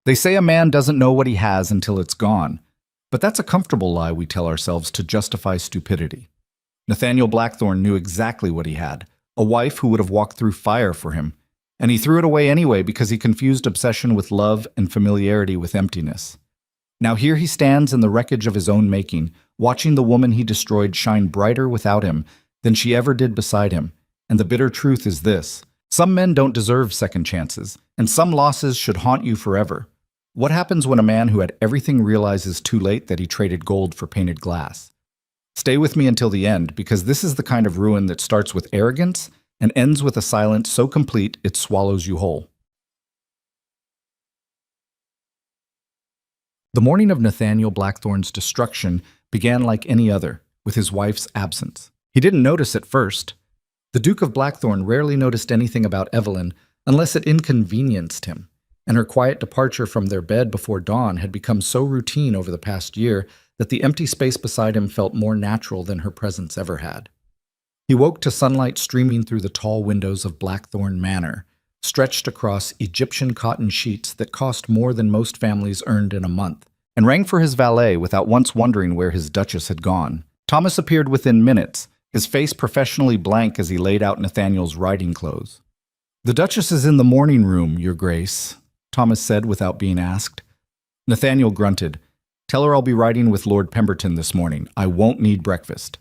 They say a man doesn't know what he has until it's gone, but that's a comfortable lie we tell ourselves to justify stupidity. Nathaniel Blackthorne knew exactly what he had, a wife who would have walked through fire for him, and he threw it away anyway because he confused obsession with love and familiarity with emptiness. Now here he stands in the wreckage of his own making, watching the woman he destroyed shine brighter without him than she ever did beside him. And the bitter truth is this: some men don't deserve second chances, and some losses should haunt you forever. What happens when a man who had everything realizes too late that he traded gold for painted glass? Stay with me until the end, because this is the kind of ruin that starts with arrogance and ends with a silence so complete it swallows you whole. The morning of Nathaniel Blackthorne's destruction began like any other, with his wife's absence. He didn't notice at first. The Duke of Blackthorne rarely noticed anything about Evelyn unless it inconvenienced him, and her quiet departure from their bed before dawn had become so routine over the past year that the empty space beside him felt more natural than her presence ever had. He woke to sunlight streaming through the tall windows of Blackthorne Manor, stretched across Egyptian cotton sheets that cost more than most families earned in a month, and rang for his valet without once wondering where his Duchess had gone. Thomas appeared within minutes, his face professionally blank as he laid out Nathaniel's riding clothes. "The Duchess is in the morning room, Your Grace," Thomas said without being asked. Nathaniel grunted. "Tell her I'll be riding with Lord Pemberton this morning. I won't need breakfast."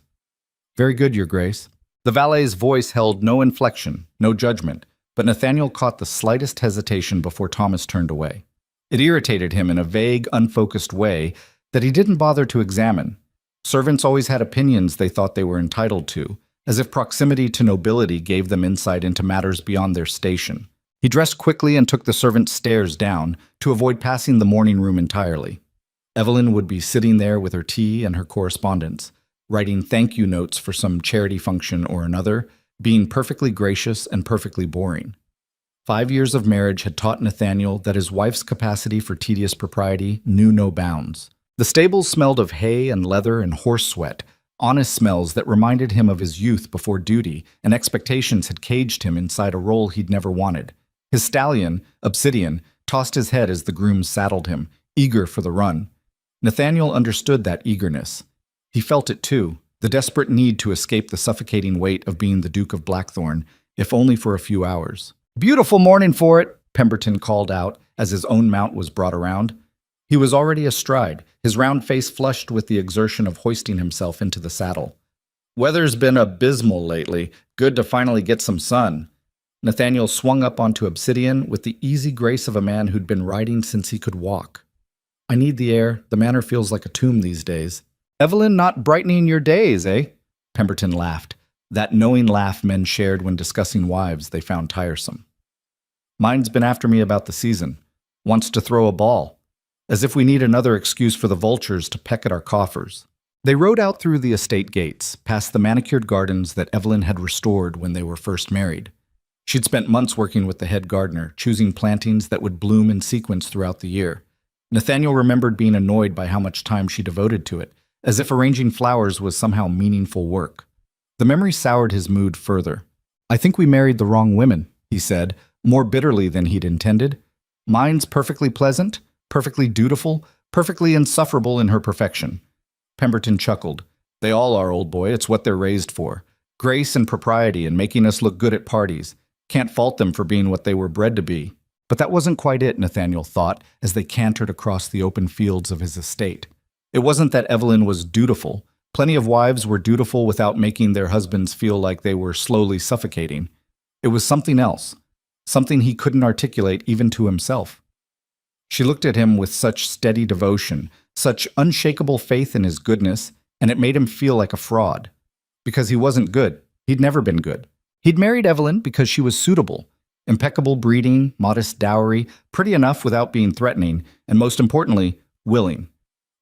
"Very good, Your Grace." The valet's voice held no inflection, no judgment, but Nathaniel caught the slightest hesitation before Thomas turned away. It irritated him in a vague, unfocused way that he didn't bother to examine. Servants always had opinions they thought they were entitled to, as if proximity to nobility gave them insight into matters beyond their station. He dressed quickly and took the servant's stairs down to avoid passing the morning room entirely. Evelyn would be sitting there with her tea and her correspondence, writing thank you notes for some charity function or another, being perfectly gracious and perfectly boring. 5 years of marriage had taught Nathaniel that his wife's capacity for tedious propriety knew no bounds. The stables smelled of hay and leather and horse sweat, honest smells that reminded him of his youth before duty, and expectations had caged him inside a role he'd never wanted. His stallion, Obsidian, tossed his head as the grooms saddled him, eager for the run. Nathaniel understood that eagerness. He felt it too, the desperate need to escape the suffocating weight of being the Duke of Blackthorne, if only for a few hours. "Beautiful morning for it," Pemberton called out as his own mount was brought around. He was already astride, his round face flushed with the exertion of hoisting himself into the saddle. "Weather's been abysmal lately. Good to finally get some sun." Nathaniel swung up onto Obsidian with the easy grace of a man who'd been riding since he could walk. "I need the air. The manor feels like a tomb these days." "Evelyn not brightening your days, eh?" Pemberton laughed, that knowing laugh men shared when discussing wives they found tiresome. "Mine's been after me about the season. Wants to throw a ball. As if we need another excuse for the vultures to peck at our coffers." They rode out through the estate gates, past the manicured gardens that Evelyn had restored when they were first married. She'd spent months working with the head gardener, choosing plantings that would bloom in sequence throughout the year. Nathaniel remembered being annoyed by how much time she devoted to it, as if arranging flowers was somehow meaningful work. The memory soured his mood further. "I think we married the wrong women," he said, more bitterly than he'd intended. "Mine's perfectly pleasant, perfectly dutiful, perfectly insufferable in her perfection." Pemberton chuckled. "They all are, old boy. It's what they're raised for. Grace and propriety and making us look good at parties. Can't fault them for being what they were bred to be." But that wasn't quite it, Nathaniel thought, as they cantered across the open fields of his estate. It wasn't that Evelyn was dutiful. Plenty of wives were dutiful without making their husbands feel like they were slowly suffocating. It was something else, something he couldn't articulate even to himself. She looked at him with such steady devotion, such unshakable faith in his goodness, and it made him feel like a fraud. Because he wasn't good. He'd never been good. He'd married Evelyn because she was suitable. Impeccable breeding, modest dowry, pretty enough without being threatening, and most importantly, willing.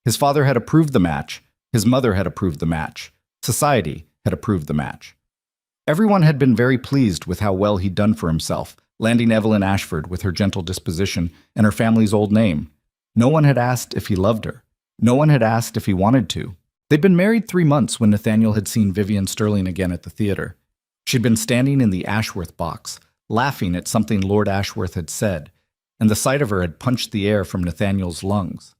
His father had approved the match. His mother had approved the match. Society had approved the match. Everyone had been very pleased with how well he'd done for himself, landing Evelyn Ashford with her gentle disposition and her family's old name. No one had asked if he loved her. No one had asked if he wanted to. They'd been married 3 months when Nathaniel had seen Vivian Sterling again at the theater. She'd been standing in the Ashworth box, laughing at something Lord Ashworth had said. and the sight of her had punched the air from Nathaniel's lungs.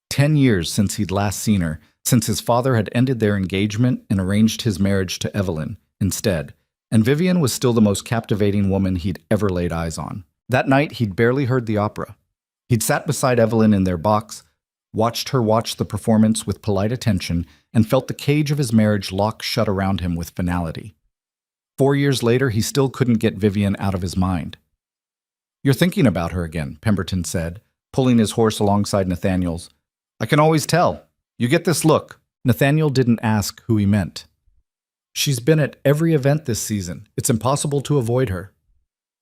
10 years since he'd last seen her, since his father had ended their engagement and arranged his marriage to Evelyn instead, and Vivian was still the most captivating woman he'd ever laid eyes on. That night, he'd barely heard the opera. He'd sat beside Evelyn in their box, watched her watch the performance with polite attention, and felt the cage of his marriage lock shut around him with finality. 4 years later, he still couldn't get Vivian out of his mind. "You're thinking about her again," Pemberton said, pulling his horse alongside Nathaniel's. "I can always tell. You get this look." Nathaniel didn't ask who he meant. "She's been at every event this season. It's impossible to avoid her."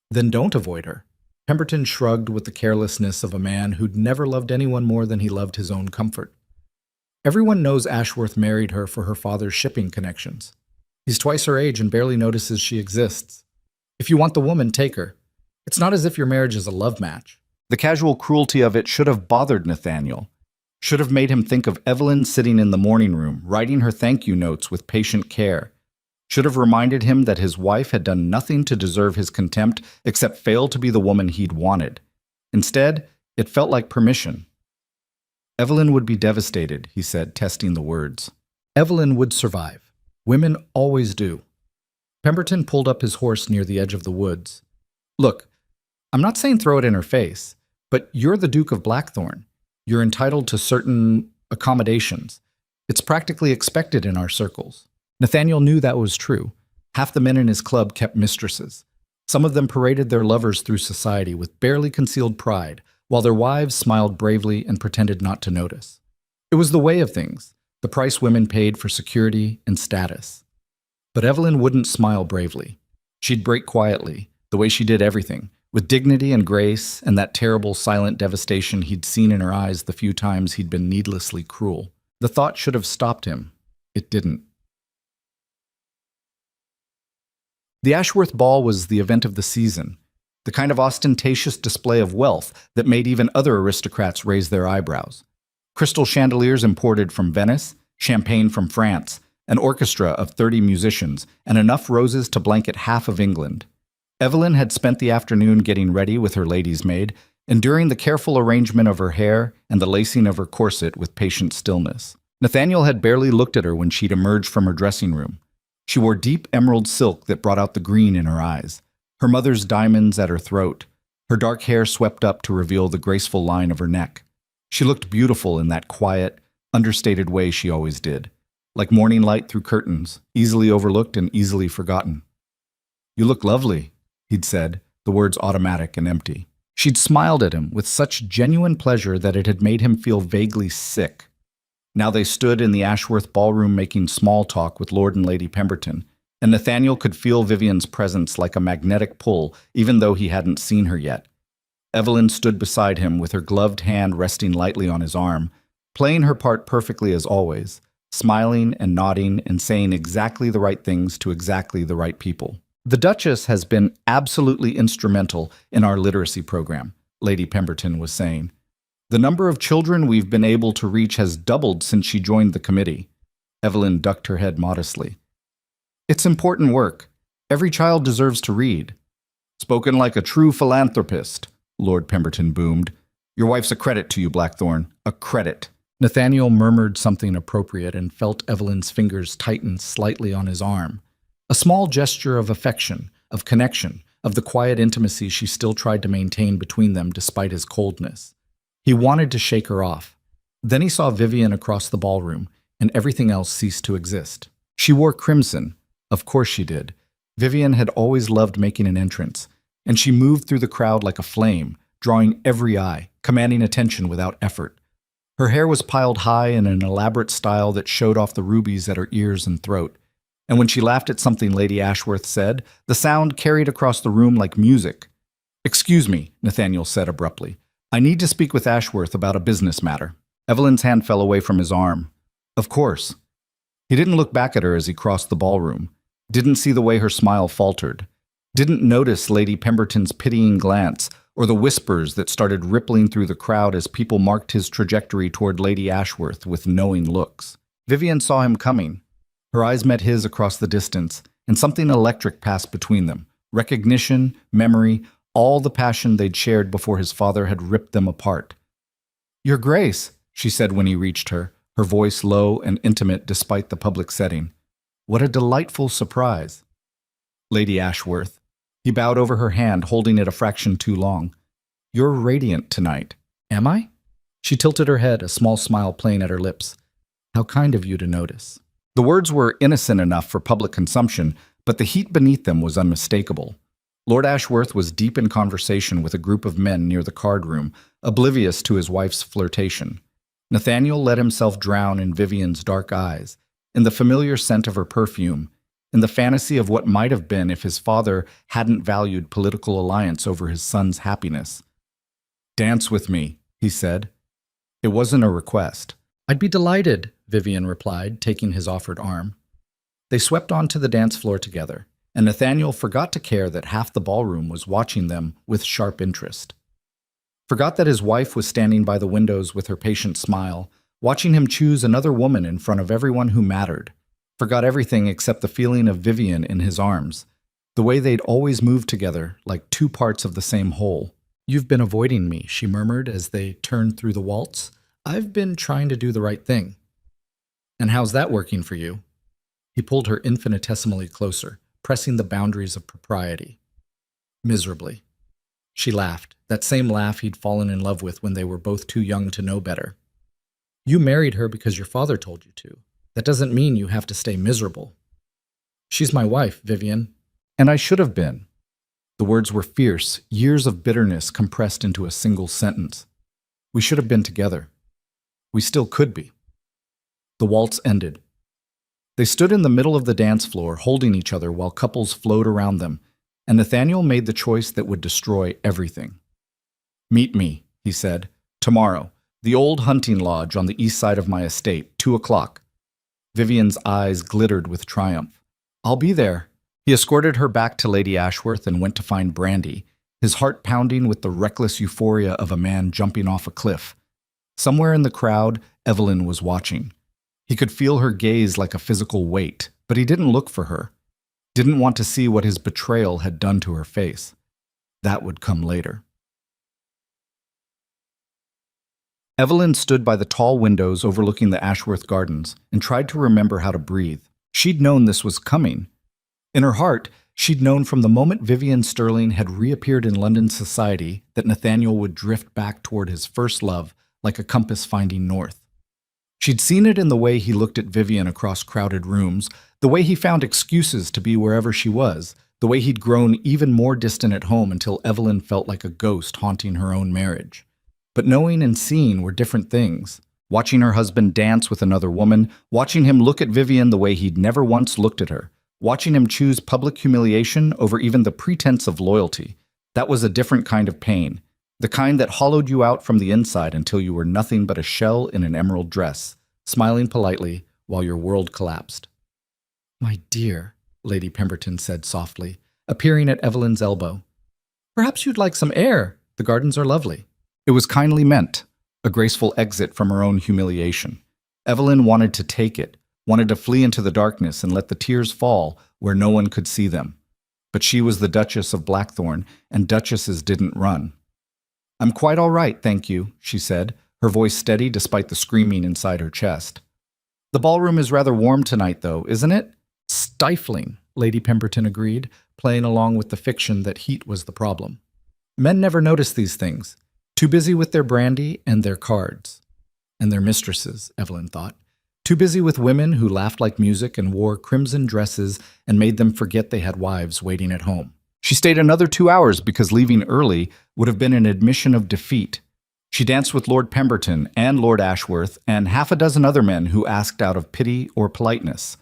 "Then don't avoid her." Pemberton shrugged with the carelessness of a man who'd never loved anyone more than he loved his own comfort. "Everyone knows Ashworth married her for her father's shipping connections. He's twice her age and barely notices she exists. If you want the woman, take her. It's not as if your marriage is a love match." The casual cruelty of it should have bothered Nathaniel, should have made him think of Evelyn sitting in the morning room, writing her thank you notes with patient care, should have reminded him that his wife had done nothing to deserve his contempt except fail to be the woman he'd wanted. Instead, it felt like permission. "Evelyn would be devastated," he said, testing the words. "Evelyn would survive. Women always do." Pemberton pulled up his horse near the edge of the woods. "Look, I'm not saying throw it in her face, but you're the Duke of Blackthorn. You're entitled to certain accommodations. It's practically expected in our circles." Nathaniel knew that was true. Half the men in his club kept mistresses. Some of them paraded their lovers through society with barely concealed pride, while their wives smiled bravely and pretended not to notice. It was the way of things, the price women paid for security and status. But Evelyn wouldn't smile bravely. She'd break quietly, the way she did everything, with dignity and grace and that terrible silent devastation he'd seen in her eyes the few times he'd been needlessly cruel. The thought should have stopped him. It didn't. The Ashworth Ball was the event of the season, the kind of ostentatious display of wealth that made even other aristocrats raise their eyebrows. Crystal chandeliers imported from Venice, champagne from France, an orchestra of 30 musicians, and enough roses to blanket half of England. Evelyn had spent the afternoon getting ready with her lady's maid, enduring the careful arrangement of her hair and the lacing of her corset with patient stillness. Nathaniel had barely looked at her when she'd emerged from her dressing room. She wore deep emerald silk that brought out the green in her eyes, her mother's diamonds at her throat, her dark hair swept up to reveal the graceful line of her neck. She looked beautiful in that quiet, understated way she always did, like morning light through curtains, easily overlooked and easily forgotten. "You look lovely," he'd said, the words automatic and empty. She'd smiled at him with such genuine pleasure that it had made him feel vaguely sick. Now they stood in the Ashworth ballroom making small talk with Lord and Lady Pemberton, and Nathaniel could feel Vivian's presence like a magnetic pull, even though he hadn't seen her yet. Evelyn stood beside him with her gloved hand resting lightly on his arm, playing her part perfectly as always, smiling and nodding and saying exactly the right things to exactly the right people. "The Duchess has been absolutely instrumental in our literacy program," Lady Pemberton was saying. "The number of children we've been able to reach has doubled since she joined the committee." Evelyn ducked her head modestly. "It's important work. Every child deserves to read." "Spoken like a true philanthropist," Lord Pemberton boomed. "Your wife's a credit to you, Blackthorn. A credit." Nathaniel murmured something appropriate and felt Evelyn's fingers tighten slightly on his arm. A small gesture of affection, of connection, of the quiet intimacy she still tried to maintain between them despite his coldness. He wanted to shake her off. Then he saw Vivian across the ballroom, and everything else ceased to exist. She wore crimson. Of course she did. Vivian had always loved making an entrance, and she moved through the crowd like a flame, drawing every eye, commanding attention without effort. Her hair was piled high in an elaborate style that showed off the rubies at her ears and throat. And when she laughed at something Lady Ashworth said, the sound carried across the room like music. "Excuse me," Nathaniel said abruptly. "I need to speak with Ashworth about a business matter." Evelyn's hand fell away from his arm. "Of course." He didn't look back at her as he crossed the ballroom, didn't see the way her smile faltered, didn't notice Lady Pemberton's pitying glance or the whispers that started rippling through the crowd as people marked his trajectory toward Lady Ashworth with knowing looks. Vivian saw him coming. Her eyes met his across the distance, and something electric passed between them. Recognition, memory, all the passion they'd shared before his father had ripped them apart. "Your Grace," she said when he reached her, her voice low and intimate despite the public setting. "What a delightful surprise." "Lady Ashworth." He bowed over her hand, holding it a fraction too long. "You're radiant tonight." "Am I?" She tilted her head, a small smile playing at her lips. "How kind of you to notice." The words were innocent enough for public consumption, but the heat beneath them was unmistakable. Lord Ashworth was deep in conversation with a group of men near the card room, oblivious to his wife's flirtation. Nathaniel let himself drown in Vivian's dark eyes, in the familiar scent of her perfume, in the fantasy of what might have been if his father hadn't valued political alliance over his son's happiness. "Dance with me," he said. It wasn't a request. "I'd be delighted," Vivian replied, taking his offered arm. They swept onto the dance floor together, and Nathaniel forgot to care that half the ballroom was watching them with sharp interest. Forgot that his wife was standing by the windows with her patient smile, watching him choose another woman in front of everyone who mattered. Forgot everything except the feeling of Vivian in his arms, the way they'd always moved together like two parts of the same whole. "You've been avoiding me," she murmured as they turned through the waltz. "I've been trying to do the right thing." "And how's that working for you?" He pulled her infinitesimally closer, pressing the boundaries of propriety. "Miserably." She laughed, that same laugh he'd fallen in love with when they were both too young to know better. "You married her because your father told you to. That doesn't mean you have to stay miserable." "She's my wife, Vivian." "And I should have been." The words were fierce, years of bitterness compressed into a single sentence. "We should have been together. We still could be." The waltz ended. They stood in the middle of the dance floor, holding each other while couples flowed around them, and Nathaniel made the choice that would destroy everything. "Meet me," he said, "tomorrow. The old hunting lodge on the east side of my estate, 2:00. Vivian's eyes glittered with triumph. "I'll be there." He escorted her back to Lady Ashworth and went to find Brandy, his heart pounding with the reckless euphoria of a man jumping off a cliff. Somewhere in the crowd, Evelyn was watching. He could feel her gaze like a physical weight, but he didn't look for her. Didn't want to see what his betrayal had done to her face. That would come later. Evelyn stood by the tall windows overlooking the Ashworth Gardens and tried to remember how to breathe. She'd known this was coming. In her heart, she'd known from the moment Vivian Sterling had reappeared in London society that Nathaniel would drift back toward his first love like a compass finding north. She'd seen it in the way he looked at Vivian across crowded rooms, the way he found excuses to be wherever she was, the way he'd grown even more distant at home until Evelyn felt like a ghost haunting her own marriage. But knowing and seeing were different things. Watching her husband dance with another woman, watching him look at Vivian the way he'd never once looked at her, watching him choose public humiliation over even the pretense of loyalty, that was a different kind of pain. The kind that hollowed you out from the inside until you were nothing but a shell in an emerald dress, smiling politely while your world collapsed. "My dear," Lady Pemberton said softly, appearing at Evelyn's elbow. "Perhaps you'd like some air. The gardens are lovely." It was kindly meant, a graceful exit from her own humiliation. Evelyn wanted to take it, wanted to flee into the darkness and let the tears fall where no one could see them. But she was the Duchess of Blackthorn, and duchesses didn't run. "I'm quite all right, thank you," she said, her voice steady despite the screaming inside her chest. "The ballroom is rather warm tonight, though, isn't it?" "Stifling," Lady Pemberton agreed, playing along with the fiction that heat was the problem. Men never notice these things, too busy with their brandy and their cards. And their mistresses, Evelyn thought. Too busy with women who laughed like music and wore crimson dresses and made them forget they had wives waiting at home. She stayed another 2 hours because leaving early would have been an admission of defeat. She danced with Lord Pemberton and Lord Ashworth and half a dozen other men who asked out of pity or politeness.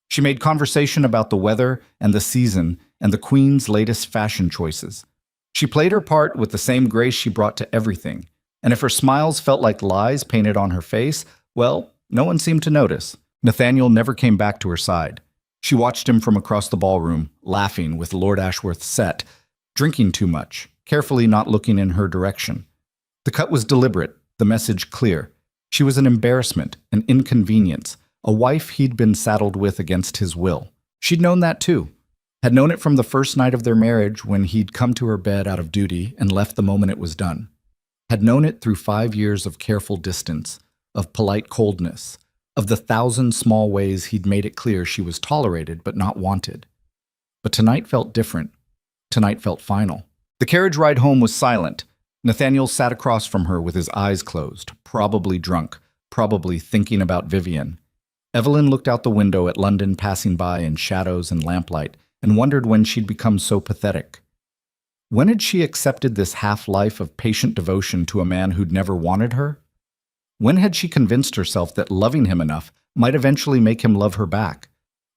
She made conversation about the weather and the season and the Queen's latest fashion choices. She played her part with the same grace she brought to everything, and if her smiles felt like lies painted on her face, well, no one seemed to notice. Nathaniel never came back to her side. She watched him from across the ballroom, laughing with Lord Ashworth's set, drinking too much, carefully not looking in her direction. The cut was deliberate, the message clear. She was an embarrassment, an inconvenience, a wife he'd been saddled with against his will. She'd known that too. Had known it from the first night of their marriage when he'd come to her bed out of duty and left the moment it was done. Had known it through 5 years of careful distance, of polite coldness, of the 1,000 small ways he'd made it clear she was tolerated but not wanted. But tonight felt different. Tonight felt final. The carriage ride home was silent. Nathaniel sat across from her with his eyes closed, probably drunk, probably thinking about Vivian. Evelyn looked out the window at London passing by in shadows and lamplight and wondered when she'd become so pathetic. When had she accepted this half-life of patient devotion to a man who'd never wanted her? When had she convinced herself that loving him enough might eventually make him love her back?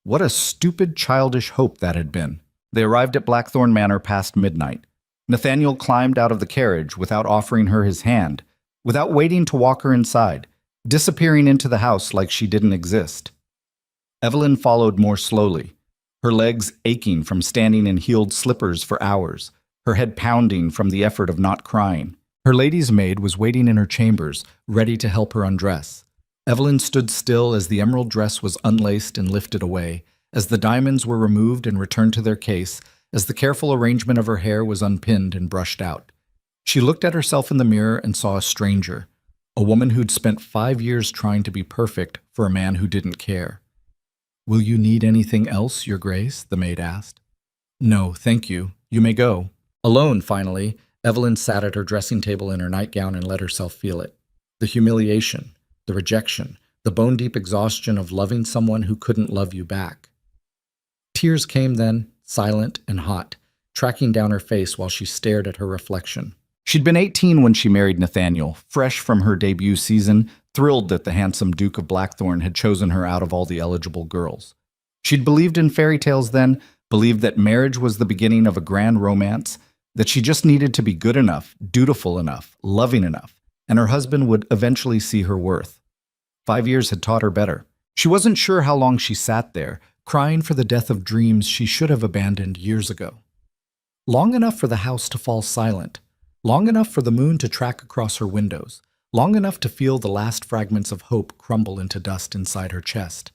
What a stupid, childish hope that had been. They arrived at Blackthorn Manor past midnight. Nathaniel climbed out of the carriage without offering her his hand, without waiting to walk her inside, disappearing into the house like she didn't exist. Evelyn followed more slowly, her legs aching from standing in heeled slippers for hours, her head pounding from the effort of not crying. Her lady's maid was waiting in her chambers, ready to help her undress. Evelyn stood still as the emerald dress was unlaced and lifted away, as the diamonds were removed and returned to their case, as the careful arrangement of her hair was unpinned and brushed out. She looked at herself in the mirror and saw a stranger, a woman who'd spent 5 years trying to be perfect for a man who didn't care. "Will you need anything else, Your Grace?" the maid asked. "No, thank you. You may go." Alone, finally, Evelyn sat at her dressing table in her nightgown and let herself feel it. The humiliation, the rejection, the bone-deep exhaustion of loving someone who couldn't love you back. Tears came then, silent and hot, tracking down her face while she stared at her reflection. She'd been 18 when she married Nathaniel, fresh from her debut season, thrilled that the handsome Duke of Blackthorn had chosen her out of all the eligible girls. She'd believed in fairy tales then, believed that marriage was the beginning of a grand romance, that she just needed to be good enough, dutiful enough, loving enough, and her husband would eventually see her worth. 5 years had taught her better. She wasn't sure how long she sat there, crying for the death of dreams she should have abandoned years ago. Long enough for the house to fall silent, long enough for the moon to track across her windows, long enough to feel the last fragments of hope crumble into dust inside her chest.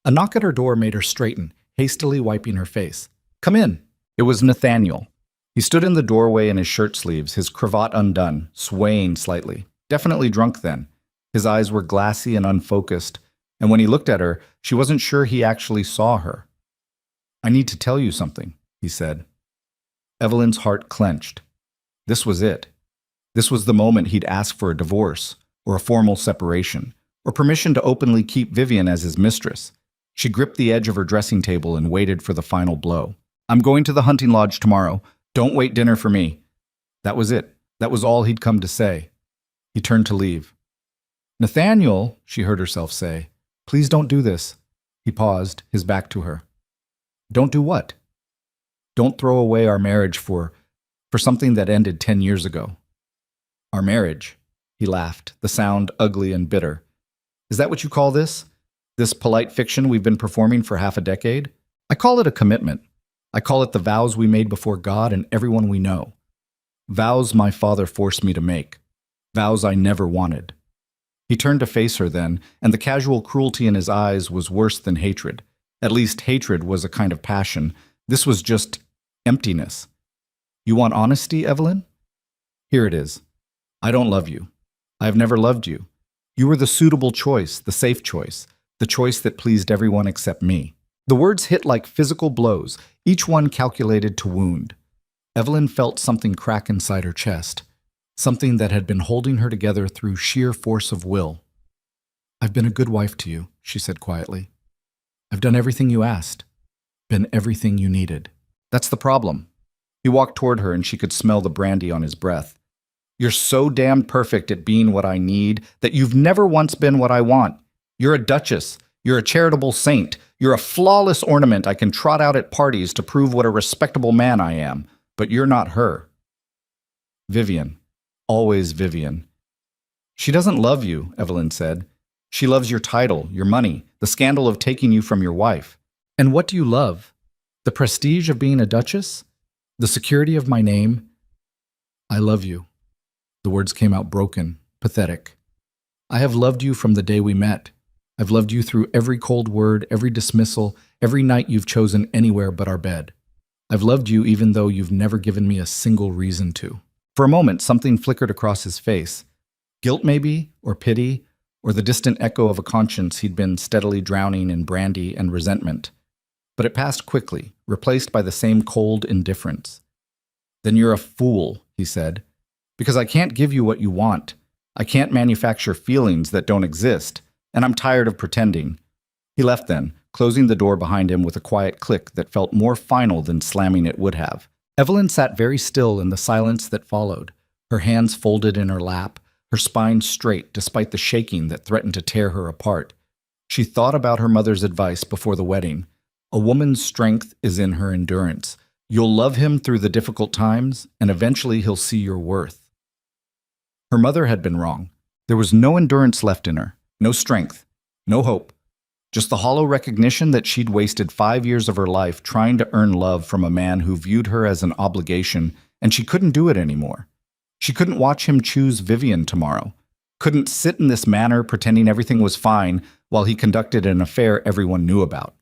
A knock at her door made her straighten, hastily wiping her face. "Come in." It was Nathaniel. He stood in the doorway in his shirt sleeves, his cravat undone, swaying slightly. Definitely drunk then. His eyes were glassy and unfocused, and when he looked at her, she wasn't sure he actually saw her. "I need to tell you something," he said. Evelyn's heart clenched. This was it. This was the moment he'd ask for a divorce, or a formal separation, or permission to openly keep Vivian as his mistress. She gripped the edge of her dressing table and waited for the final blow. "I'm going to the hunting lodge tomorrow. Don't wait dinner for me." That was it. That was all he'd come to say. He turned to leave. "Nathaniel," she heard herself say, "please don't do this." He paused, his back to her. "Don't do what?" "Don't throw away our marriage for something that ended 10 years ago." "Our marriage?" He laughed, the sound ugly and bitter. "Is that what you call this? This polite fiction we've been performing for half a decade? I call it a commitment. I call it the vows we made before God and everyone we know. Vows my father forced me to make. Vows I never wanted." He turned to face her then, and the casual cruelty in his eyes was worse than hatred. At least hatred was a kind of passion. This was just emptiness. "You want honesty, Evelyn? Here it is. I don't love you. I have never loved you. You were the suitable choice, the safe choice, the choice that pleased everyone except me." The words hit like physical blows, each one calculated to wound. Evelyn felt something crack inside her chest, something that had been holding her together through sheer force of will. "I've been a good wife to you," she said quietly. "I've done everything you asked, been everything you needed." That's the problem. He walked toward her and she could smell the brandy on his breath. "You're so damned perfect at being what I need that you've never once been what I want. You're a duchess. You're a charitable saint. You're a flawless ornament I can trot out at parties to prove what a respectable man I am. But you're not her." Vivian. Always Vivian. "She doesn't love you," Evelyn said. "She loves your title, your money, the scandal of taking you from your wife." "And what do you love? The prestige of being a duchess? The security of my name?" "I love you." The words came out broken, pathetic. "I have loved you from the day we met. I've loved you through every cold word, every dismissal, every night you've chosen anywhere but our bed. I've loved you even though you've never given me a single reason to." For a moment, something flickered across his face. Guilt maybe, or pity, or the distant echo of a conscience he'd been steadily drowning in brandy and resentment. But it passed quickly, replaced by the same cold indifference. "Then you're a fool," he said, "because I can't give you what you want. I can't manufacture feelings that don't exist, and I'm tired of pretending." He left then, closing the door behind him with a quiet click that felt more final than slamming it would have. Evelyn sat very still in the silence that followed, her hands folded in her lap, her spine straight despite the shaking that threatened to tear her apart. She thought about her mother's advice before the wedding. A woman's strength is in her endurance. You'll love him through the difficult times, and eventually he'll see your worth. Her mother had been wrong. There was no endurance left in her, no strength, no hope. Just the hollow recognition that she'd wasted 5 years of her life trying to earn love from a man who viewed her as an obligation, and she couldn't do it anymore. She couldn't watch him choose Vivian tomorrow, couldn't sit in this manner pretending everything was fine while he conducted an affair everyone knew about,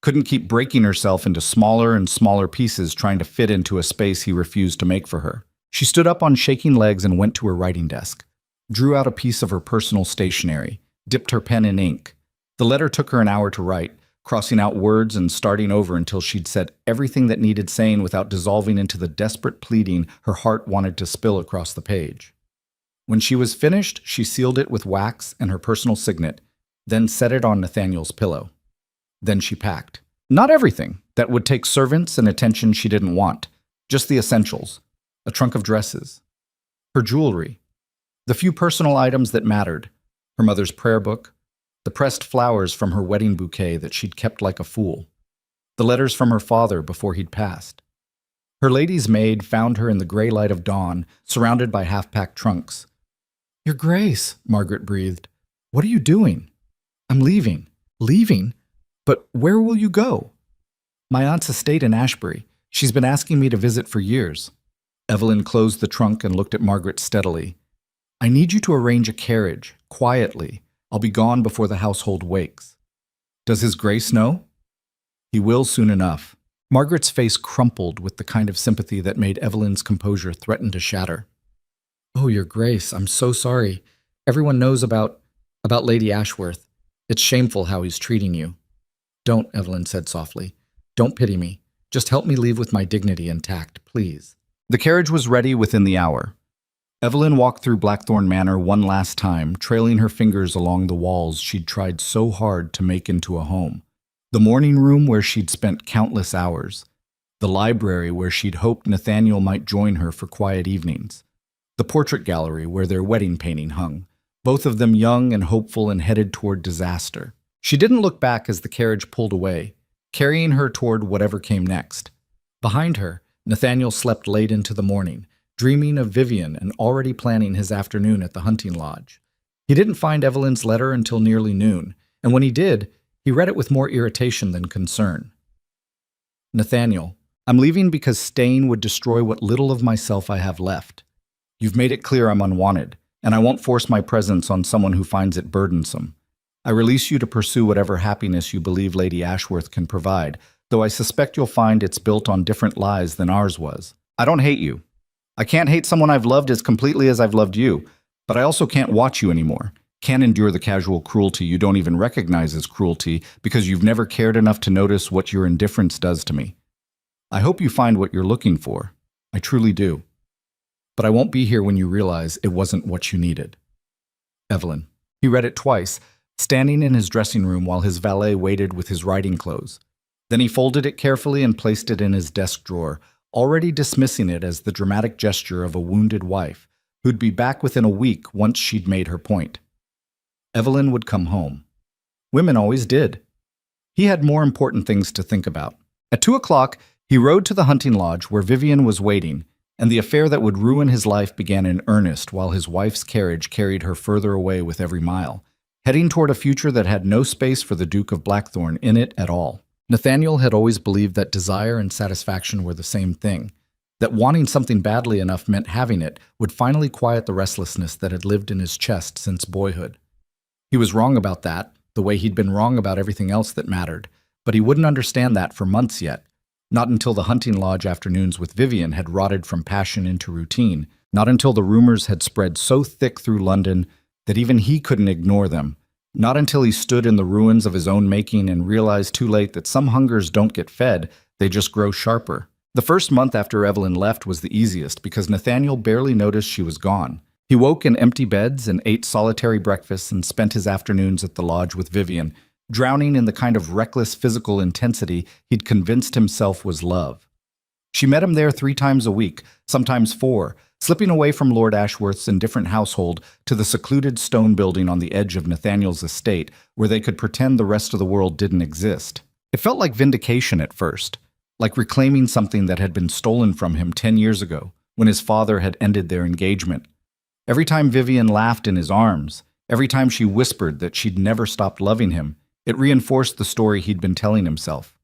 couldn't keep breaking herself into smaller and smaller pieces trying to fit into a space he refused to make for her. She stood up on shaking legs and went to her writing desk, drew out a piece of her personal stationery, dipped her pen in ink. The letter took her an hour to write, crossing out words and starting over until she'd said everything that needed saying without dissolving into the desperate pleading her heart wanted to spill across the page. When she was finished, she sealed it with wax and her personal signet, then set it on Nathaniel's pillow. Then she packed. Not everything that would take servants and attention she didn't want, just the essentials, a trunk of dresses, her jewelry, the few personal items that mattered, her mother's prayer book, the pressed flowers from her wedding bouquet that she'd kept like a fool, the letters from her father before he'd passed. Her lady's maid found her in the gray light of dawn, surrounded by half-packed trunks. "Your Grace," Margaret breathed. "What are you doing?" "I'm leaving." "Leaving? But where will you go?" "My aunt's estate in Ashbury. She's been asking me to visit for years." Evelyn closed the trunk and looked at Margaret steadily. "I need you to arrange a carriage, quietly. I'll be gone before the household wakes." "Does His Grace know?" "He will soon enough." Margaret's face crumpled with the kind of sympathy that made Evelyn's composure threaten to shatter. "Oh, Your Grace, I'm so sorry. Everyone knows about Lady Ashworth. It's shameful how he's treating you." "Don't," Evelyn said softly. "Don't pity me. Just help me leave with my dignity intact, please." The carriage was ready within the hour. Evelyn walked through Blackthorn Manor one last time, trailing her fingers along the walls she'd tried so hard to make into a home. The morning room where she'd spent countless hours. The library where she'd hoped Nathaniel might join her for quiet evenings. The portrait gallery where their wedding painting hung, both of them young and hopeful and headed toward disaster. She didn't look back as the carriage pulled away, carrying her toward whatever came next. Behind her, Nathaniel slept late into the morning, dreaming of Vivian and already planning his afternoon at the hunting lodge. He didn't find Evelyn's letter until nearly noon, and when he did, he read it with more irritation than concern. "Nathaniel, I'm leaving because staying would destroy what little of myself I have left. You've made it clear I'm unwanted, and I won't force my presence on someone who finds it burdensome. I release you to pursue whatever happiness you believe Lady Ashworth can provide, though I suspect you'll find it's built on different lies than ours was. I don't hate you. I can't hate someone I've loved as completely as I've loved you, but I also can't watch you anymore. Can't endure the casual cruelty you don't even recognize as cruelty because you've never cared enough to notice what your indifference does to me. I hope you find what you're looking for. I truly do. But I won't be here when you realize it wasn't what you needed. Evelyn." He read it twice, standing in his dressing room while his valet waited with his riding clothes. Then he folded it carefully and placed it in his desk drawer, already dismissing it as the dramatic gesture of a wounded wife, who'd be back within a week once she'd made her point. Evelyn would come home. Women always did. He had more important things to think about. At 2 o'clock, he rode to the hunting lodge where Vivian was waiting, and the affair that would ruin his life began in earnest while his wife's carriage carried her further away with every mile, heading toward a future that had no space for the Duke of Blackthorn in it at all. Nathaniel had always believed that desire and satisfaction were the same thing, that wanting something badly enough meant having it would finally quiet the restlessness that had lived in his chest since boyhood. He was wrong about that, the way he'd been wrong about everything else that mattered, but he wouldn't understand that for months yet, Not until the hunting lodge afternoons with Vivian had rotted from passion into routine. Not until the rumors had spread so thick through London that even he couldn't ignore them. Not until he stood in the ruins of his own making and realized too late that some hungers don't get fed, they just grow sharper. The first month after Evelyn left was the easiest because Nathaniel barely noticed she was gone. He woke in empty beds and ate solitary breakfasts and spent his afternoons at the lodge with Vivian, drowning in the kind of reckless physical intensity he'd convinced himself was love. She met him there 3 times a week, sometimes 4, slipping away from Lord Ashworth's indifferent household to the secluded stone building on the edge of Nathaniel's estate where they could pretend the rest of the world didn't exist. It felt like vindication at first, like reclaiming something that had been stolen from him 10 years ago when his father had ended their engagement. Every time Vivian laughed in his arms, every time she whispered that she'd never stopped loving him, it reinforced the story he'd been telling himself.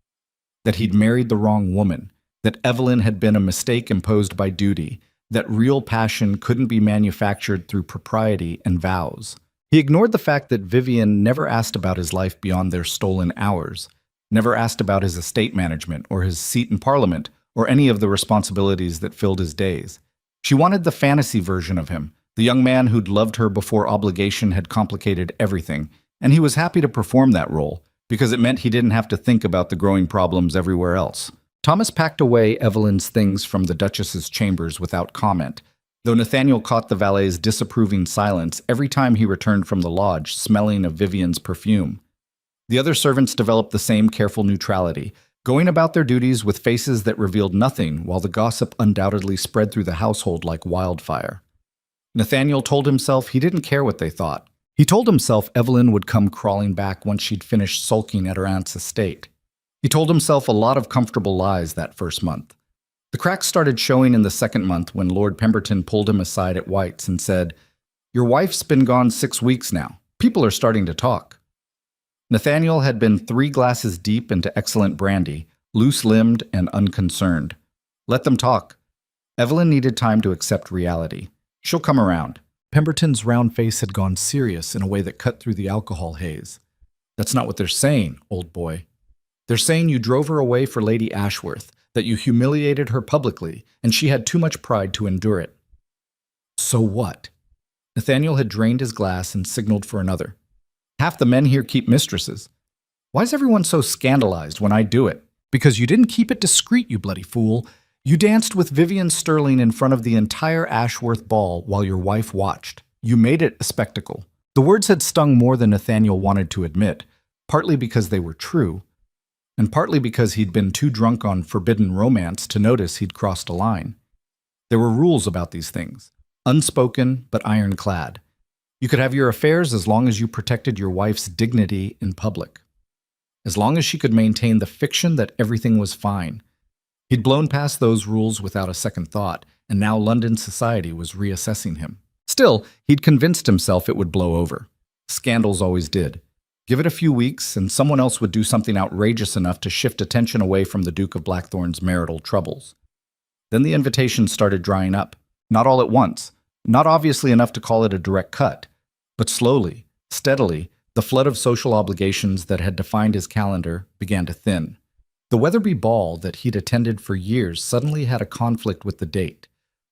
That he'd married the wrong woman, that Evelyn had been a mistake imposed by duty, that real passion couldn't be manufactured through propriety and vows. He ignored the fact that Vivian never asked about his life beyond their stolen hours, never asked about his estate management or his seat in Parliament or any of the responsibilities that filled his days. She wanted the fantasy version of him, the young man who'd loved her before obligation had complicated everything, and he was happy to perform that role because it meant he didn't have to think about the growing problems everywhere else. Thomas packed away Evelyn's things from the Duchess's chambers without comment, though Nathaniel caught the valet's disapproving silence every time he returned from the lodge smelling of Vivian's perfume. The other servants developed the same careful neutrality, going about their duties with faces that revealed nothing while the gossip undoubtedly spread through the household like wildfire. Nathaniel told himself he didn't care what they thought. He told himself Evelyn would come crawling back once she'd finished sulking at her aunt's estate. He told himself a lot of comfortable lies that first month. The cracks started showing in the second month when Lord Pemberton pulled him aside at White's and said, "Your wife's been gone 6 weeks now. People are starting to talk." Nathaniel had been 3 glasses deep into excellent brandy, loose-limbed and unconcerned. Let them talk. Evelyn needed time to accept reality. She'll come around. Pemberton's round face had gone serious in a way that cut through the alcohol haze. "That's not what they're saying, old boy. They're saying you drove her away for Lady Ashworth, that you humiliated her publicly, and she had too much pride to endure it." "So what?" Nathaniel had drained his glass and signaled for another. "Half the men here keep mistresses. Why is everyone so scandalized when I do it?" "Because you didn't keep it discreet, you bloody fool. You danced with Vivian Sterling in front of the entire Ashworth ball while your wife watched. You made it a spectacle." The words had stung more than Nathaniel wanted to admit, partly because they were true, and partly because he'd been too drunk on forbidden romance to notice he'd crossed a line. There were rules about these things, unspoken but ironclad. You could have your affairs as long as you protected your wife's dignity in public, as long as she could maintain the fiction that everything was fine. He'd blown past those rules without a second thought, and now London society was reassessing him. Still, he'd convinced himself it would blow over. Scandals always did. Give it a few weeks, and someone else would do something outrageous enough to shift attention away from the Duke of Blackthorn's marital troubles. Then the invitations started drying up. Not all at once, not obviously enough to call it a direct cut, but slowly, steadily, the flood of social obligations that had defined his calendar began to thin. The Weatherby ball that he'd attended for years suddenly had a conflict with the date.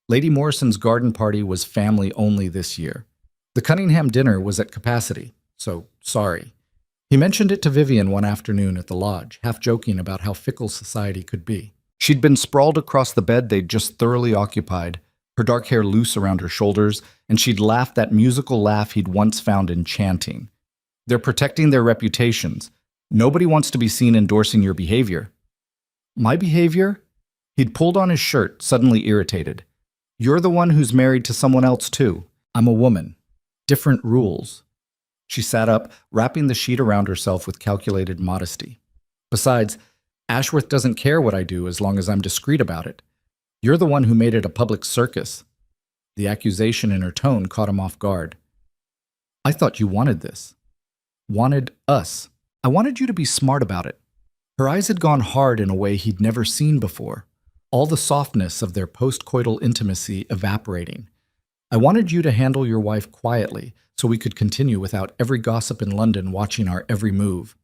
Lady Morrison's garden party was family only this year. The Cunningham dinner was at capacity, so sorry. He mentioned it to Vivian one afternoon at the lodge, half joking about how fickle society could be. She'd been sprawled across the bed they'd just thoroughly occupied, her dark hair loose around her shoulders, and she'd laughed that musical laugh he'd once found enchanting. "They're protecting their reputations. Nobody wants to be seen endorsing your behavior." "My behavior?" He'd pulled on his shirt, suddenly irritated. "You're the one who's married to someone else too. I'm a woman. Different rules." She sat up, wrapping the sheet around herself with calculated modesty. "Besides, Ashworth doesn't care what I do as long as I'm discreet about it. You're the one who made it a public circus." The accusation in her tone caught him off guard. "I thought you wanted this. Wanted us. I wanted you to be smart about it." Her eyes had gone hard in a way he'd never seen before, all the softness of their post-coital intimacy evaporating. "I wanted you to handle your wife quietly so we could continue without every gossip in London watching our every move.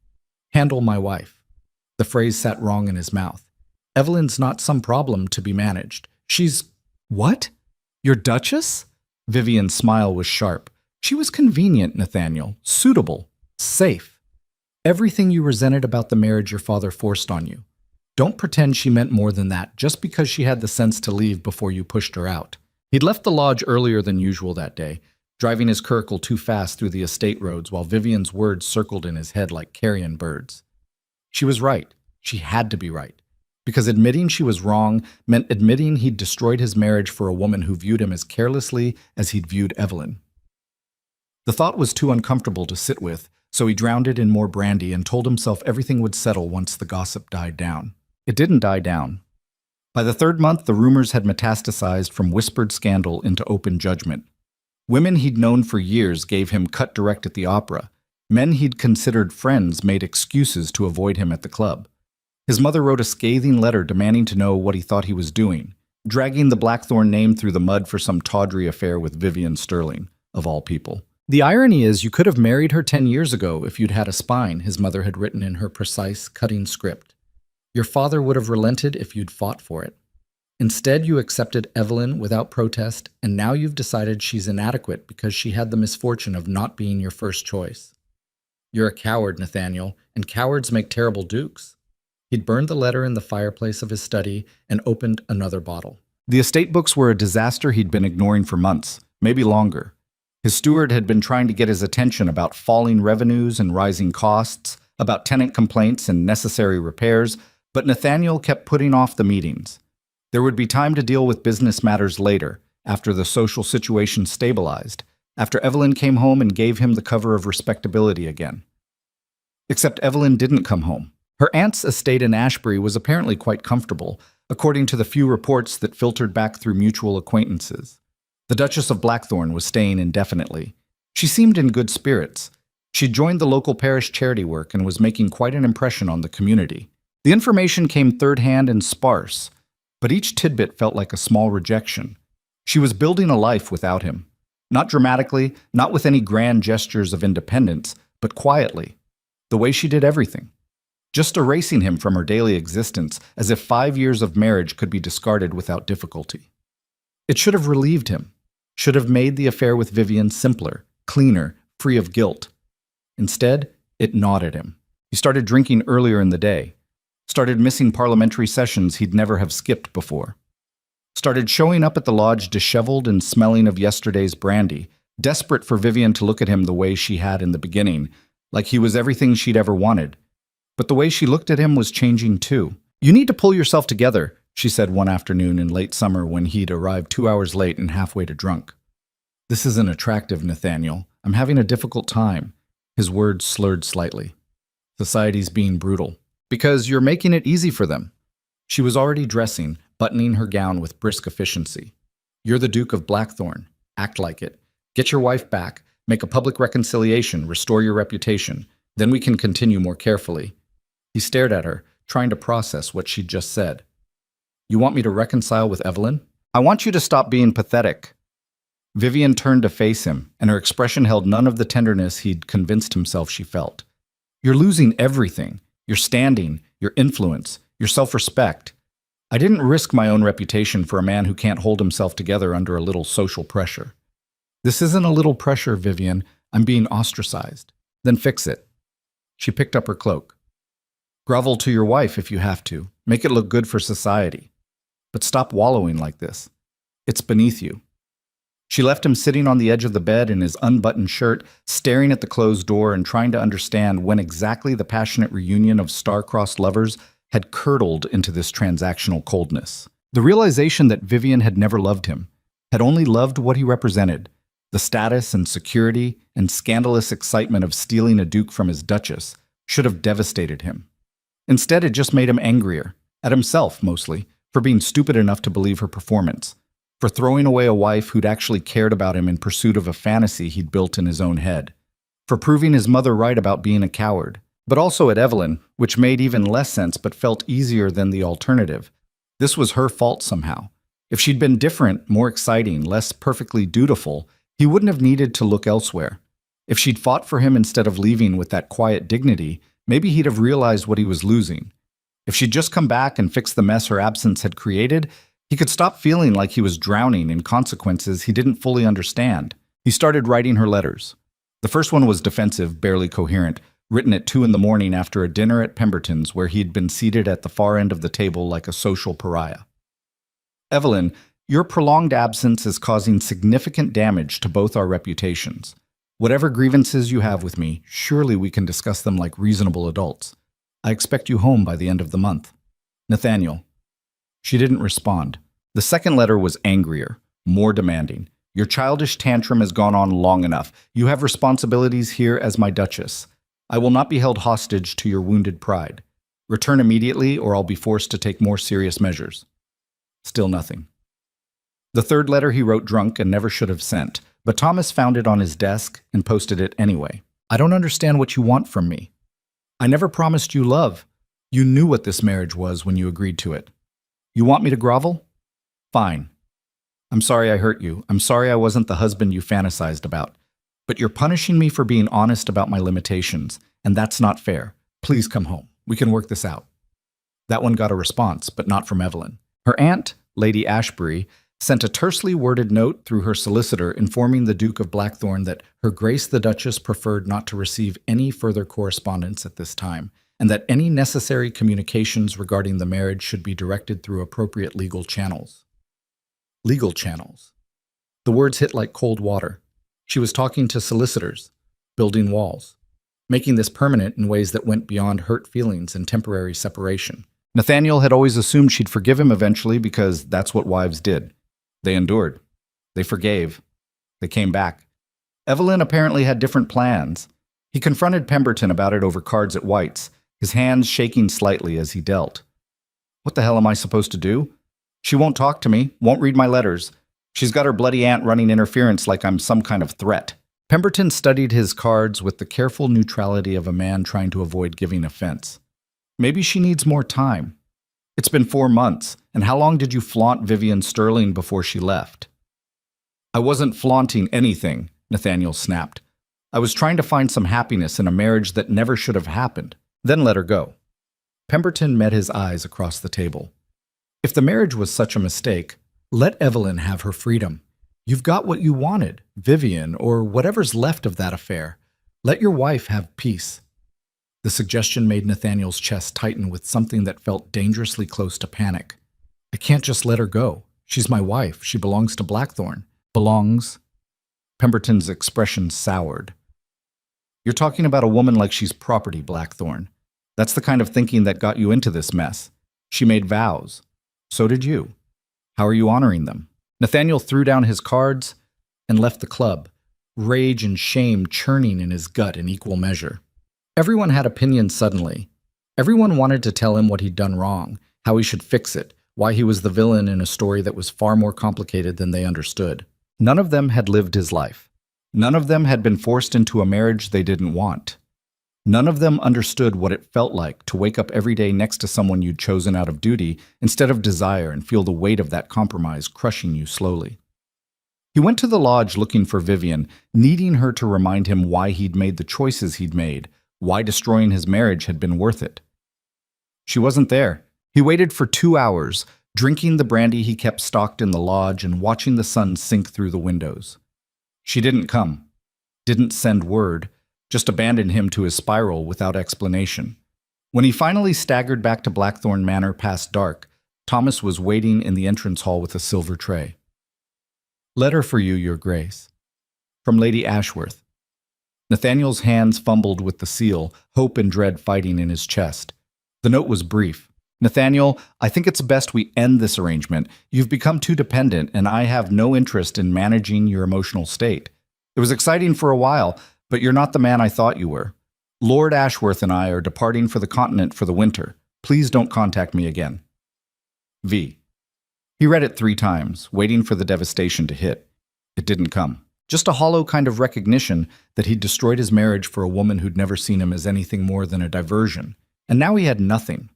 Handle my wife." The phrase sat wrong in his mouth. Evelyn's not some problem to be managed. She's— What? Your Duchess? Vivian's smile was sharp. She was convenient, Nathaniel. Suitable. Safe. Everything you resented about the marriage your father forced on you. Don't pretend she meant more than that just because she had the sense to leave before you pushed her out. He'd left the lodge earlier than usual that day, driving his curricle too fast through the estate roads while Vivian's words circled in his head like carrion birds. She was right. She had to be right. Because admitting she was wrong meant admitting he'd destroyed his marriage for a woman who viewed him as carelessly as he'd viewed Evelyn. The thought was too uncomfortable to sit with, so he drowned it in more brandy and told himself everything would settle once the gossip died down. It didn't die down. By the third month, the rumors had metastasized from whispered scandal into open judgment. Women he'd known for years gave him cut direct at the opera. Men he'd considered friends made excuses to avoid him at the club. His mother wrote a scathing letter demanding to know what he thought he was doing, dragging the Blackthorn name through the mud for some tawdry affair with Vivian Sterling, of all people. The irony is you could have married her 10 years ago if you'd had a spine, his mother had written in her precise, cutting script. Your father would have relented if you'd fought for it. Instead, you accepted Evelyn without protest, and now you've decided she's inadequate because she had the misfortune of not being your first choice. You're a coward, Nathaniel, and cowards make terrible dukes. He'd burned the letter in the fireplace of his study and opened another bottle. The estate books were a disaster he'd been ignoring for months, maybe longer. His steward had been trying to get his attention about falling revenues and rising costs, about tenant complaints and necessary repairs, but Nathaniel kept putting off the meetings. There would be time to deal with business matters later, after the social situation stabilized, after Evelyn came home and gave him the cover of respectability again. Except Evelyn didn't come home. Her aunt's estate in Ashbury was apparently quite comfortable, according to the few reports that filtered back through mutual acquaintances. The Duchess of Blackthorn was staying indefinitely. She seemed in good spirits. She'd joined the local parish charity work and was making quite an impression on the community. The information came third-hand and sparse, but each tidbit felt like a small rejection. She was building a life without him. Not dramatically, not with any grand gestures of independence, but quietly, the way she did everything. Just erasing him from her daily existence as if 5 years of marriage could be discarded without difficulty. It should have relieved him, should have made the affair with Vivian simpler, cleaner, free of guilt. Instead, it gnawed at him. He started drinking earlier in the day, started missing parliamentary sessions he'd never have skipped before, started showing up at the lodge disheveled and smelling of yesterday's brandy, desperate for Vivian to look at him the way she had in the beginning, like he was everything she'd ever wanted. But the way she looked at him was changing too. You need to pull yourself together, she said one afternoon in late summer when he'd arrived 2 hours late and halfway to drunk. This isn't attractive, Nathaniel. I'm having a difficult time. His words slurred slightly. Society's being brutal. Because you're making it easy for them. She was already dressing, buttoning her gown with brisk efficiency. You're the Duke of Blackthorn. Act like it. Get your wife back. Make a public reconciliation. Restore your reputation. Then we can continue more carefully. He stared at her, trying to process what she'd just said. You want me to reconcile with Evelyn? I want you to stop being pathetic. Vivian turned to face him, and her expression held none of the tenderness he'd convinced himself she felt. You're losing everything. Your standing, your influence, your self-respect. I didn't risk my own reputation for a man who can't hold himself together under a little social pressure. This isn't a little pressure, Vivian. I'm being ostracized. Then fix it. She picked up her cloak. Grovel to your wife if you have to. Make it look good for society. But stop wallowing like this. It's beneath you. She left him sitting on the edge of the bed in his unbuttoned shirt, staring at the closed door and trying to understand when exactly the passionate reunion of star-crossed lovers had curdled into this transactional coldness. The realization that Vivian had never loved him, had only loved what he represented, the status and security and scandalous excitement of stealing a duke from his duchess, should have devastated him. Instead, it just made him angrier, at himself mostly, for being stupid enough to believe her performance, for throwing away a wife who'd actually cared about him in pursuit of a fantasy he'd built in his own head, for proving his mother right about being a coward, but also at Evelyn, which made even less sense but felt easier than the alternative. This was her fault somehow. If she'd been different, more exciting, less perfectly dutiful, he wouldn't have needed to look elsewhere. If she'd fought for him instead of leaving with that quiet dignity, maybe he'd have realized what he was losing. If she'd just come back and fixed the mess her absence had created, he could stop feeling like he was drowning in consequences he didn't fully understand. He started writing her letters. The first one was defensive, barely coherent, written at 2 in the morning after a dinner at Pemberton's where he'd been seated at the far end of the table like a social pariah. Evelyn, your prolonged absence is causing significant damage to both our reputations. Whatever grievances you have with me, surely we can discuss them like reasonable adults. I expect you home by the end of the month. Nathaniel. She didn't respond. The second letter was angrier, more demanding. Your childish tantrum has gone on long enough. You have responsibilities here as my Duchess. I will not be held hostage to your wounded pride. Return immediately or I'll be forced to take more serious measures. Still nothing. The third letter he wrote drunk and never should have sent, but Thomas found it on his desk and posted it anyway. I don't understand what you want from me. I never promised you love. You knew what this marriage was when you agreed to it. You want me to grovel? Fine. I'm sorry I hurt you. I'm sorry I wasn't the husband you fantasized about. But you're punishing me for being honest about my limitations, and that's not fair. Please come home. We can work this out. That one got a response, but not from Evelyn. Her aunt, Lady Ashbury, sent a tersely worded note through her solicitor informing the Duke of Blackthorn that Her Grace the Duchess preferred not to receive any further correspondence at this time, and that any necessary communications regarding the marriage should be directed through appropriate legal channels. Legal channels. The words hit like cold water. She was talking to solicitors, building walls, making this permanent in ways that went beyond hurt feelings and temporary separation. Nathaniel had always assumed she'd forgive him eventually because that's what wives did. They endured. They forgave. They came back. Evelyn apparently had different plans. He confronted Pemberton about it over cards at White's, his hands shaking slightly as he dealt. What the hell am I supposed to do? She won't talk to me, won't read my letters. She's got her bloody aunt running interference like I'm some kind of threat. Pemberton studied his cards with the careful neutrality of a man trying to avoid giving offense. Maybe she needs more time. It's been 4 months, and how long did you flaunt Vivian Sterling before she left? I wasn't flaunting anything, Nathaniel snapped. I was trying to find some happiness in a marriage that never should have happened, then let her go. Pemberton met his eyes across the table. If the marriage was such a mistake, let Evelyn have her freedom. You've got what you wanted, Vivian, or whatever's left of that affair. Let your wife have peace. The suggestion made Nathaniel's chest tighten with something that felt dangerously close to panic. I can't just let her go. She's my wife. She belongs to Blackthorn. Belongs? Pemberton's expression soured. You're talking about a woman like she's property, Blackthorn. That's the kind of thinking that got you into this mess. She made vows. So did you. How are you honoring them? Nathaniel threw down his cards and left the club, rage and shame churning in his gut in equal measure. Everyone had opinions suddenly. Everyone wanted to tell him what he'd done wrong, how he should fix it, why he was the villain in a story that was far more complicated than they understood. None of them had lived his life. None of them had been forced into a marriage they didn't want. None of them understood what it felt like to wake up every day next to someone you'd chosen out of duty instead of desire and feel the weight of that compromise crushing you slowly. He went to the lodge looking for Vivian, needing her to remind him why he'd made the choices he'd made, why destroying his marriage had been worth it. She wasn't there. He waited for 2 hours, drinking the brandy he kept stocked in the lodge and watching the sun sink through the windows. She didn't come, didn't send word, just abandoned him to his spiral without explanation. When he finally staggered back to Blackthorn Manor past dark, Thomas was waiting in the entrance hall with a silver tray. Letter for you, Your Grace. From Lady Ashworth. Nathaniel's hands fumbled with the seal, hope and dread fighting in his chest. The note was brief. Nathaniel, I think it's best we end this arrangement. You've become too dependent, and I have no interest in managing your emotional state. It was exciting for a while, but you're not the man I thought you were. Lord Ashworth and I are departing for the continent for the winter. Please don't contact me again. V. He read it 3 times, waiting for the devastation to hit. It didn't come. Just a hollow kind of recognition that he'd destroyed his marriage for a woman who'd never seen him as anything more than a diversion. And now he had nothing.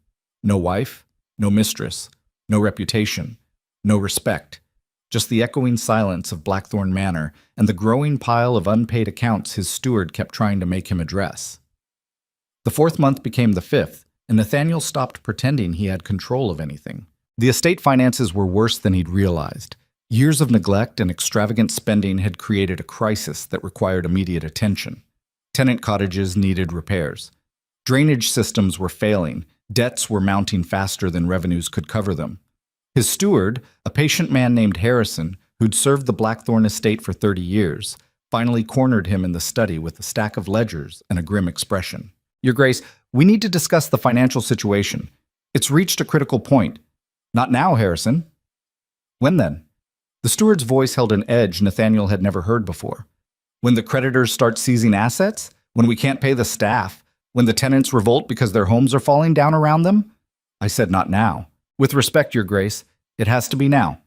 No wife, no mistress, no reputation, no respect. Just the echoing silence of Blackthorn Manor and the growing pile of unpaid accounts his steward kept trying to make him address. The 4th month became the 5th, and Nathaniel stopped pretending he had control of anything. The estate finances were worse than he'd realized. Years of neglect and extravagant spending had created a crisis that required immediate attention. Tenant cottages needed repairs. Drainage systems were failing. Debts were mounting faster than revenues could cover them. His steward, a patient man named Harrison, who'd served the Blackthorn estate for 30 years, finally cornered him in the study with a stack of ledgers and a grim expression. "Your Grace, we need to discuss the financial situation. It's reached a critical point." "Not now, Harrison." "When then?" The steward's voice held an edge Nathaniel had never heard before. "When the creditors start seizing assets? When we can't pay the staff? When the tenants revolt because their homes are falling down around them?" I said not now. "With respect, Your Grace, it has to be now."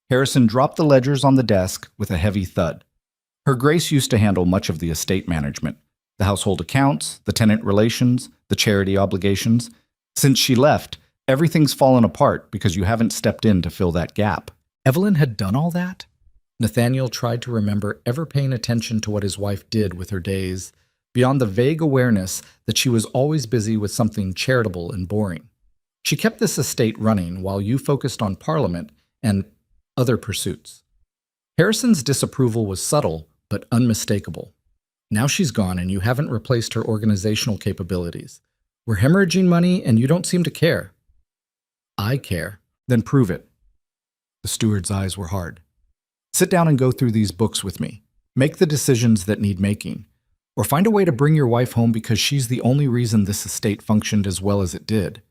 Harrison dropped the ledgers on the desk with a heavy thud. Her Grace used to handle much of the estate management, the household accounts, the tenant relations, the charity obligations. Since she left, everything's fallen apart because you haven't stepped in to fill that gap. Evelyn had done all that? Nathaniel tried to remember ever paying attention to what his wife did with her days, beyond the vague awareness that she was always busy with something charitable and boring. She kept this estate running while you focused on Parliament and other pursuits. Harrison's disapproval was subtle but unmistakable. Now she's gone and you haven't replaced her organizational capabilities. We're hemorrhaging money and you don't seem to care. I care. Then prove it. The steward's eyes were hard. Sit down and go through these books with me. Make the decisions that need making. Or find a way to bring your wife home because she's the only reason this estate functioned as well as it did.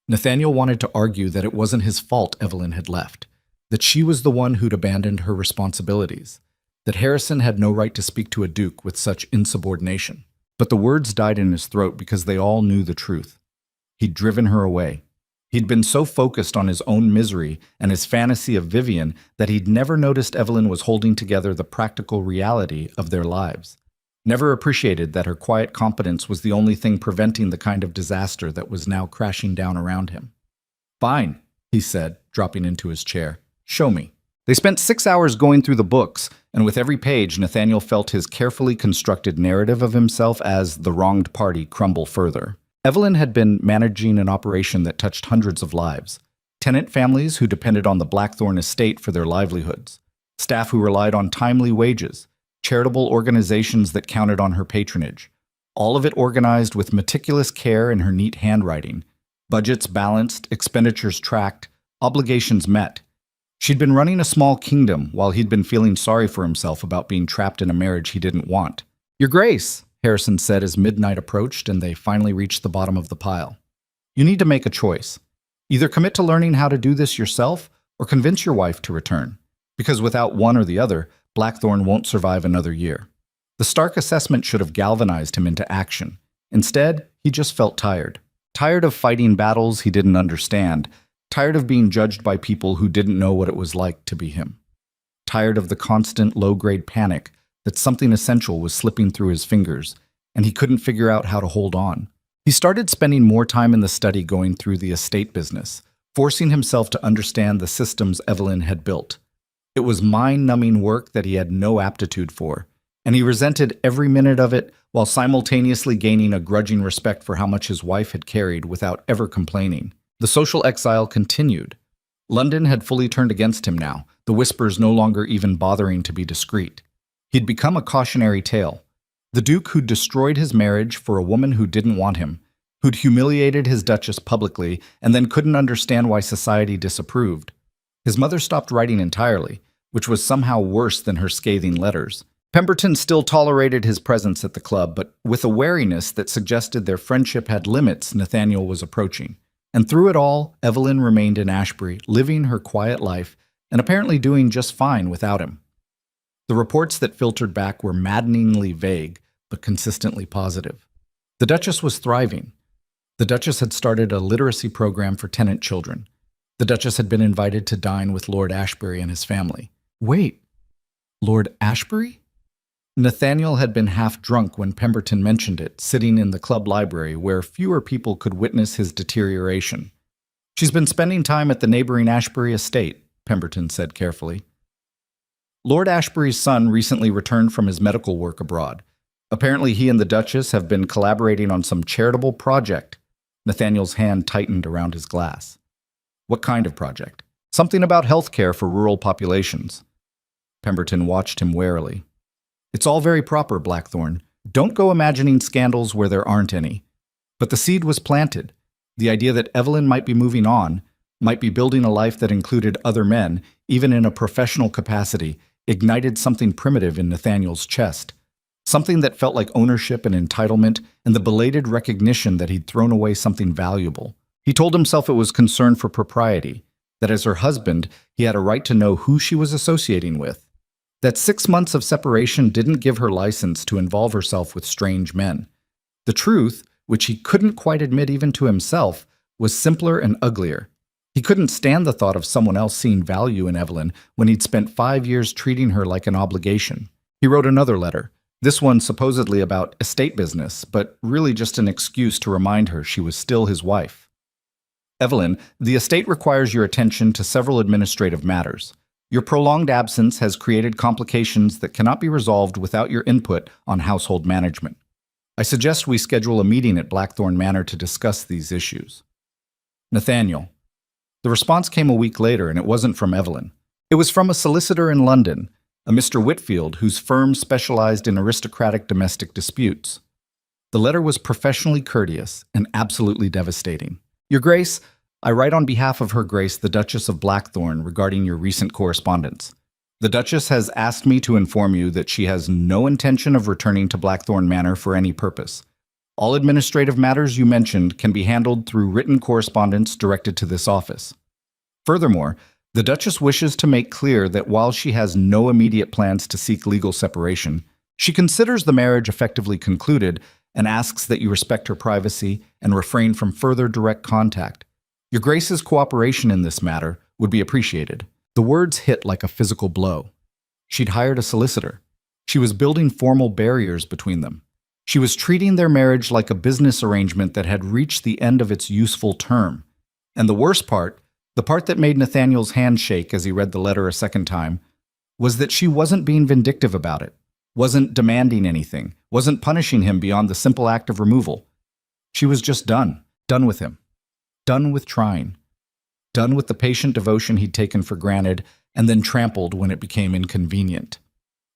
Nathaniel wanted to argue that it wasn't his fault Evelyn had left, that she was the one who'd abandoned her responsibilities, that Harrison had no right to speak to a duke with such insubordination. But the words died in his throat because they all knew the truth. He'd driven her away. He'd been so focused on his own misery and his fantasy of Vivian that he'd never noticed Evelyn was holding together the practical reality of their lives. Never appreciated that her quiet competence was the only thing preventing the kind of disaster that was now crashing down around him. "Fine," he said, dropping into his chair. "Show me." They spent 6 hours going through the books, and with every page, Nathaniel felt his carefully constructed narrative of himself as the wronged party crumble further. Evelyn had been managing an operation that touched hundreds of lives. Tenant families who depended on the Blackthorn estate for their livelihoods. Staff who relied on timely wages. Charitable organizations that counted on her patronage. All of it organized with meticulous care in her neat handwriting. Budgets balanced, expenditures tracked, obligations met. She'd been running a small kingdom while he'd been feeling sorry for himself about being trapped in a marriage he didn't want. "Your Grace," Harrison said as midnight approached and they finally reached the bottom of the pile. "You need to make a choice. Either commit to learning how to do this yourself or convince your wife to return. Because without one or the other, Blackthorn won't survive another year." The stark assessment should have galvanized him into action. Instead, he just felt tired. Tired of fighting battles he didn't understand. Tired of being judged by people who didn't know what it was like to be him. Tired of the constant low-grade panic that something essential was slipping through his fingers, and he couldn't figure out how to hold on. He started spending more time in the study going through the estate business, forcing himself to understand the systems Evelyn had built. It was mind-numbing work that he had no aptitude for, and he resented every minute of it while simultaneously gaining a grudging respect for how much his wife had carried without ever complaining. The social exile continued. London had fully turned against him now, the whispers no longer even bothering to be discreet. He'd become a cautionary tale. The Duke who'd destroyed his marriage for a woman who didn't want him, who'd humiliated his Duchess publicly and then couldn't understand why society disapproved. His mother stopped writing entirely, which was somehow worse than her scathing letters. Pemberton still tolerated his presence at the club, but with a wariness that suggested their friendship had limits Nathaniel was approaching. And through it all, Evelyn remained in Ashbury, living her quiet life and apparently doing just fine without him. The reports that filtered back were maddeningly vague, but consistently positive. The Duchess was thriving. The Duchess had started a literacy program for tenant children. The Duchess had been invited to dine with Lord Ashbury and his family. Wait, Lord Ashbury? Nathaniel had been half drunk when Pemberton mentioned it, sitting in the club library where fewer people could witness his deterioration. "She's been spending time at the neighboring Ashbury estate," Pemberton said carefully. "Lord Ashbury's son recently returned from his medical work abroad. Apparently he and the Duchess have been collaborating on some charitable project. Nathaniel's hand tightened around his glass. What kind of project? Something about healthcare for rural populations. Pemberton watched him warily. It's all very proper, Blackthorne. Don't go imagining scandals where there aren't any. But the seed was planted. The idea that Evelyn might be moving on, might be building a life that included other men, even in a professional capacity, ignited something primitive in Nathaniel's chest. Something that felt like ownership and entitlement and the belated recognition that he'd thrown away something valuable. He told himself it was concern for propriety, that as her husband, he had a right to know who she was associating with. That 6 months of separation didn't give her license to involve herself with strange men. The truth, which he couldn't quite admit even to himself, was simpler and uglier. He couldn't stand the thought of someone else seeing value in Evelyn when he'd spent 5 years treating her like an obligation. He wrote another letter, this one supposedly about estate business, but really just an excuse to remind her she was still his wife. Evelyn, the estate requires your attention to several administrative matters. Your prolonged absence has created complications that cannot be resolved without your input on household management. I suggest we schedule a meeting at Blackthorn Manor to discuss these issues. Nathaniel. The response came a week later, and it wasn't from Evelyn. It was from a solicitor in London, a Mr. Whitfield, whose firm specialized in aristocratic domestic disputes. The letter was professionally courteous and absolutely devastating. Your Grace, I write on behalf of Her Grace the Duchess of Blackthorn regarding your recent correspondence. The Duchess has asked me to inform you that she has no intention of returning to Blackthorn Manor for any purpose. All administrative matters you mentioned can be handled through written correspondence directed to this office. Furthermore, the Duchess wishes to make clear that while she has no immediate plans to seek legal separation, she considers the marriage effectively concluded and asks that you respect her privacy and refrain from further direct contact. Your Grace's cooperation in this matter would be appreciated. The words hit like a physical blow. She'd hired a solicitor. She was building formal barriers between them. She was treating their marriage like a business arrangement that had reached the end of its useful term. And the worst part, the part that made Nathaniel's hand shake as he read the letter a second time, was that she wasn't being vindictive about it, wasn't demanding anything, wasn't punishing him beyond the simple act of removal. She was just done with him. Done with trying. Done with the patient devotion he'd taken for granted and then trampled when it became inconvenient.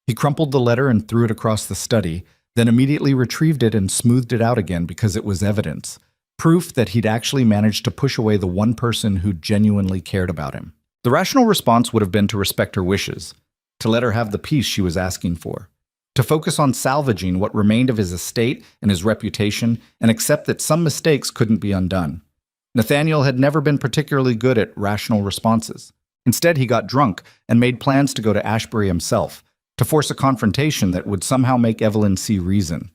He crumpled the letter and threw it across the study, then immediately retrieved it and smoothed it out again because it was evidence, proof that he'd actually managed to push away the one person who genuinely cared about him. The rational response would have been to respect her wishes, to let her have the peace she was asking for, to focus on salvaging what remained of his estate and his reputation and accept that some mistakes couldn't be undone. Nathaniel had never been particularly good at rational responses. Instead, he got drunk and made plans to go to Ashbury himself, to force a confrontation that would somehow make Evelyn see reason.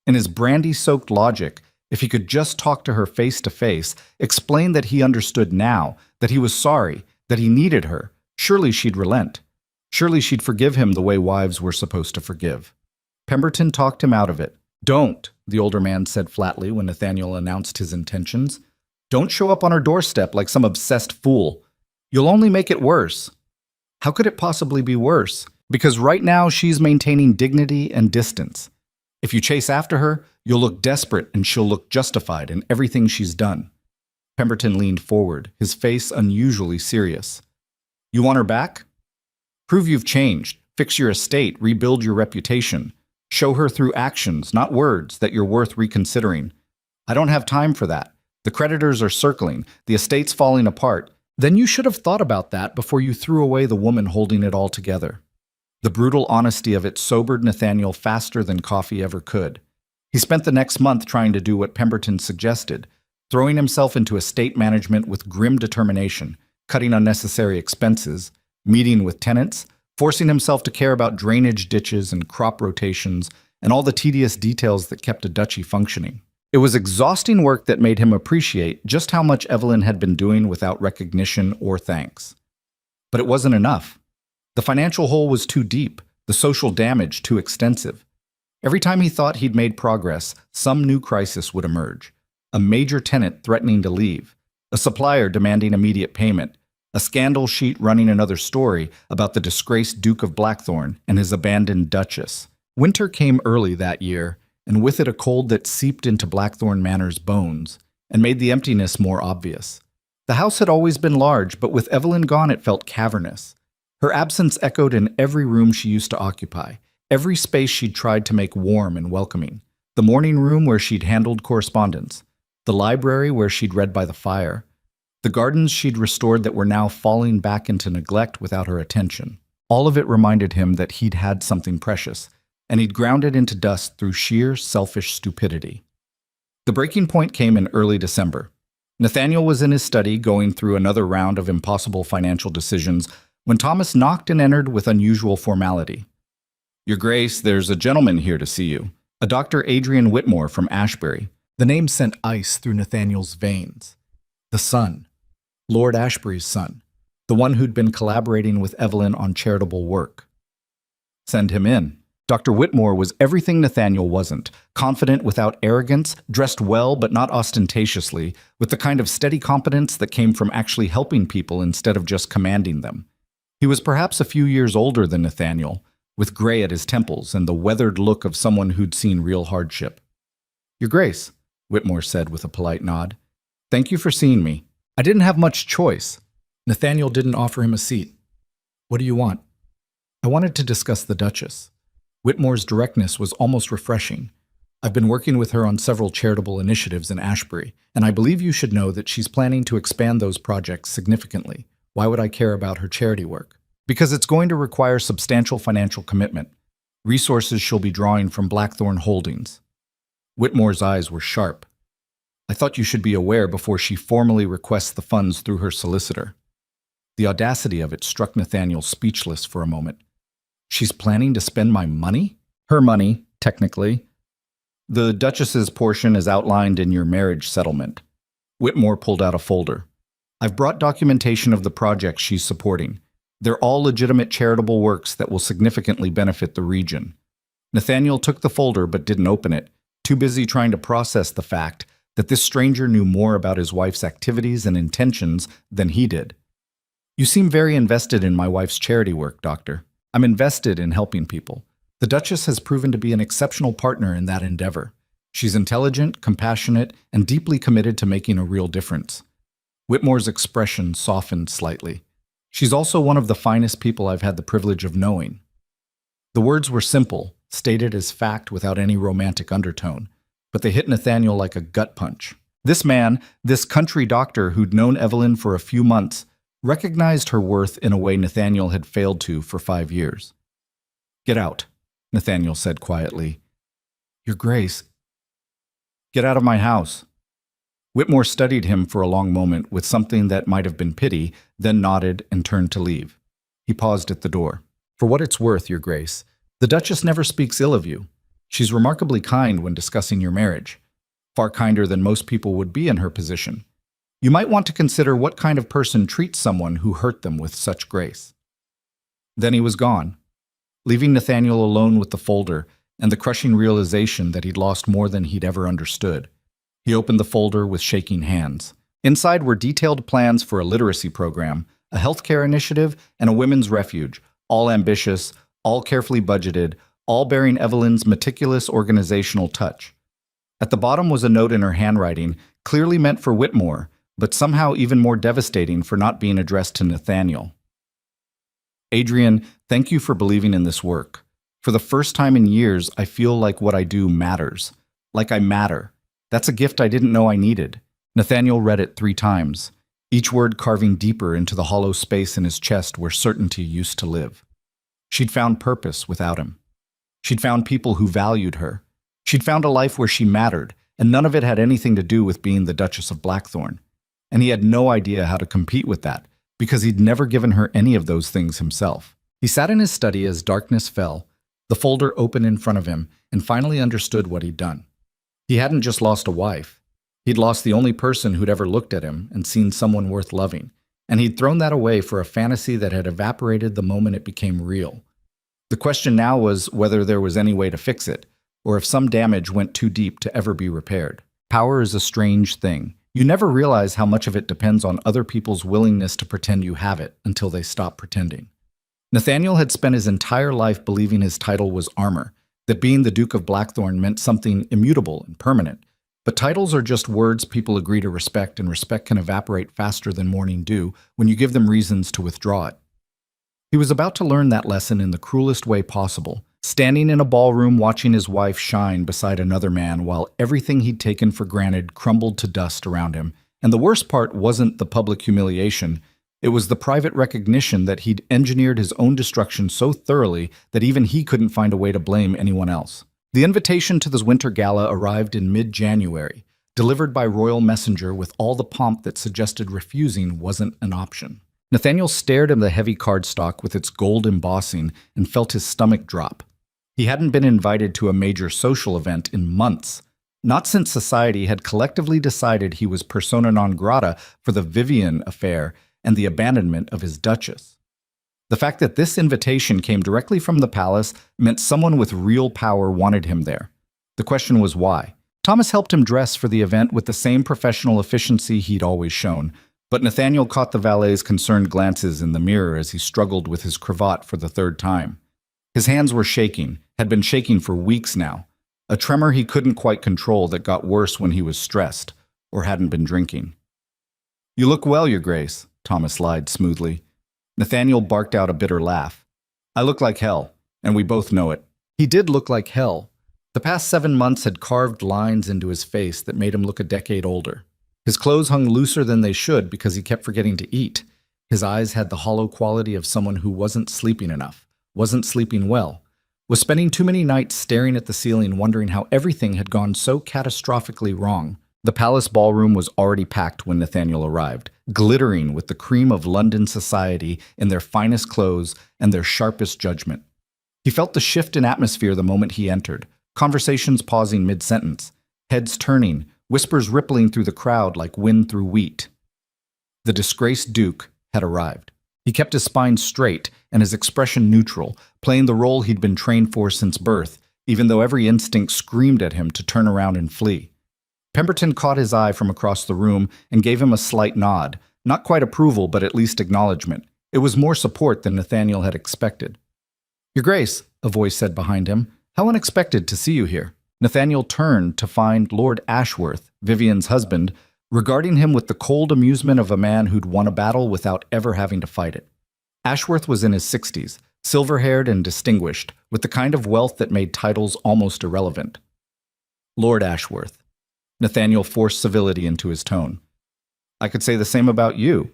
In his brandy-soaked logic, if he could just talk to her face to face, explain that he understood now, that he was sorry, that he needed her, surely she'd relent. Surely she'd forgive him the way wives were supposed to forgive. Pemberton talked him out of it. Don't, the older man said flatly when Nathaniel announced his intentions. Don't show up on her doorstep like some obsessed fool. You'll only make it worse. How could it possibly be worse? Because right now she's maintaining dignity and distance. If you chase after her, you'll look desperate and she'll look justified in everything she's done. Pemberton leaned forward, his face unusually serious. You want her back? Prove you've changed. Fix your estate. Rebuild your reputation. Show her through actions, not words, that you're worth reconsidering. I don't have time for that. The creditors are circling. The estate's falling apart. Then you should have thought about that before you threw away the woman holding it all together. The brutal honesty of it sobered Nathaniel faster than coffee ever could. He spent the next month trying to do what Pemberton suggested, throwing himself into estate management with grim determination, cutting unnecessary expenses, meeting with tenants, forcing himself to care about drainage ditches and crop rotations, and all the tedious details that kept a duchy functioning. It was exhausting work that made him appreciate just how much Evelyn had been doing without recognition or thanks. But it wasn't enough. The financial hole was too deep, the social damage too extensive. Every time he thought he'd made progress, some new crisis would emerge. A major tenant threatening to leave, a supplier demanding immediate payment, a scandal sheet running another story about the disgraced Duke of Blackthorn and his abandoned Duchess. Winter came early that year, and with it a cold that seeped into Blackthorn Manor's bones. and made the emptiness more obvious. The house had always been large, but with Evelyn gone it felt cavernous. Her absence echoed in every room she used to occupy, every space she'd tried to make warm and welcoming. The morning room where she'd handled correspondence, the library where she'd read by the fire, the gardens she'd restored that were now falling back into neglect without her attention. All of it reminded him that he'd had something precious, and he'd ground it into dust through sheer selfish stupidity. The breaking point came in early December. Nathaniel was in his study going through another round of impossible financial decisions when Thomas knocked and entered with unusual formality. "Your Grace, there's a gentleman here to see you. A Dr. Adrian Whitmore from Ashbury." The name sent ice through Nathaniel's veins. The son. Lord Ashbury's son. The one who'd been collaborating with Evelyn on charitable work. "Send him in." Dr. Whitmore was everything Nathaniel wasn't, confident without arrogance, dressed well but not ostentatiously, with the kind of steady competence that came from actually helping people instead of just commanding them. He was perhaps a few years older than Nathaniel, with gray at his temples and the weathered look of someone who'd seen real hardship. "Your Grace," Whitmore said with a polite nod. "Thank you for seeing me. I didn't have much choice." Nathaniel didn't offer him a seat. "What do you want?" "I wanted to discuss the Duchess." Whitmore's directness was almost refreshing. "I've been working with her on several charitable initiatives in Ashbury, and I believe you should know that she's planning to expand those projects significantly. Why would I care about her charity work? Because it's going to require substantial financial commitment. Resources she'll be drawing from Blackthorn Holdings." Whitmore's eyes were sharp. "I thought you should be aware before she formally requests the funds through her solicitor." The audacity of it struck Nathaniel speechless for a moment. "She's planning to spend my money?" "Her money, technically. The Duchess's portion is outlined in your marriage settlement." Whitmore pulled out a folder. "I've brought documentation of the projects she's supporting. They're all legitimate charitable works that will significantly benefit the region." Nathaniel took the folder but didn't open it, too busy trying to process the fact that this stranger knew more about his wife's activities and intentions than he did. "You seem very invested in my wife's charity work, Doctor." "I'm invested in helping people. The Duchess has proven to be an exceptional partner in that endeavor. She's intelligent, compassionate, and deeply committed to making a real difference." Whitmore's expression softened slightly. "She's also one of the finest people I've had the privilege of knowing." The words were simple, stated as fact without any romantic undertone, but they hit Nathaniel like a gut punch. This man, this country doctor who'd known Evelyn for a few months, recognized her worth in a way Nathaniel had failed to for 5 years. "Get out," Nathaniel said quietly. "Your Grace." "Get out of my house." Whitmore studied him for a long moment with something that might have been pity, then nodded and turned to leave. He paused at the door. "For what it's worth, Your Grace, the Duchess never speaks ill of you. She's remarkably kind when discussing your marriage, far kinder than most people would be in her position. You might want to consider what kind of person treats someone who hurt them with such grace." Then he was gone, leaving Nathaniel alone with the folder and the crushing realization that he'd lost more than he'd ever understood. He opened the folder with shaking hands. Inside were detailed plans for a literacy program, a healthcare initiative, and a women's refuge, all ambitious, all carefully budgeted, all bearing Evelyn's meticulous organizational touch. At the bottom was a note in her handwriting, clearly meant for Whitmore, but somehow even more devastating for not being addressed to Nathaniel. "Adrian, thank you for believing in this work. For the first time in years, I feel like what I do matters. Like I matter. That's a gift I didn't know I needed." Nathaniel read it 3 times, each word carving deeper into the hollow space in his chest where certainty used to live. She'd found purpose without him. She'd found people who valued her. She'd found a life where she mattered, and none of it had anything to do with being the Duchess of Blackthorn. And he had no idea how to compete with that, because he'd never given her any of those things himself. He sat in his study as darkness fell, the folder open in front of him, and finally understood what he'd done. He hadn't just lost a wife. He'd lost the only person who'd ever looked at him and seen someone worth loving, and he'd thrown that away for a fantasy that had evaporated the moment it became real. The question now was whether there was any way to fix it, or if some damage went too deep to ever be repaired. Power is a strange thing. You never realize how much of it depends on other people's willingness to pretend you have it until they stop pretending. Nathaniel had spent his entire life believing his title was armor, that being the Duke of Blackthorn meant something immutable and permanent. But titles are just words people agree to respect, and respect can evaporate faster than morning dew when you give them reasons to withdraw it. He was about to learn that lesson in the cruelest way possible, standing in a ballroom watching his wife shine beside another man while everything he'd taken for granted crumbled to dust around him. And the worst part wasn't the public humiliation, it was the private recognition that he'd engineered his own destruction so thoroughly that even he couldn't find a way to blame anyone else. The invitation to the winter gala arrived in mid-January, delivered by royal messenger with all the pomp that suggested refusing wasn't an option. Nathaniel stared at the heavy cardstock with its gold embossing and felt his stomach drop. He hadn't been invited to a major social event in months, not since society had collectively decided he was persona non grata for the Vivian affair and the abandonment of his duchess. The fact that this invitation came directly from the palace meant someone with real power wanted him there. The question was why. Thomas helped him dress for the event with the same professional efficiency he'd always shown, but Nathaniel caught the valet's concerned glances in the mirror as he struggled with his cravat for the third time. His hands were shaking, had been shaking for weeks now, a tremor he couldn't quite control that got worse when he was stressed or hadn't been drinking. "You look well, Your Grace," Thomas lied smoothly. Nathaniel barked out a bitter laugh. "I look like hell, and we both know it." He did look like hell. The past 7 months had carved lines into his face that made him look a decade older. His clothes hung looser than they should because he kept forgetting to eat. His eyes had the hollow quality of someone who wasn't sleeping enough, wasn't sleeping well, was spending too many nights staring at the ceiling wondering how everything had gone so catastrophically wrong. The palace ballroom was already packed when Nathaniel arrived, glittering with the cream of London society in their finest clothes and their sharpest judgment. He felt the shift in atmosphere the moment he entered, conversations pausing mid-sentence, heads turning, whispers rippling through the crowd like wind through wheat. The disgraced Duke had arrived. He kept his spine straight and his expression neutral, playing the role he'd been trained for since birth, even though every instinct screamed at him to turn around and flee. Pemberton caught his eye from across the room and gave him a slight nod, not quite approval but at least acknowledgement. It was more support than Nathaniel had expected. "Your Grace," a voice said behind him, "how unexpected to see you here." Nathaniel turned to find Lord Ashworth, Vivian's husband, regarding him with the cold amusement of a man who'd won a battle without ever having to fight it. Ashworth was in his 60s, silver-haired and distinguished, with the kind of wealth that made titles almost irrelevant. "Lord Ashworth." Nathaniel forced civility into his tone. "I could say the same about you.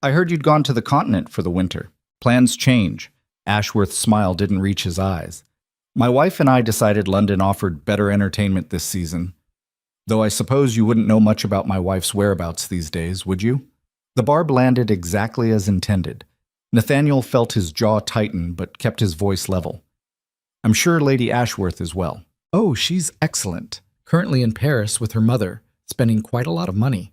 I heard you'd gone to the continent for the winter. Plans change." Ashworth's smile didn't reach his eyes. "My wife and I decided London offered better entertainment this season. Though I suppose you wouldn't know much about my wife's whereabouts these days, would you?" The barb landed exactly as intended. Nathaniel felt his jaw tighten but kept his voice level. "I'm sure Lady Ashworth is well." "Oh, she's excellent. Currently in Paris with her mother, spending quite a lot of money."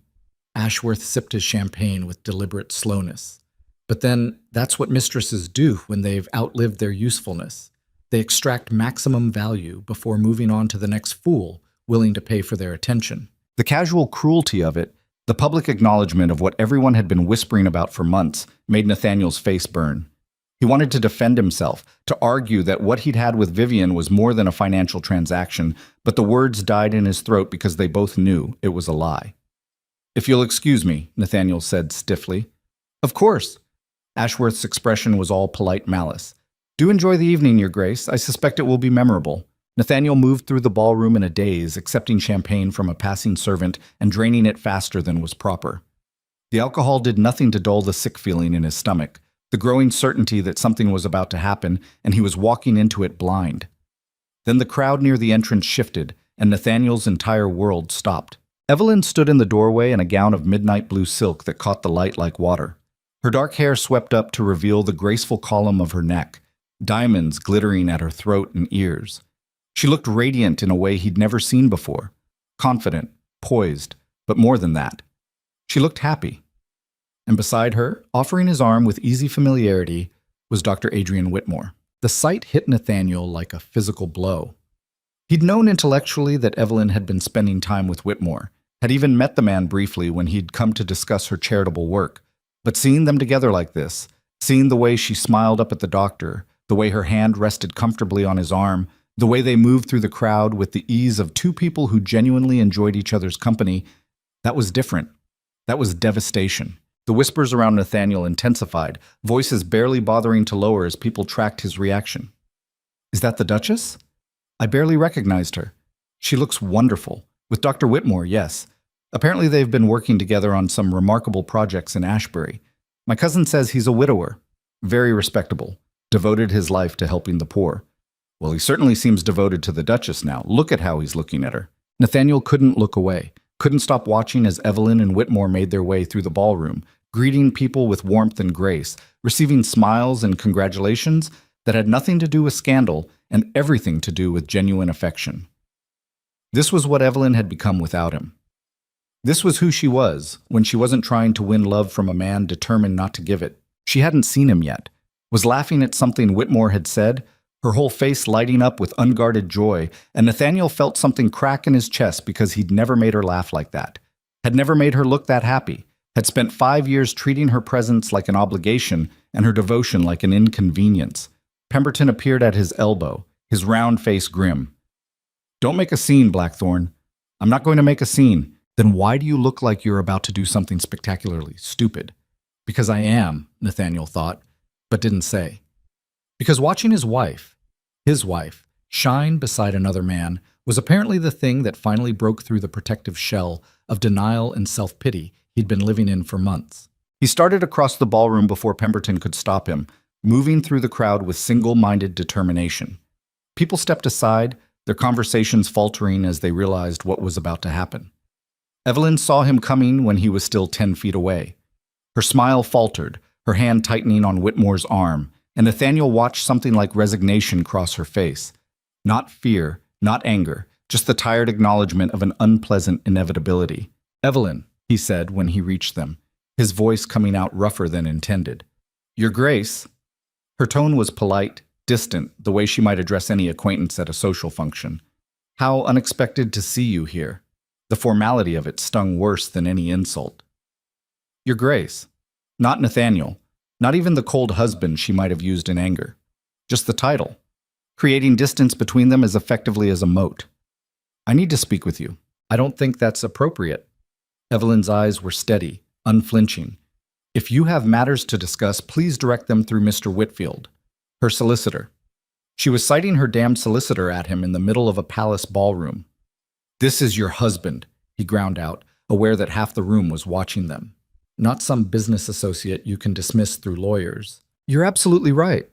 Ashworth sipped his champagne with deliberate slowness. "But then, that's what mistresses do when they've outlived their usefulness. They extract maximum value before moving on to the next fool willing to pay for their attention." The casual cruelty of it, the public acknowledgement of what everyone had been whispering about for months, made Nathaniel's face burn. He wanted to defend himself, to argue that what he'd had with Vivian was more than a financial transaction, but the words died in his throat because they both knew it was a lie. "If you'll excuse me," Nathaniel said stiffly. "Of course." Ashworth's expression was all polite malice. "Do enjoy the evening, Your Grace. I suspect it will be memorable." Nathaniel moved through the ballroom in a daze, accepting champagne from a passing servant and draining it faster than was proper. The alcohol did nothing to dull the sick feeling in his stomach, the growing certainty that something was about to happen, and he was walking into it blind. Then the crowd near the entrance shifted, and Nathaniel's entire world stopped. Evelyn stood in the doorway in a gown of midnight blue silk that caught the light like water. Her dark hair swept up to reveal the graceful column of her neck, diamonds glittering at her throat and ears. She looked radiant in a way he'd never seen before, confident, poised, but more than that. She looked happy. And beside her, offering his arm with easy familiarity, was Dr. Adrian Whitmore. The sight hit Nathaniel like a physical blow. He'd known intellectually that Evelyn had been spending time with Whitmore, had even met the man briefly when he'd come to discuss her charitable work. But seeing them together like this, seeing the way she smiled up at the doctor, the way her hand rested comfortably on his arm, The way they moved through the crowd with the ease of two people who genuinely enjoyed each other's company, that was different. That was devastation. The whispers around Nathaniel intensified, voices barely bothering to lower as people tracked his reaction. "Is that the Duchess? I barely recognized her. She looks wonderful. With Dr. Whitmore, yes. Apparently they've been working together on some remarkable projects in Ashbury. My cousin says he's a widower. Very respectable. Devoted his life to helping the poor. Well, he certainly seems devoted to the Duchess now. Look at how he's looking at her." Nathaniel couldn't look away, couldn't stop watching as Evelyn and Whitmore made their way through the ballroom, greeting people with warmth and grace, receiving smiles and congratulations that had nothing to do with scandal and everything to do with genuine affection. This was what Evelyn had become without him. This was who she was when she wasn't trying to win love from a man determined not to give it. She hadn't seen him yet, was laughing at something Whitmore had said, her whole face lighting up with unguarded joy, and Nathaniel felt something crack in his chest because he'd never made her laugh like that, had never made her look that happy, had spent 5 years treating her presence like an obligation and her devotion like an inconvenience. Pemberton appeared at his elbow, his round face grim. "Don't make a scene, Blackthorne." "I'm not going to make a scene." "Then why do you look like you're about to do something spectacularly stupid?" "Because I am," Nathaniel thought, but didn't say. Because watching his wife, shine beside another man was apparently the thing that finally broke through the protective shell of denial and self-pity he'd been living in for months. He started across the ballroom before Pemberton could stop him, moving through the crowd with single-minded determination. People stepped aside, their conversations faltering as they realized what was about to happen. Evelyn saw him coming when he was still 10 feet away. Her smile faltered, her hand tightening on Whitmore's arm, and Nathaniel watched something like resignation cross her face. Not fear, not anger, just the tired acknowledgement of an unpleasant inevitability. "Evelyn," he said when he reached them, his voice coming out rougher than intended. "Your Grace." Her tone was polite, distant, the way she might address any acquaintance at a social function. "How unexpected to see you here." The formality of it stung worse than any insult. "Your Grace." Not Nathaniel. Not even the cold husband she might have used in anger. Just the title, creating distance between them as effectively as a moat. "I need to speak with you." "I don't think that's appropriate." Evelyn's eyes were steady, unflinching. "If you have matters to discuss, please direct them through Mr. Whitfield, her solicitor." She was citing her damned solicitor at him in the middle of a palace ballroom. "This is your husband," he ground out, aware that half the room was watching them. "Not some business associate you can dismiss through lawyers." "You're absolutely right."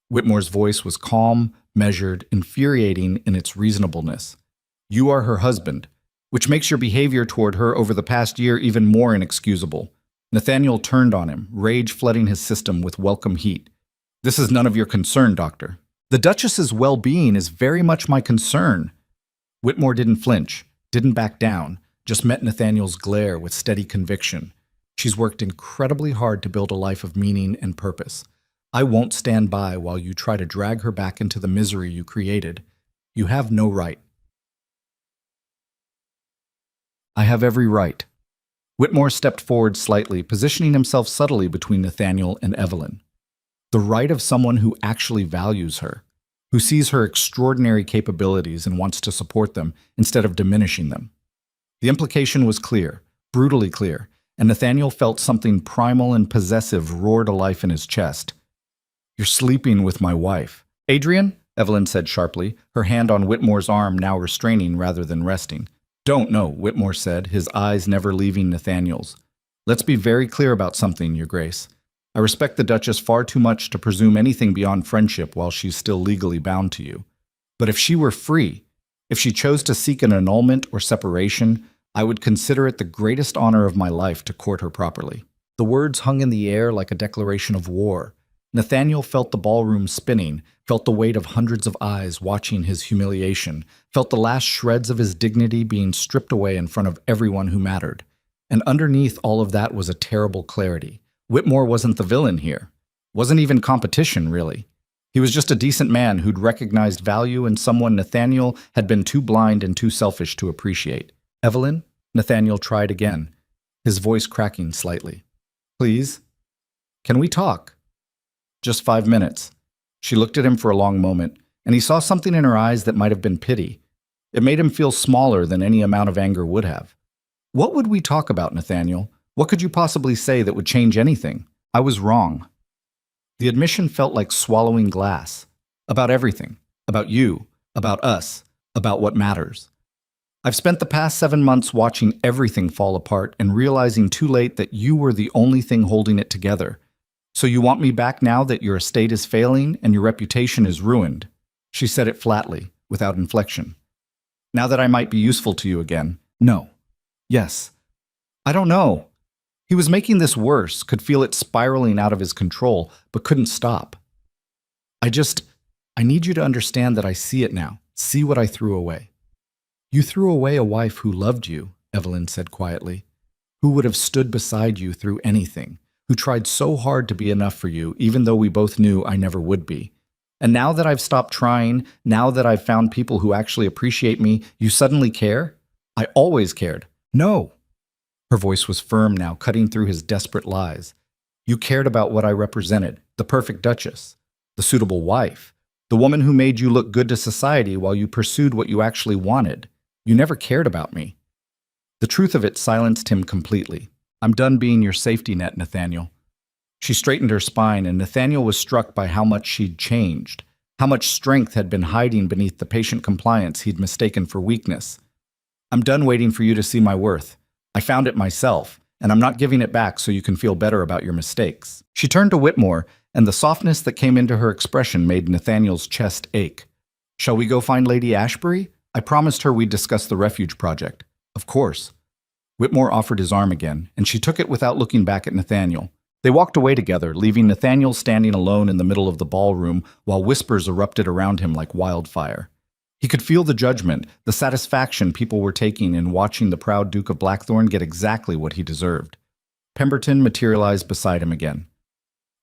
Whitmore's voice was calm, measured, infuriating in its reasonableness. "You are her husband, which makes your behavior toward her over the past year even more inexcusable." Nathaniel turned on him, rage flooding his system with welcome heat. "This is none of your concern, Doctor." "The Duchess's well-being is very much my concern." Whitmore didn't flinch, didn't back down, just met Nathaniel's glare with steady conviction. "She's worked incredibly hard to build a life of meaning and purpose. I won't stand by while you try to drag her back into the misery you created. You have no right." "I have every right." Whitmore stepped forward slightly, positioning himself subtly between Nathaniel and Evelyn. "The right of someone who actually values her, who sees her extraordinary capabilities and wants to support them instead of diminishing them." The implication was clear, brutally clear, and Nathaniel felt something primal and possessive roar to life in his chest. "You're sleeping with my wife." "Adrian," Evelyn said sharply, her hand on Whitmore's arm now restraining rather than resting. "Don't know," Whitmore said, his eyes never leaving Nathaniel's. "Let's be very clear about something, Your Grace. I respect the Duchess far too much to presume anything beyond friendship while she's still legally bound to you. But if she were free, if she chose to seek an annulment or separation, I would consider it the greatest honor of my life to court her properly." The words hung in the air like a declaration of war. Nathaniel felt the ballroom spinning, felt the weight of hundreds of eyes watching his humiliation, felt the last shreds of his dignity being stripped away in front of everyone who mattered. And underneath all of that was a terrible clarity. Whitmore wasn't the villain here. Wasn't even competition, really. He was just a decent man who'd recognized value in someone Nathaniel had been too blind and too selfish to appreciate. "Evelyn?" Nathaniel tried again, his voice cracking slightly. "Please? Can we talk?" "Just 5 minutes." She looked at him for a long moment, and he saw something in her eyes that might have been pity. It made him feel smaller than any amount of anger would have. What would we talk about, Nathaniel? What could you possibly say that would change anything? I was wrong. The admission felt like swallowing glass. About everything. About you. About us. About what matters. I've spent the past 7 months watching everything fall apart and realizing too late that you were the only thing holding it together. So you want me back now that your estate is failing and your reputation is ruined? She said it flatly, without inflection. Now that I might be useful to you again. No. Yes. I don't know. He was making this worse, could feel it spiraling out of his control, but couldn't stop. I need you to understand that I see it now. See what I threw away. You threw away a wife who loved you, Evelyn said quietly, who would have stood beside you through anything, who tried so hard to be enough for you, even though we both knew I never would be. And now that I've stopped trying, now that I've found people who actually appreciate me, you suddenly care? I always cared. No. Her voice was firm now, cutting through his desperate lies. You cared about what I represented, the perfect duchess, the suitable wife, the woman who made you look good to society while you pursued what you actually wanted. You never cared about me. The truth of it silenced him completely. I'm done being your safety net, Nathaniel. She straightened her spine, and Nathaniel was struck by how much she'd changed, how much strength had been hiding beneath the patient compliance he'd mistaken for weakness. I'm done waiting for you to see my worth. I found it myself, and I'm not giving it back so you can feel better about your mistakes. She turned to Whitmore, and the softness that came into her expression made Nathaniel's chest ache. Shall we go find Lady Ashbury? I promised her we'd discuss the refuge project. Of course. Whitmore offered his arm again, and she took it without looking back at Nathaniel. They walked away together, leaving Nathaniel standing alone in the middle of the ballroom while whispers erupted around him like wildfire. He could feel the judgment, the satisfaction people were taking in watching the proud Duke of Blackthorn get exactly what he deserved. Pemberton materialized beside him again.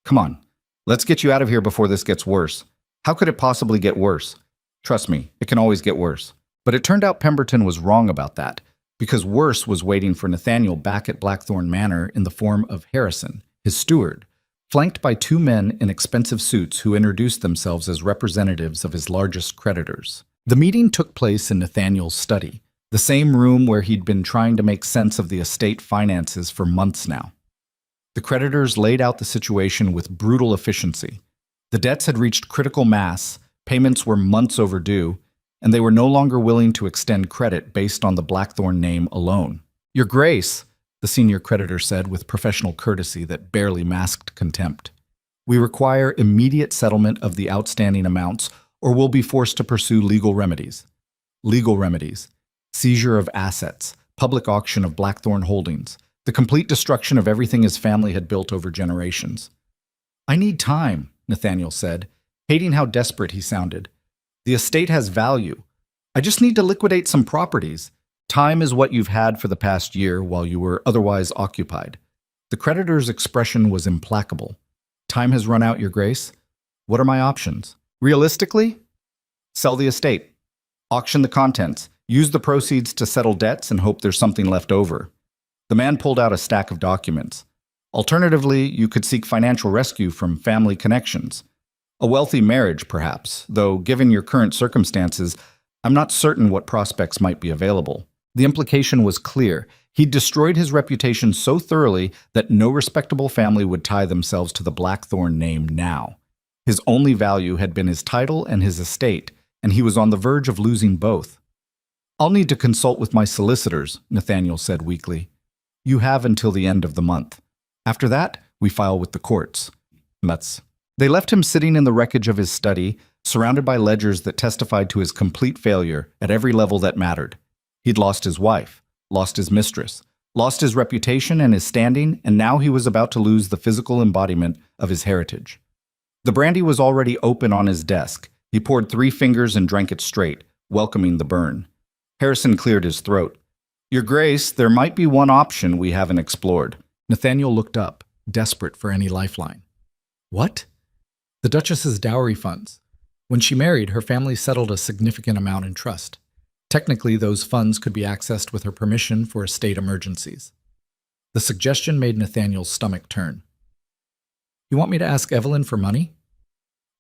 Come on, let's get you out of here before this gets worse. How could it possibly get worse? Trust me, it can always get worse. But it turned out Pemberton was wrong about that, because worse was waiting for Nathaniel back at Blackthorn Manor in the form of Harrison, his steward, flanked by 2 men in expensive suits who introduced themselves as representatives of his largest creditors. The meeting took place in Nathaniel's study, the same room where he'd been trying to make sense of the estate finances for months now. The creditors laid out the situation with brutal efficiency. The debts had reached critical mass, payments were months overdue, and they were no longer willing to extend credit based on the Blackthorn name alone. Your Grace, the senior creditor said with professional courtesy that barely masked contempt. We require immediate settlement of the outstanding amounts, or we'll be forced to pursue legal remedies. Legal remedies. Seizure of assets, public auction of Blackthorn holdings, the complete destruction of everything his family had built over generations. I need time, Nathaniel said, hating how desperate he sounded. The estate has value. I just need to liquidate some properties. Time is what you've had for the past year while you were otherwise occupied. The creditor's expression was implacable. Time has run out, Your Grace. What are my options? Realistically, sell the estate. Auction the contents. Use the proceeds to settle debts and hope there's something left over. The man pulled out a stack of documents. Alternatively, you could seek financial rescue from family connections. A wealthy marriage, perhaps, though given your current circumstances, I'm not certain what prospects might be available. The implication was clear. He'd destroyed his reputation so thoroughly that no respectable family would tie themselves to the Blackthorn name now. His only value had been his title and his estate, and he was on the verge of losing both. I'll need to consult with my solicitors, Nathaniel said weakly. You have until the end of the month. After that, we file with the courts. They left him sitting in the wreckage of his study, surrounded by ledgers that testified to his complete failure at every level that mattered. He'd lost his wife, lost his mistress, lost his reputation and his standing, and now he was about to lose the physical embodiment of his heritage. The brandy was already open on his desk. He poured 3 fingers and drank it straight, welcoming the burn. Harrison cleared his throat. Your Grace, there might be one option we haven't explored. Nathaniel looked up, desperate for any lifeline. What? The Duchess's dowry funds. When she married, her family settled a significant amount in trust. Technically, those funds could be accessed with her permission for estate emergencies. The suggestion made Nathaniel's stomach turn. You want me to ask Evelyn for money?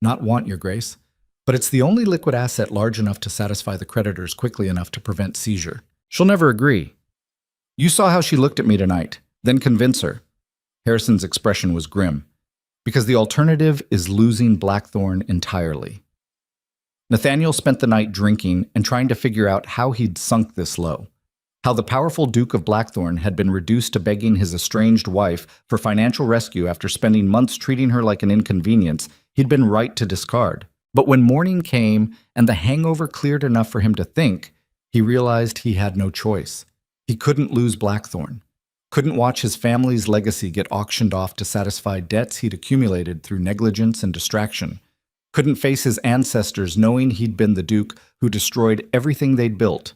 Not want, Your Grace. But it's the only liquid asset large enough to satisfy the creditors quickly enough to prevent seizure. She'll never agree. You saw how she looked at me tonight. Then convince her. Harrison's expression was grim. Because the alternative is losing Blackthorn entirely. Nathaniel spent the night drinking and trying to figure out how he'd sunk this low. How the powerful Duke of Blackthorn had been reduced to begging his estranged wife for financial rescue after spending months treating her like an inconvenience he'd been right to discard. But when morning came and the hangover cleared enough for him to think, he realized he had no choice. He couldn't lose Blackthorn. Couldn't watch his family's legacy get auctioned off to satisfy debts he'd accumulated through negligence and distraction. Couldn't face his ancestors knowing he'd been the Duke who destroyed everything they'd built,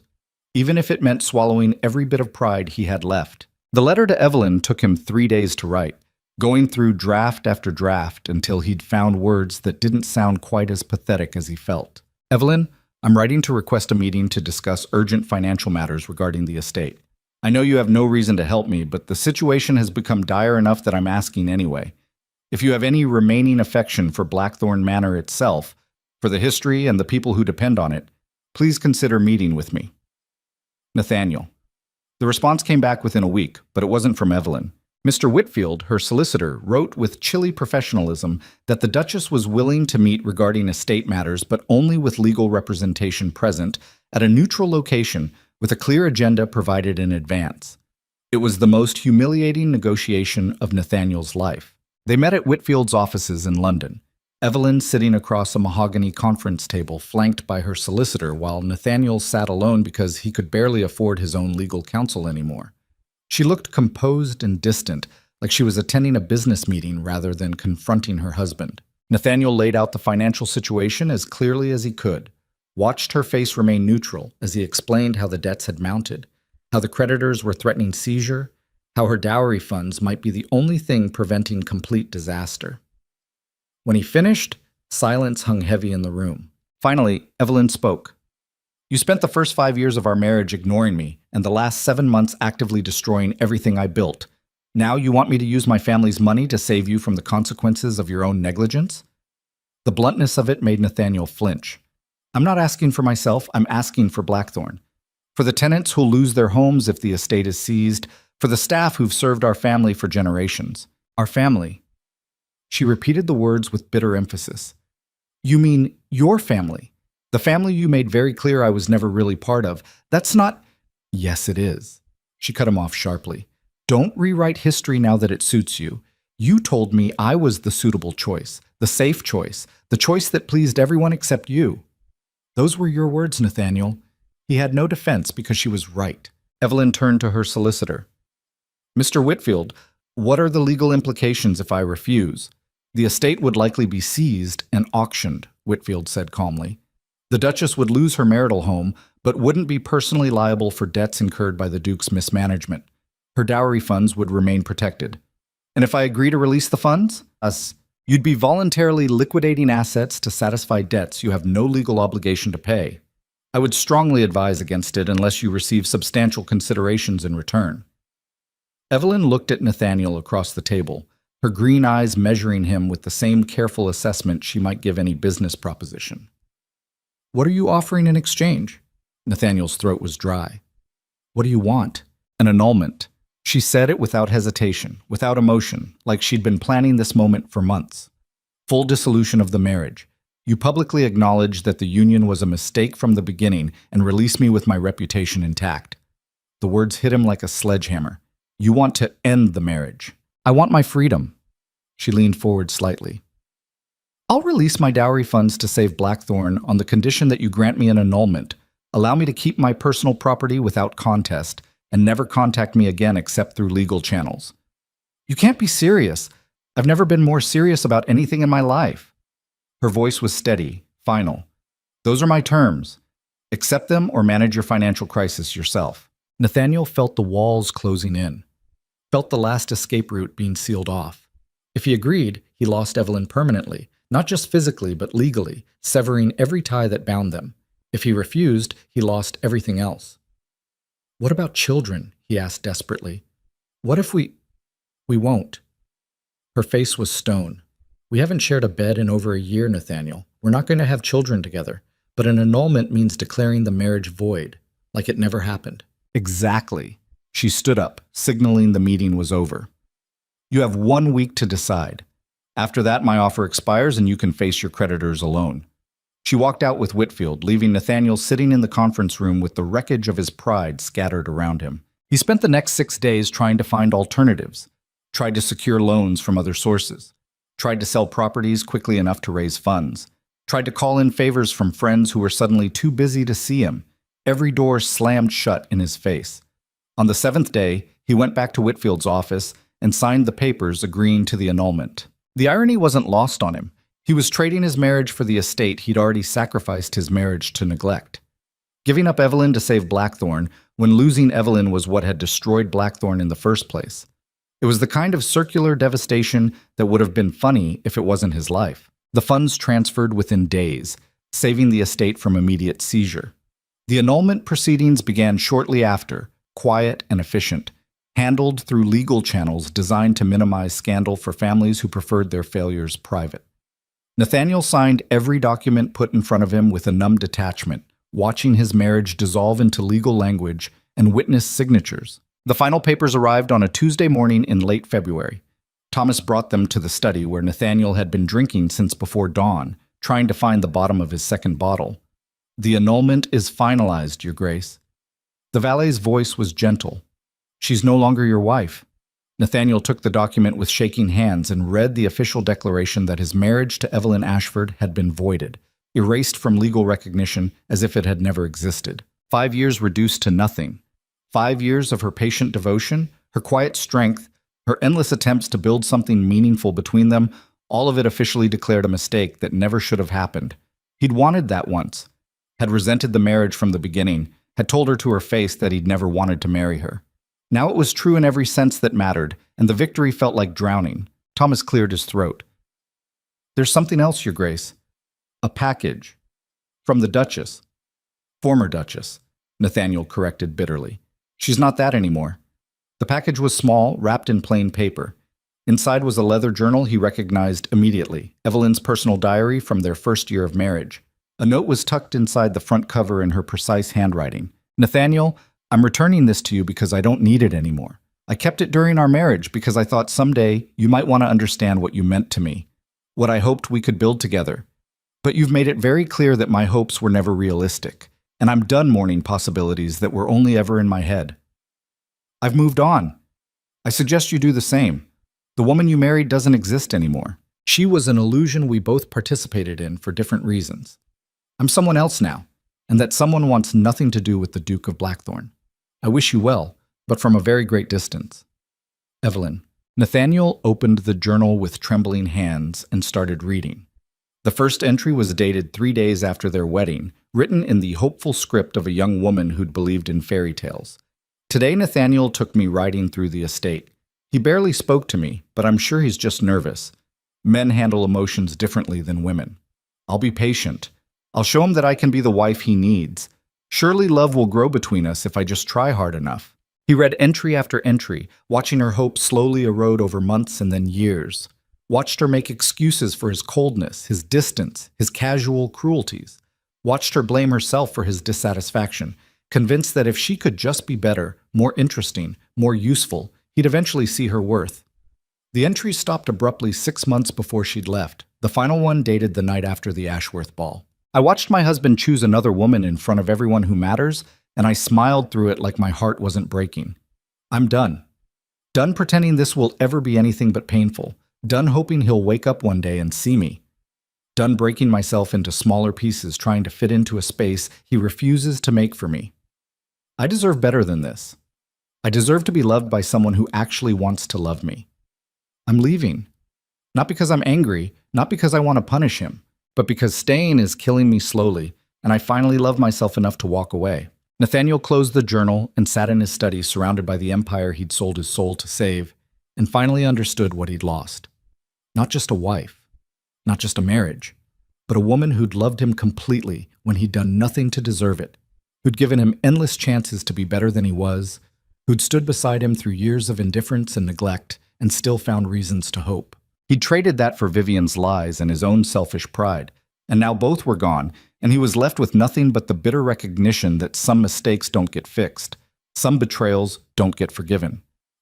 even if it meant swallowing every bit of pride he had left. The letter to Evelyn took him 3 days to write, going through draft after draft until he'd found words that didn't sound quite as pathetic as he felt. Evelyn, I'm writing to request a meeting to discuss urgent financial matters regarding the estate. I know you have no reason to help me, but the situation has become dire enough that I'm asking anyway. If you have any remaining affection for Blackthorn Manor itself, for the history and the people who depend on it, please consider meeting with me. Nathaniel. The response came back within a week, but it wasn't from Evelyn. Mr. Whitfield, her solicitor, wrote with chilly professionalism that the Duchess was willing to meet regarding estate matters, but only with legal representation present at a neutral location with a clear agenda provided in advance. It was the most humiliating negotiation of Nathaniel's life. They met at Whitfield's offices in London, Evelyn sitting across a mahogany conference table flanked by her solicitor, while Nathaniel sat alone because he could barely afford his own legal counsel anymore. She looked composed and distant, like she was attending a business meeting rather than confronting her husband. Nathaniel laid out the financial situation as clearly as he could, watched her face remain neutral as he explained how the debts had mounted, how the creditors were threatening seizure, how her dowry funds might be the only thing preventing complete disaster. When he finished, silence hung heavy in the room. Finally, Evelyn spoke. You spent the first 5 years of our marriage ignoring me, and the last 7 months actively destroying everything I built. Now you want me to use my family's money to save you from the consequences of your own negligence? The bluntness of it made Nathaniel flinch. I'm not asking for myself, I'm asking for Blackthorn. For the tenants who'll lose their homes if the estate is seized, for the staff who've served our family for generations. Our family. She repeated the words with bitter emphasis. You mean your family? The family you made very clear I was never really part of. That's not… Yes, it is. She cut him off sharply. Don't rewrite history now that it suits you. You told me I was the suitable choice, the safe choice, the choice that pleased everyone except you. Those were your words, Nathaniel. He had no defense because she was right. Evelyn turned to her solicitor. Mr. Whitfield, what are the legal implications if I refuse? The estate would likely be seized and auctioned, Whitfield said calmly. The Duchess would lose her marital home, but wouldn't be personally liable for debts incurred by the Duke's mismanagement. Her dowry funds would remain protected. And if I agree to release the funds, you'd be voluntarily liquidating assets to satisfy debts you have no legal obligation to pay. I would strongly advise against it unless you receive substantial considerations in return. Evelyn looked at Nathaniel across the table, her green eyes measuring him with the same careful assessment she might give any business proposition. What are you offering in exchange? Nathaniel's throat was dry. What do you want? An annulment. She said it without hesitation, without emotion, like she'd been planning this moment for months. Full dissolution of the marriage. You publicly acknowledge that the union was a mistake from the beginning and release me with my reputation intact. The words hit him like a sledgehammer. You want to end the marriage. I want my freedom. She leaned forward slightly. I'll release my dowry funds to save Blackthorn on the condition that you grant me an annulment, allow me to keep my personal property without contest, and never contact me again except through legal channels. You can't be serious. I've never been more serious about anything in my life. Her voice was steady, final. Those are my terms. Accept them or manage your financial crisis yourself. Nathaniel felt the walls closing in, felt the last escape route being sealed off. If he agreed, he lost Evelyn permanently, not just physically but legally, severing every tie that bound them. If he refused, he lost everything else. What about children? He asked desperately. What if we won't? Her face was stone. We haven't shared a bed in over a year, Nathaniel. We're not going to have children together, but an annulment means declaring the marriage void, like it never happened. Exactly. She stood up, signaling the meeting was over. You have 1 week to decide. After that, my offer expires and you can face your creditors alone. She walked out with Whitfield, leaving Nathaniel sitting in the conference room with the wreckage of his pride scattered around him. He spent the next 6 days trying to find alternatives, tried to secure loans from other sources, tried to sell properties quickly enough to raise funds, tried to call in favors from friends who were suddenly too busy to see him. Every door slammed shut in his face. On the 7th day, he went back to Whitfield's office and signed the papers agreeing to the annulment. The irony wasn't lost on him. He was trading his marriage for the estate he'd already sacrificed his marriage to neglect. Giving up Evelyn to save Blackthorn, when losing Evelyn was what had destroyed Blackthorn in the first place. It was the kind of circular devastation that would have been funny if it wasn't his life. The funds transferred within days, saving the estate from immediate seizure. The annulment proceedings began shortly after, quiet and efficient, handled through legal channels designed to minimize scandal for families who preferred their failures private. Nathaniel signed every document put in front of him with a numb detachment, watching his marriage dissolve into legal language and witness signatures. The final papers arrived on a Tuesday morning in late February. Thomas brought them to the study where Nathaniel had been drinking since before dawn, trying to find the bottom of his second bottle. The annulment is finalized, Your Grace. The valet's voice was gentle. She's no longer your wife. Nathaniel took the document with shaking hands and read the official declaration that his marriage to Evelyn Ashford had been voided, erased from legal recognition as if it had never existed. 5 years reduced to nothing. 5 years of her patient devotion, her quiet strength, her endless attempts to build something meaningful between them, all of it officially declared a mistake that never should have happened. He'd wanted that once, had resented the marriage from the beginning, had told her to her face that he'd never wanted to marry her. Now it was true in every sense that mattered, and the victory felt like drowning. Thomas cleared his throat. There's something else, Your Grace. A package. From the Duchess. Former Duchess, Nathaniel corrected bitterly. She's not that anymore. The package was small, wrapped in plain paper. Inside was a leather journal he recognized immediately, Evelyn's personal diary from their first year of marriage. A note was tucked inside the front cover in her precise handwriting. Nathaniel, I'm returning this to you because I don't need it anymore. I kept it during our marriage because I thought someday you might want to understand what you meant to me, what I hoped we could build together. But you've made it very clear that my hopes were never realistic, and I'm done mourning possibilities that were only ever in my head. I've moved on. I suggest you do the same. The woman you married doesn't exist anymore. She was an illusion we both participated in for different reasons. I'm someone else now, and that someone wants nothing to do with the Duke of Blackthorn. I wish you well, but from a very great distance. Evelyn. Nathaniel opened the journal with trembling hands and started reading. The first entry was dated 3 days after their wedding, written in the hopeful script of a young woman who'd believed in fairy tales. Today Nathaniel took me riding through the estate. He barely spoke to me, but I'm sure he's just nervous. Men handle emotions differently than women. I'll be patient. I'll show him that I can be the wife he needs. Surely love will grow between us if I just try hard enough. He read entry after entry, watching her hope slowly erode over months and then years. Watched her make excuses for his coldness, his distance, his casual cruelties. Watched her blame herself for his dissatisfaction, convinced that if she could just be better, more interesting, more useful, he'd eventually see her worth. The entry stopped abruptly 6 months before she'd left, the final one dated the night after the Ashworth ball. I watched my husband choose another woman in front of everyone who matters, and I smiled through it like my heart wasn't breaking. I'm done. Done pretending this will ever be anything but painful. Done hoping he'll wake up one day and see me. Done breaking myself into smaller pieces trying to fit into a space he refuses to make for me. I deserve better than this. I deserve to be loved by someone who actually wants to love me. I'm leaving. Not because I'm angry, not because I want to punish him, but because staying is killing me slowly, and I finally love myself enough to walk away. Nathaniel closed the journal and sat in his study surrounded by the empire he'd sold his soul to save, and finally understood what he'd lost. Not just a wife, not just a marriage, but a woman who'd loved him completely when he'd done nothing to deserve it, who'd given him endless chances to be better than he was, who'd stood beside him through years of indifference and neglect and still found reasons to hope. He'd traded that for Vivian's lies and his own selfish pride, And now both were gone, and he was left with nothing but the bitter recognition that some mistakes don't get fixed, some betrayals don't get forgiven.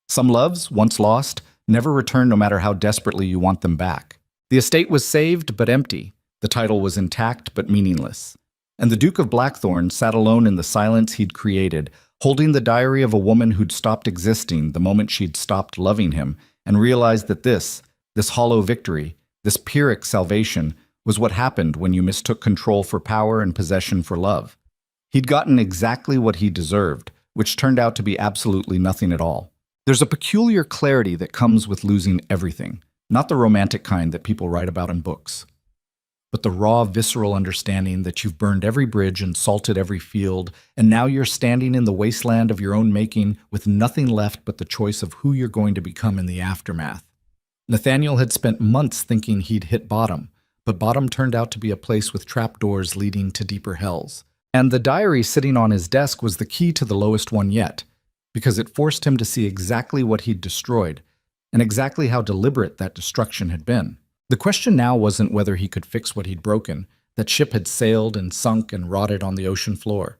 Some loves, once lost, never return no matter how desperately you want them back. The estate was saved but empty. The title was intact but meaningless. And the Duke of Blackthorn sat alone in the silence he'd created, holding the diary of a woman who'd stopped existing the moment she'd stopped loving him, and realized that this hollow victory, this Pyrrhic salvation, was what happened when you mistook control for power and possession for love. He'd gotten exactly what he deserved, which turned out to be absolutely nothing at all. There's a peculiar clarity that comes with losing everything, not the romantic kind that people write about in books, but the raw, visceral understanding that you've burned every bridge and salted every field, and now you're standing in the wasteland of your own making with nothing left but the choice of who you're going to become in the aftermath. Nathaniel had spent months thinking he'd hit bottom, but bottom turned out to be a place with trapdoors leading to deeper hells. And the diary sitting on his desk was the key to the lowest one yet, because it forced him to see exactly what he'd destroyed, and exactly how deliberate that destruction had been. The question now wasn't whether he could fix what he'd broken, that ship had sailed and sunk and rotted on the ocean floor,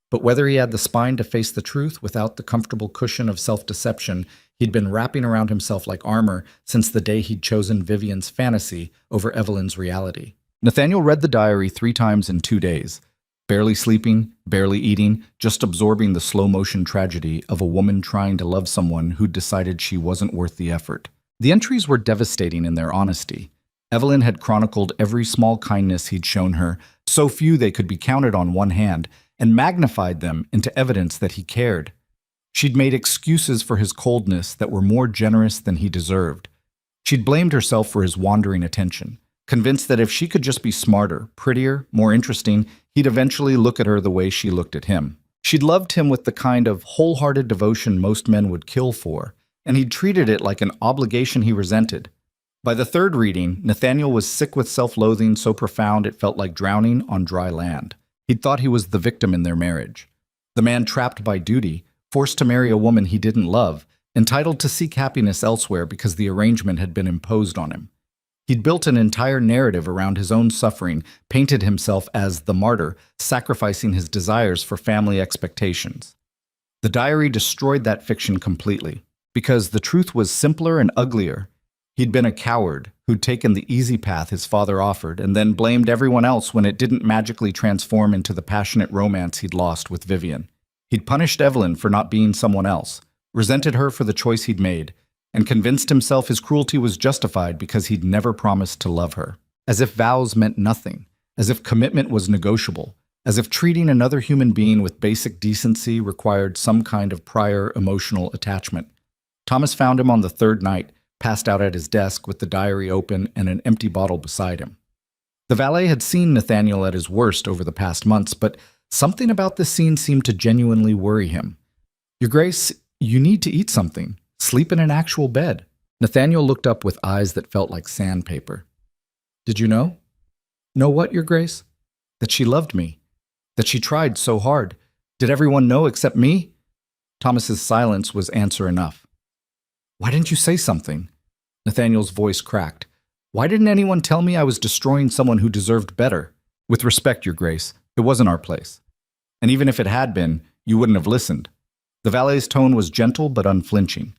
but whether he had the spine to face the truth without the comfortable cushion of self-deception he'd been wrapping around himself like armor since the day he'd chosen Vivian's fantasy over Evelyn's reality. Nathaniel read the diary 3 times in 2 days, barely sleeping, barely eating, just absorbing the slow-motion tragedy of a woman trying to love someone who'd decided she wasn't worth the effort. The entries were devastating in their honesty. Evelyn had chronicled every small kindness he'd shown her, so few they could be counted on one hand, and magnified them into evidence that he cared. She'd made excuses for his coldness that were more generous than he deserved. She'd blamed herself for his wandering attention, convinced that if she could just be smarter, prettier, more interesting, he'd eventually look at her the way she looked at him. She'd loved him with the kind of wholehearted devotion most men would kill for, and he'd treated it like an obligation he resented. By the 3rd reading, Nathaniel was sick with self-loathing so profound it felt like drowning on dry land. He'd thought he was the victim in their marriage, the man trapped by duty, forced to marry a woman he didn't love, entitled to seek happiness elsewhere because the arrangement had been imposed on him. He'd built an entire narrative around his own suffering, painted himself as the martyr, sacrificing his desires for family expectations. The diary destroyed that fiction completely, because the truth was simpler and uglier. He'd been a coward who'd taken the easy path his father offered and then blamed everyone else when it didn't magically transform into the passionate romance he'd lost with Vivian. He'd punished Evelyn for not being someone else, resented her for the choice he'd made, and convinced himself his cruelty was justified because he'd never promised to love her. As if vows meant nothing, as if commitment was negotiable, as if treating another human being with basic decency required some kind of prior emotional attachment. Thomas found him on the 3rd night, passed out at his desk with the diary open and an empty bottle beside him. The valet had seen Nathaniel at his worst over the past months, but something about this scene seemed to genuinely worry him. "Your Grace, you need to eat something. Sleep in an actual bed." Nathaniel looked up with eyes that felt like sandpaper. "Did you know?" "Know what, Your Grace?" "That she loved me. That she tried so hard. Did everyone know except me?" Thomas's silence was answer enough. "Why didn't you say something?" Nathaniel's voice cracked. "Why didn't anyone tell me I was destroying someone who deserved better? With respect, Your Grace, it wasn't our place. And even if it had been, you wouldn't have listened." The valet's tone was gentle but unflinching.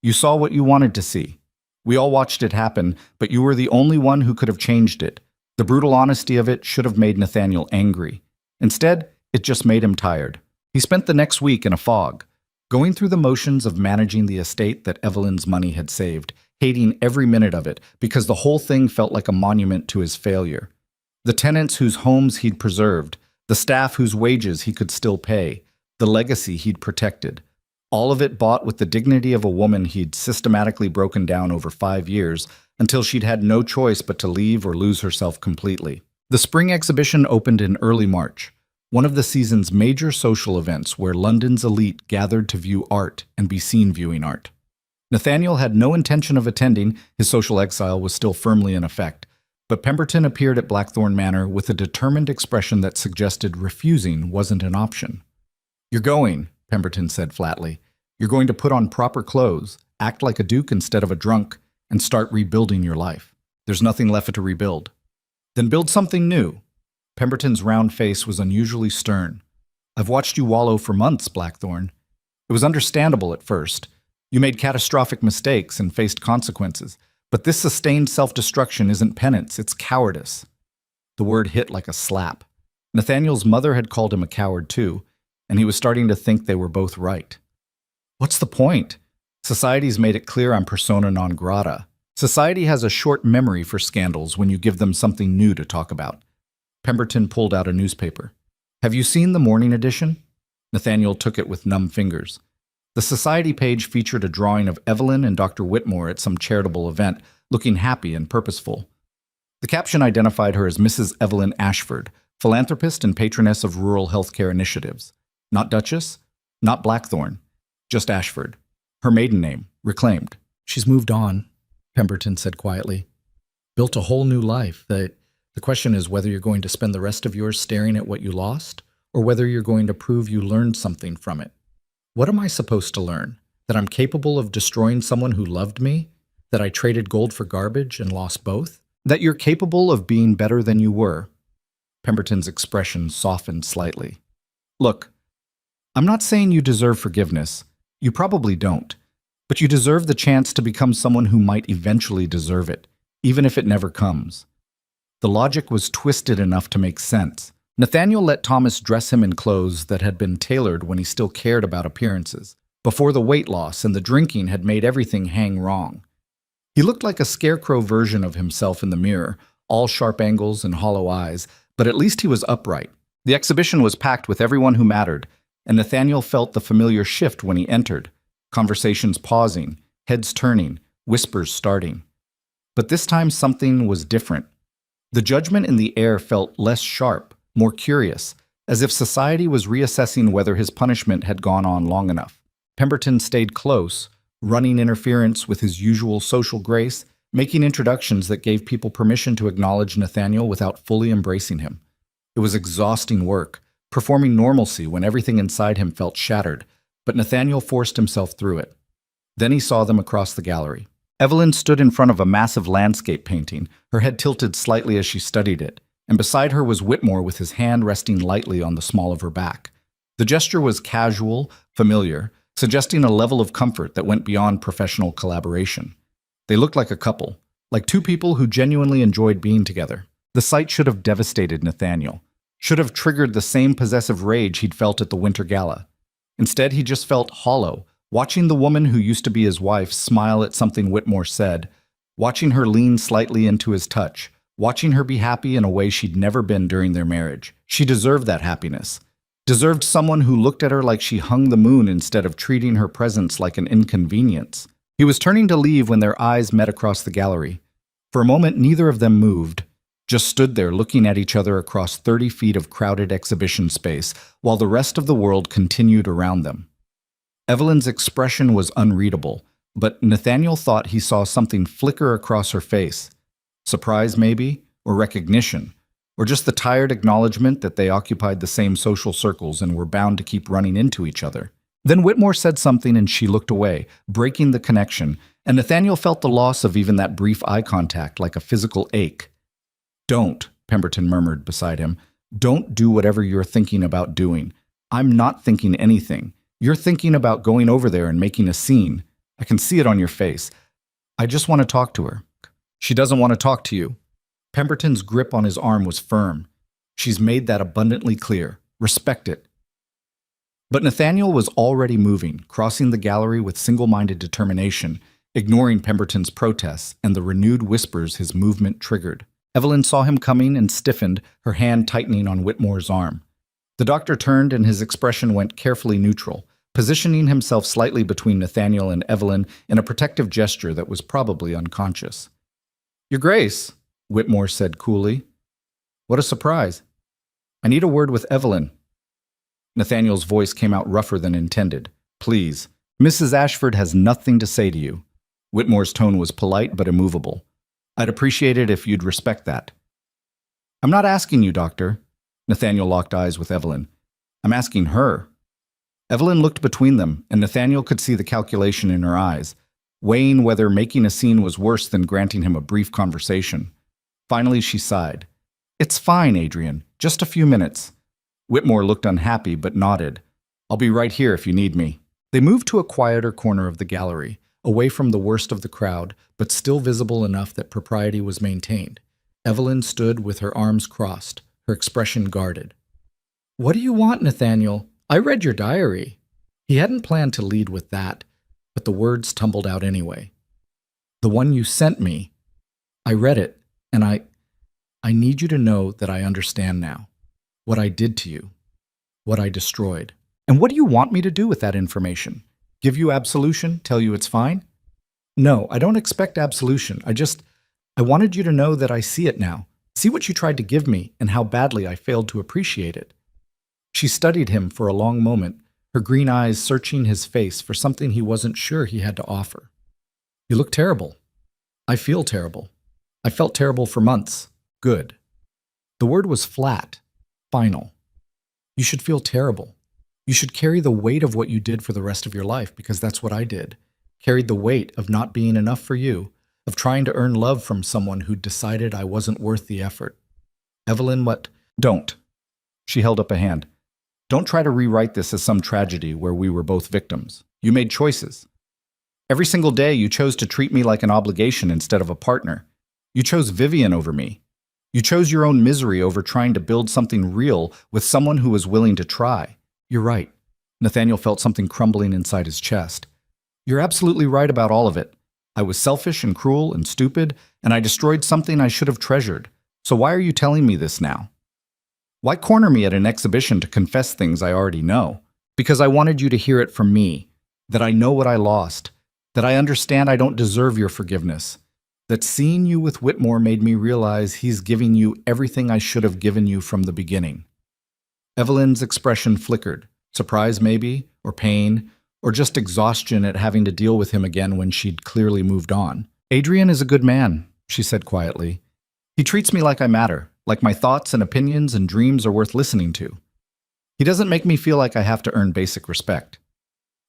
"You saw what you wanted to see. We all watched it happen, but you were the only one who could have changed it. The brutal honesty of it should have made Nathaniel angry. Instead, it just made him tired. He spent the next week in a fog, going through the motions of managing the estate that Evelyn's money had saved, hating every minute of it because the whole thing felt like a monument to his failure. The tenants whose homes he'd preserved, the staff whose wages he could still pay, the legacy he'd protected. All of it bought with the dignity of a woman he'd systematically broken down over 5 years until she'd had no choice but to leave or lose herself completely. The spring exhibition opened in early March, one of the season's major social events where London's elite gathered to view art and be seen viewing art. Nathaniel had no intention of attending, his social exile was still firmly in effect, but Pemberton appeared at Blackthorn Manor with a determined expression that suggested refusing wasn't an option. "You're going," Pemberton said flatly. "You're going to put on proper clothes, act like a duke instead of a drunk, and start rebuilding your life. There's nothing left to rebuild." Then build something new. Pemberton's round face was unusually stern. I've watched you wallow for months, Blackthorn. It was understandable at first. You made catastrophic mistakes and faced consequences. But this sustained self-destruction isn't penance, it's cowardice. The word hit like a slap. Nathaniel's mother had called him a coward too, and he was starting to think they were both right. What's the point? Society's made it clear I'm persona non grata. Society has a short memory for scandals when you give them something new to talk about. Pemberton pulled out a newspaper. Have you seen the morning edition? Nathaniel took it with numb fingers. The society page featured a drawing of Evelyn and Dr. Whitmore at some charitable event, looking happy and purposeful. The caption identified her as Mrs. Evelyn Ashford, philanthropist and patroness of rural healthcare initiatives. Not Duchess, not Blackthorn, just Ashford. Her maiden name, reclaimed. She's moved on, Pemberton said quietly. Built a whole new life. The question is whether you're going to spend the rest of yours staring at what you lost, or whether you're going to prove you learned something from it. What am I supposed to learn? That I'm capable of destroying someone who loved me? That I traded gold for garbage and lost both? That you're capable of being better than you were? Pemberton's expression softened slightly. Look, I'm not saying you deserve forgiveness. You probably don't. But you deserve the chance to become someone who might eventually deserve it, even if it never comes. The logic was twisted enough to make sense. Nathaniel let Thomas dress him in clothes that had been tailored when he still cared about appearances, before the weight loss and the drinking had made everything hang wrong. He looked like a scarecrow version of himself in the mirror, all sharp angles and hollow eyes, but at least he was upright. The exhibition was packed with everyone who mattered, and Nathaniel felt the familiar shift when he entered, conversations pausing, heads turning, whispers starting. But this time something was different. The judgment in the air felt less sharp, more curious, as if society was reassessing whether his punishment had gone on long enough. Pemberton stayed close, running interference with his usual social grace, making introductions that gave people permission to acknowledge Nathaniel without fully embracing him. It was exhausting work, performing normalcy when everything inside him felt shattered, but Nathaniel forced himself through it. Then he saw them across the gallery. Evelyn stood in front of a massive landscape painting, her head tilted slightly as she studied it, and beside her was Whitmore with his hand resting lightly on the small of her back. The gesture was casual, familiar, suggesting a level of comfort that went beyond professional collaboration. They looked like a couple, like two people who genuinely enjoyed being together. The sight should have devastated Nathaniel, should have triggered the same possessive rage he'd felt at the Winter Gala. Instead, he just felt hollow, watching the woman who used to be his wife smile at something Whitmore said, watching her lean slightly into his touch, watching her be happy in a way she'd never been during their marriage. She deserved that happiness. Deserved someone who looked at her like she hung the moon instead of treating her presence like an inconvenience. He was turning to leave when their eyes met across the gallery. For a moment, neither of them moved, just stood there looking at each other across 30 feet of crowded exhibition space, while the rest of the world continued around them. Evelyn's expression was unreadable, but Nathaniel thought he saw something flicker across her face. Surprise, maybe, or recognition, or just the tired acknowledgement that they occupied the same social circles and were bound to keep running into each other. Then Whitmore said something and she looked away, breaking the connection, and Nathaniel felt the loss of even that brief eye contact like a physical ache. Don't, Pemberton murmured beside him. Don't do whatever you're thinking about doing. I'm not thinking anything. You're thinking about going over there and making a scene. I can see it on your face. I just want to talk to her. She doesn't want to talk to you. Pemberton's grip on his arm was firm. She's made that abundantly clear. Respect it. But Nathaniel was already moving, crossing the gallery with single-minded determination, ignoring Pemberton's protests and the renewed whispers his movement triggered. Evelyn saw him coming and stiffened, her hand tightening on Whitmore's arm. The doctor turned and his expression went carefully neutral, positioning himself slightly between Nathaniel and Evelyn in a protective gesture that was probably unconscious. Your Grace, Whitmore said coolly. What a surprise. I need a word with Evelyn. Nathaniel's voice came out rougher than intended. Please, Mrs. Ashford has nothing to say to you. Whitmore's tone was polite but immovable. I'd appreciate it if you'd respect that. I'm not asking you, Doctor. Nathaniel locked eyes with Evelyn. I'm asking her. Evelyn looked between them, and Nathaniel could see the calculation in her eyes, weighing whether making a scene was worse than granting him a brief conversation. Finally, she sighed. It's fine, Adrian. Just a few minutes. Whitmore looked unhappy but nodded. I'll be right here if you need me. They moved to a quieter corner of the gallery, away from the worst of the crowd, but still visible enough that propriety was maintained. Evelyn stood with her arms crossed, her expression guarded. What do you want, Nathaniel? I read your diary. He hadn't planned to lead with that, but the words tumbled out anyway. The one you sent me. I read it, and I need you to know that I understand now. What I did to you. What I destroyed. And what do you want me to do with that information? Give you absolution? Tell you it's fine? No, I don't expect absolution. I wanted you to know that I see it now. See what you tried to give me and how badly I failed to appreciate it. She studied him for a long moment, her green eyes searching his face for something he wasn't sure he had to offer. You look terrible. I feel terrible. I felt terrible for months. Good. The word was flat, final. You should feel terrible. You should carry the weight of what you did for the rest of your life, because that's what I did. Carried the weight of not being enough for you, of trying to earn love from someone who decided I wasn't worth the effort. Evelyn, what? Don't. She held up a hand. Don't try to rewrite this as some tragedy where we were both victims. You made choices. Every single day you chose to treat me like an obligation instead of a partner. You chose Vivian over me. You chose your own misery over trying to build something real with someone who was willing to try. You're right. Nathaniel felt something crumbling inside his chest. You're absolutely right about all of it. I was selfish and cruel and stupid, and I destroyed something I should have treasured. So why are you telling me this now? Why corner me at an exhibition to confess things I already know? Because I wanted you to hear it from me, that I know what I lost, that I understand I don't deserve your forgiveness, that seeing you with Whitmore made me realize he's giving you everything I should have given you from the beginning. Evelyn's expression flickered, surprise maybe, or pain, or just exhaustion at having to deal with him again when she'd clearly moved on. Adrian is a good man, she said quietly. He treats me like I matter, like my thoughts and opinions and dreams are worth listening to. He doesn't make me feel like I have to earn basic respect.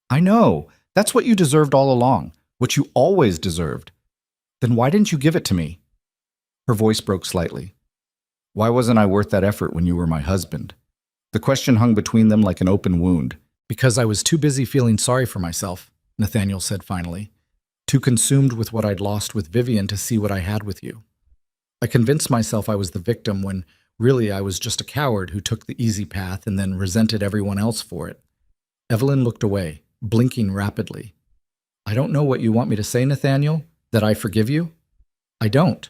I know, that's what you deserved all along, what you always deserved. Then why didn't you give it to me? Her voice broke slightly. Why wasn't I worth that effort when you were my husband? The question hung between them like an open wound. Because I was too busy feeling sorry for myself, Nathaniel said finally. Too consumed with what I'd lost with Vivian to see what I had with you. I convinced myself I was the victim when really I was just a coward who took the easy path and then resented everyone else for it. Evelyn looked away, blinking rapidly. I don't know what you want me to say, Nathaniel. That I forgive you? I don't.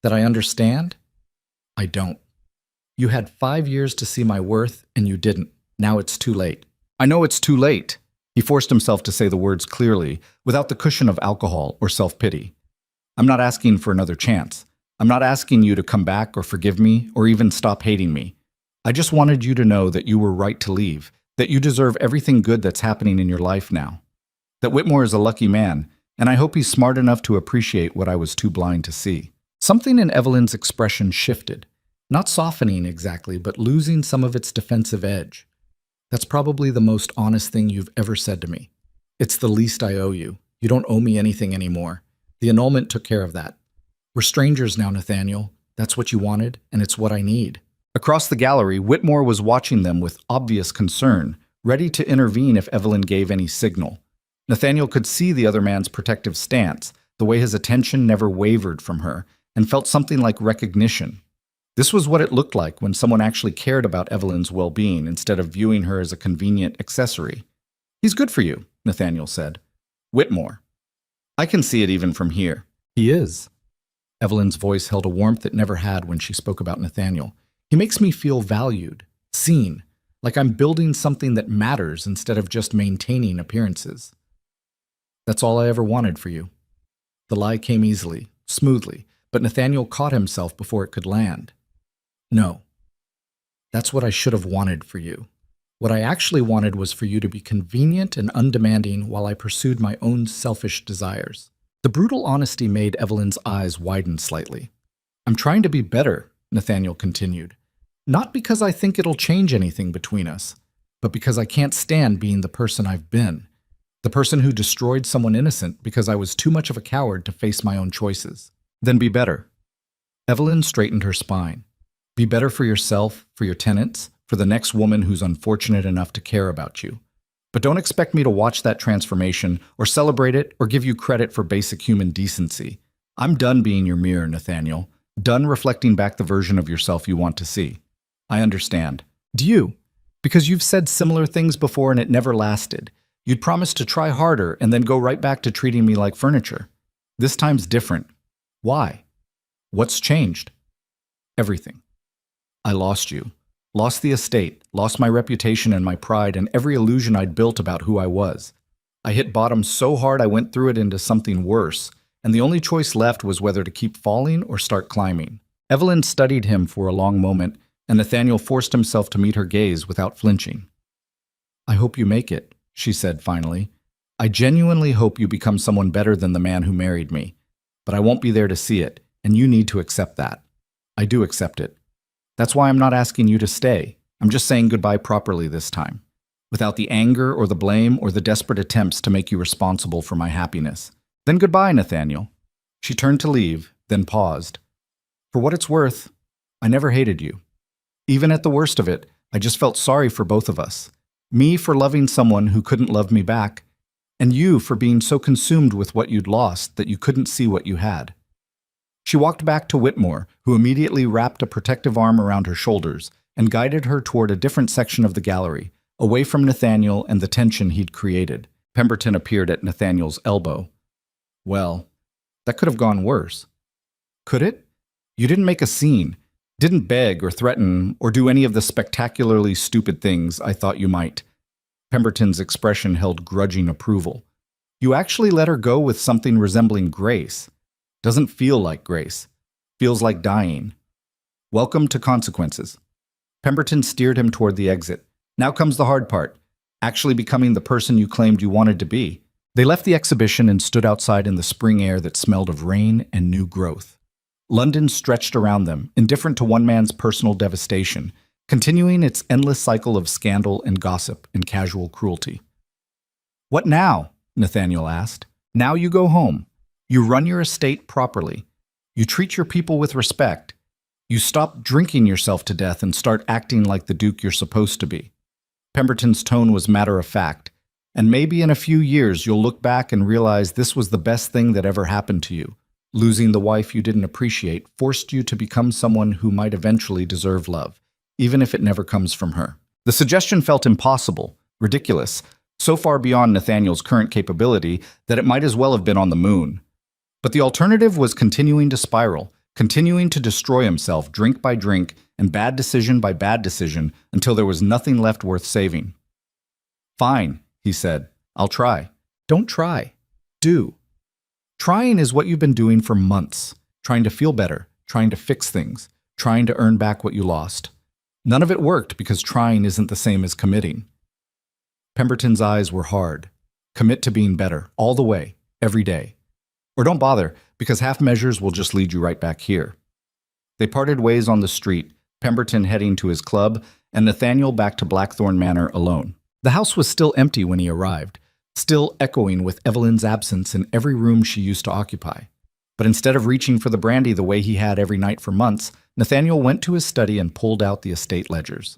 That I understand? I don't. You had 5 years to see my worth, and you didn't. Now it's too late. I know it's too late. He forced himself to say the words clearly, without the cushion of alcohol or self-pity. I'm not asking for another chance. I'm not asking you to come back or forgive me or even stop hating me. I just wanted you to know that you were right to leave, that you deserve everything good that's happening in your life now. That Whitmore is a lucky man, and I hope he's smart enough to appreciate what I was too blind to see. Something in Evelyn's expression shifted, not softening exactly, but losing some of its defensive edge. That's probably the most honest thing you've ever said to me. It's the least I owe you. You don't owe me anything anymore. The annulment took care of that. We're strangers now, Nathaniel. That's what you wanted, and it's what I need. Across the gallery, Whitmore was watching them with obvious concern, ready to intervene if Evelyn gave any signal. Nathaniel could see the other man's protective stance, the way his attention never wavered from her, and felt something like recognition. This was what it looked like when someone actually cared about Evelyn's well-being instead of viewing her as a convenient accessory. He's good for you, Nathaniel said. Whitmore. I can see it even from here. He is. Evelyn's voice held a warmth it never had when she spoke about Nathaniel. He makes me feel valued, seen, like I'm building something that matters instead of just maintaining appearances. That's all I ever wanted for you. The lie came easily, smoothly, but Nathaniel caught himself before it could land. No. That's what I should have wanted for you. What I actually wanted was for you to be convenient and undemanding while I pursued my own selfish desires. The brutal honesty made Evelyn's eyes widen slightly. I'm trying to be better, Nathaniel continued. Not because I think it'll change anything between us, but because I can't stand being the person I've been. The person who destroyed someone innocent because I was too much of a coward to face my own choices. Then be better. Evelyn straightened her spine. Be better for yourself, for your tenants, for the next woman who's unfortunate enough to care about you. But don't expect me to watch that transformation or celebrate it or give you credit for basic human decency. I'm done being your mirror, Nathaniel. Done reflecting back the version of yourself you want to see. I understand. Do you? Because you've said similar things before and it never lasted. You'd promised to try harder and then go right back to treating me like furniture. This time's different. Why? What's changed? Everything. I lost you. Lost the estate, lost my reputation and my pride and every illusion I'd built about who I was. I hit bottom so hard I went through it into something worse, and the only choice left was whether to keep falling or start climbing. Evelyn studied him for a long moment, and Nathaniel forced himself to meet her gaze without flinching. I hope you make it, she said finally. I genuinely hope you become someone better than the man who married me. But I won't be there to see it, and you need to accept that. I do accept it. That's why I'm not asking you to stay. I'm just saying goodbye properly this time, without the anger or the blame or the desperate attempts to make you responsible for my happiness. Then goodbye, Nathaniel. She turned to leave, then paused. For what it's worth, I never hated you. Even at the worst of it, I just felt sorry for both of us. Me for loving someone who couldn't love me back, and you for being so consumed with what you'd lost that you couldn't see what you had. She walked back to Whitmore, who immediately wrapped a protective arm around her shoulders and guided her toward a different section of the gallery, away from Nathaniel and the tension he'd created. Pemberton appeared at Nathaniel's elbow. Well, that could have gone worse. Could it? You didn't make a scene, didn't beg or threaten or do any of the spectacularly stupid things I thought you might. Pemberton's expression held grudging approval. You actually let her go with something resembling grace. Doesn't feel like grace. Feels like dying. Welcome to consequences. Pemberton steered him toward the exit. Now comes the hard part. Actually becoming the person you claimed you wanted to be. They left the exhibition and stood outside in the spring air that smelled of rain and new growth. London stretched around them, indifferent to one man's personal devastation, continuing its endless cycle of scandal and gossip and casual cruelty. What now? Nathaniel asked. Now you go home. You run your estate properly. You treat your people with respect. You stop drinking yourself to death and start acting like the Duke you're supposed to be. Pemberton's tone was matter-of-fact, and maybe in a few years you'll look back and realize this was the best thing that ever happened to you. Losing the wife you didn't appreciate forced you to become someone who might eventually deserve love, even if it never comes from her. The suggestion felt impossible, ridiculous, so far beyond Nathaniel's current capability that it might as well have been on the moon. But the alternative was continuing to spiral, continuing to destroy himself drink by drink and bad decision by bad decision until there was nothing left worth saving. Fine, he said. I'll try. Don't try. Do. Trying is what you've been doing for months, trying to feel better, trying to fix things, trying to earn back what you lost. None of it worked because trying isn't the same as committing. Pemberton's eyes were hard. Commit to being better, all the way, every day. Or don't bother, because half measures will just lead you right back here. They parted ways on the street, Pemberton heading to his club, and Nathaniel back to Blackthorn Manor alone. The house was still empty when he arrived, still echoing with Evelyn's absence in every room she used to occupy. But instead of reaching for the brandy the way he had every night for months, Nathaniel went to his study and pulled out the estate ledgers.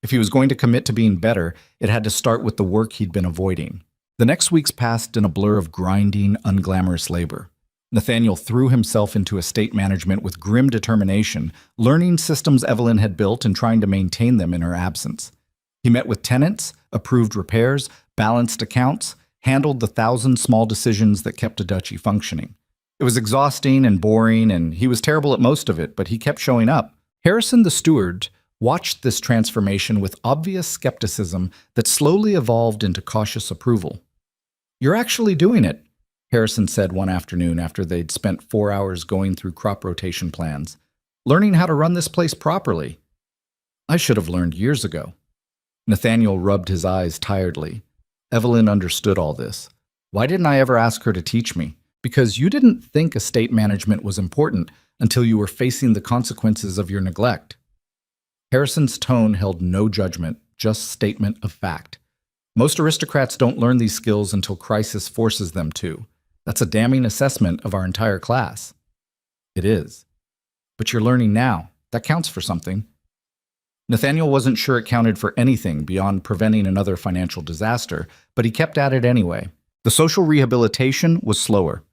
If he was going to commit to being better, it had to start with the work he'd been avoiding. The next weeks passed in a blur of grinding, unglamorous labor. Nathaniel threw himself into estate management with grim determination, learning systems Evelyn had built and trying to maintain them in her absence. He met with tenants, approved repairs, balanced accounts, handled the 1,000 small decisions that kept a duchy functioning. It was exhausting and boring, and he was terrible at most of it, but he kept showing up. Harrison the steward watched this transformation with obvious skepticism that slowly evolved into cautious approval. "You're actually doing it," Harrison said one afternoon after they'd spent 4 hours going through crop rotation plans. "Learning how to run this place properly. I should have learned years ago." Nathaniel rubbed his eyes tiredly. Evelyn understood all this. "Why didn't I ever ask her to teach me? Because you didn't think estate management was important until you were facing the consequences of your neglect." Harrison's tone held no judgment, just statement of fact. Most aristocrats don't learn these skills until crisis forces them to. That's a damning assessment of our entire class. It is. But you're learning now. That counts for something. Nathaniel wasn't sure it counted for anything beyond preventing another financial disaster, but he kept at it anyway. The social rehabilitation was slower.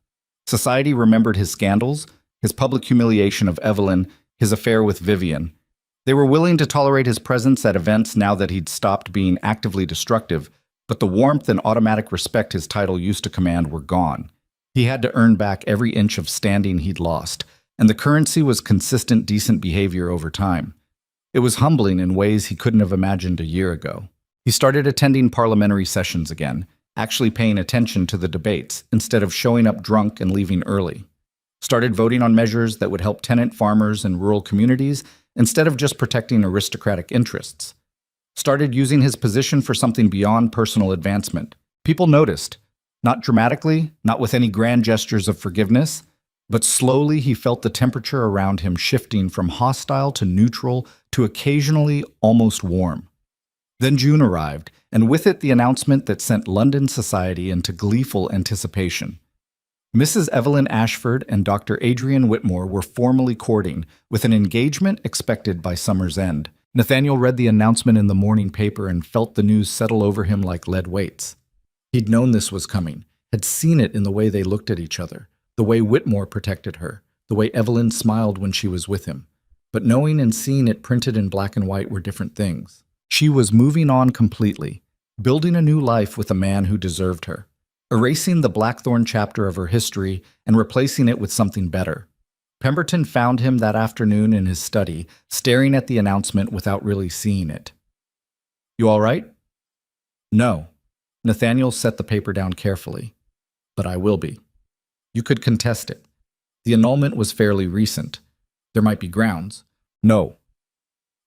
Society remembered his scandals, his public humiliation of Evelyn, his affair with Vivian. They were willing to tolerate his presence at events now that he'd stopped being actively destructive, but the warmth and automatic respect his title used to command were gone. He had to earn back every inch of standing he'd lost, and the currency was consistent, decent behavior over time. It was humbling in ways he couldn't have imagined a year ago. He started attending parliamentary sessions again, actually paying attention to the debates instead of showing up drunk and leaving early. Started voting on measures that would help tenant farmers and rural communities instead of just protecting aristocratic interests. Started using his position for something beyond personal advancement. People noticed. Not dramatically, not with any grand gestures of forgiveness, but slowly he felt the temperature around him shifting from hostile to neutral to occasionally almost warm. Then June arrived, and with it the announcement that sent London society into gleeful anticipation. Mrs. Evelyn Ashford and Dr. Adrian Whitmore were formally courting, with an engagement expected by summer's end. Nathaniel read the announcement in the morning paper and felt the news settle over him like lead weights. He'd known this was coming, had seen it in the way they looked at each other, the way Whitmore protected her, the way Evelyn smiled when she was with him. But knowing and seeing it printed in black and white were different things. She was moving on completely, building a new life with a man who deserved her, erasing the Blackthorn chapter of her history and replacing it with something better. Pemberton found him that afternoon in his study, staring at the announcement without really seeing it. "You all right?" "No." Nathaniel set the paper down carefully. "But I will be. You could contest it. The annulment was fairly recent. There might be grounds." "No."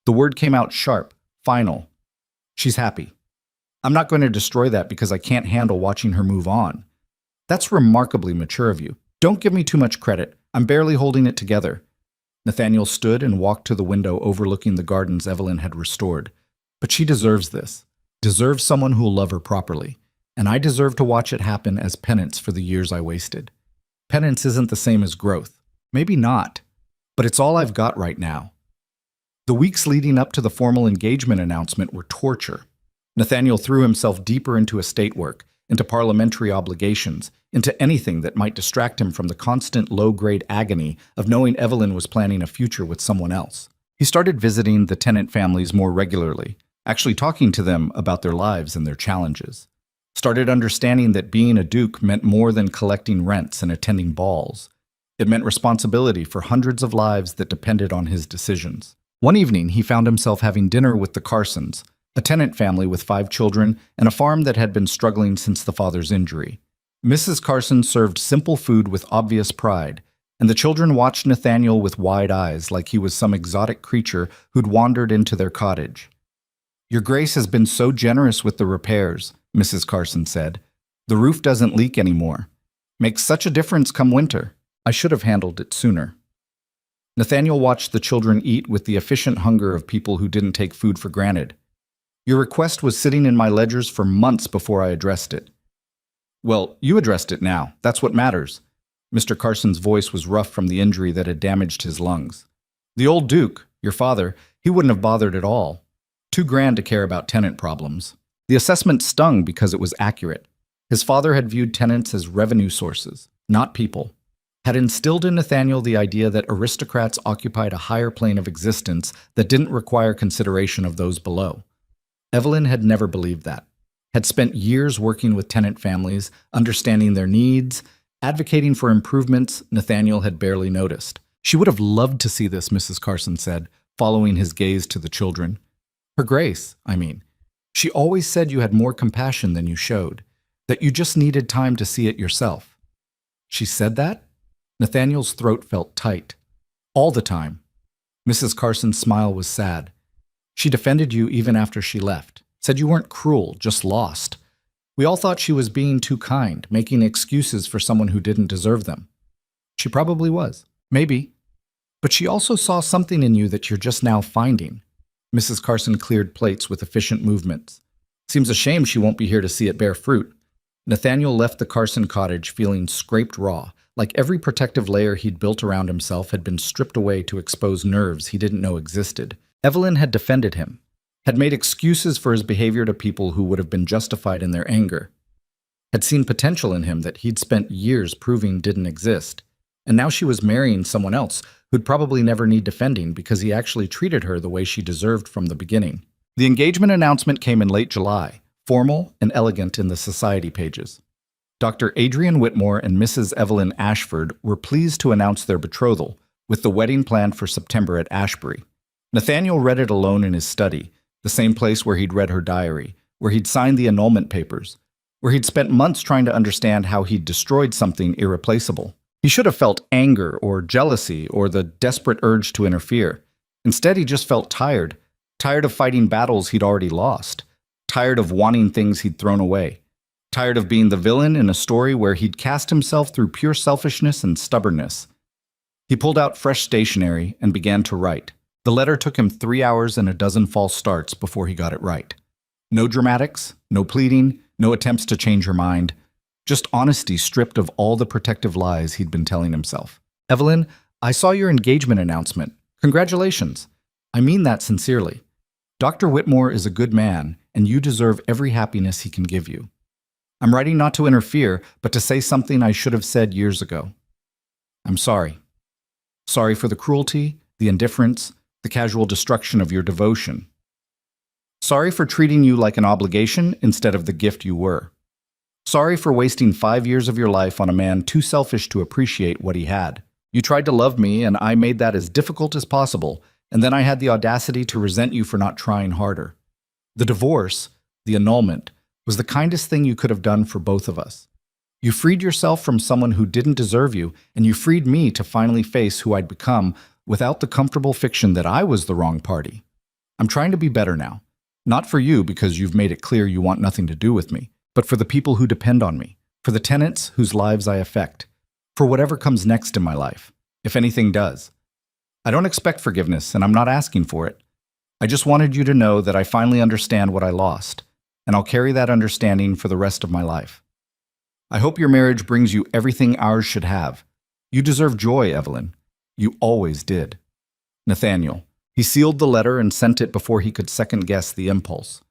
The word came out sharp, final. "She's happy. I'm not going to destroy that because I can't handle watching her move on." "That's remarkably mature of you. Don't give me too much credit. I'm barely holding it together." Nathaniel stood and walked to the window overlooking the gardens Evelyn had restored. "But she deserves this. Deserves someone who'll love her properly. And I deserve to watch it happen as penance for the years I wasted. Penance isn't the same as growth. Maybe not. But it's all I've got right now." The weeks leading up to the formal engagement announcement were torture. Nathaniel threw himself deeper into estate work, into parliamentary obligations, into anything that might distract him from the constant low-grade agony of knowing Evelyn was planning a future with someone else. He started visiting the tenant families more regularly, actually talking to them about their lives and their challenges. Started understanding that being a duke meant more than collecting rents and attending balls. It meant responsibility for hundreds of lives that depended on his decisions. One evening, he found himself having dinner with the Carsons, a tenant family with 5 children and a farm that had been struggling since the father's injury. Mrs. Carson served simple food with obvious pride, and the children watched Nathaniel with wide eyes like he was some exotic creature who'd wandered into their cottage. "Your Grace has been so generous with the repairs," Mrs. Carson said. "The roof doesn't leak anymore. Makes such a difference come winter. I should have handled it sooner." Nathaniel watched the children eat with the efficient hunger of people who didn't take food for granted. "Your request was sitting in my ledgers for months before I addressed it." "Well, you addressed it now. That's what matters." Mr. Carson's voice was rough from the injury that had damaged his lungs. "The old Duke, your father, he wouldn't have bothered at all. Too grand to care about tenant problems." The assessment stung because it was accurate. His father had viewed tenants as revenue sources, not people. Had instilled in Nathaniel the idea that aristocrats occupied a higher plane of existence that didn't require consideration of those below. Evelyn had never believed that. Had spent years working with tenant families, understanding their needs, advocating for improvements Nathaniel had barely noticed. "She would have loved to see this," Mrs. Carson said, following his gaze to the children. "Her Grace, I mean. She always said you had more compassion than you showed, that you just needed time to see it yourself." "She said that?" Nathaniel's throat felt tight. "All the time." Mrs. Carson's smile was sad. "She defended you even after she left. Said you weren't cruel, just lost. We all thought she was being too kind, making excuses for someone who didn't deserve them. She probably was. Maybe. But she also saw something in you that you're just now finding." Mrs. Carson cleared plates with efficient movements. "Seems a shame she won't be here to see it bear fruit." Nathaniel left the Carson cottage feeling scraped raw, like every protective layer he'd built around himself had been stripped away to expose nerves he didn't know existed. Evelyn had defended him, had made excuses for his behavior to people who would have been justified in their anger, had seen potential in him that he'd spent years proving didn't exist. And now she was marrying someone else who'd probably never need defending because he actually treated her the way she deserved from the beginning. The engagement announcement came in late July, formal and elegant in the society pages. Dr. Adrian Whitmore and Mrs. Evelyn Ashford were pleased to announce their betrothal, with the wedding planned for September at Ashbury. Nathaniel read it alone in his study, the same place where he'd read her diary, where he'd signed the annulment papers, where he'd spent months trying to understand how he'd destroyed something irreplaceable. He should have felt anger or jealousy or the desperate urge to interfere. Instead, he just felt tired of fighting battles he'd already lost, tired of wanting things he'd thrown away, tired of being the villain in a story where he'd cast himself through pure selfishness and stubbornness. He pulled out fresh stationery and began to write. The letter took him 3 hours and a dozen false starts before he got it right. No dramatics, no pleading, no attempts to change her mind. Just honesty stripped of all the protective lies he'd been telling himself. Evelyn, I saw your engagement announcement. Congratulations. I mean that sincerely. Dr. Whitmore is a good man, and you deserve every happiness he can give you. I'm writing not to interfere, but to say something I should have said years ago. I'm sorry. Sorry for the cruelty, the indifference, the casual destruction of your devotion. Sorry for treating you like an obligation instead of the gift you were. Sorry for wasting 5 years of your life on a man too selfish to appreciate what he had. You tried to love me, and I made that as difficult as possible, and then I had the audacity to resent you for not trying harder. The divorce, the annulment, was the kindest thing you could have done for both of us. You freed yourself from someone who didn't deserve you, and you freed me to finally face who I'd become without the comfortable fiction that I was the wrong party. I'm trying to be better now. Not for you because you've made it clear you want nothing to do with me, but for the people who depend on me, for the tenants whose lives I affect, for whatever comes next in my life, if anything does. I don't expect forgiveness, and I'm not asking for it. I just wanted you to know that I finally understand what I lost, and I'll carry that understanding for the rest of my life. I hope your marriage brings you everything ours should have. You deserve joy, Evelyn. You always did. Nathaniel. He sealed the letter and sent it before he could second-guess the impulse.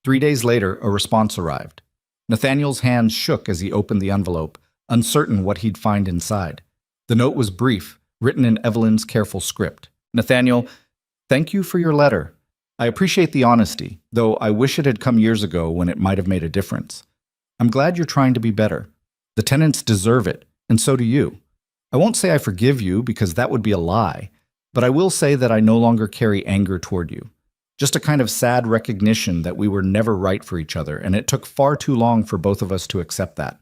3 days later, a response arrived. Nathaniel's hands shook as he opened the envelope, uncertain what he'd find inside. The note was brief, written in Evelyn's careful script. Nathaniel, thank you for your letter. I appreciate the honesty, though I wish it had come years ago when it might have made a difference. I'm glad you're trying to be better. The tenants deserve it, and so do you. I won't say I forgive you because that would be a lie, but I will say that I no longer carry anger toward you. Just a kind of sad recognition that we were never right for each other, and it took far too long for both of us to accept that.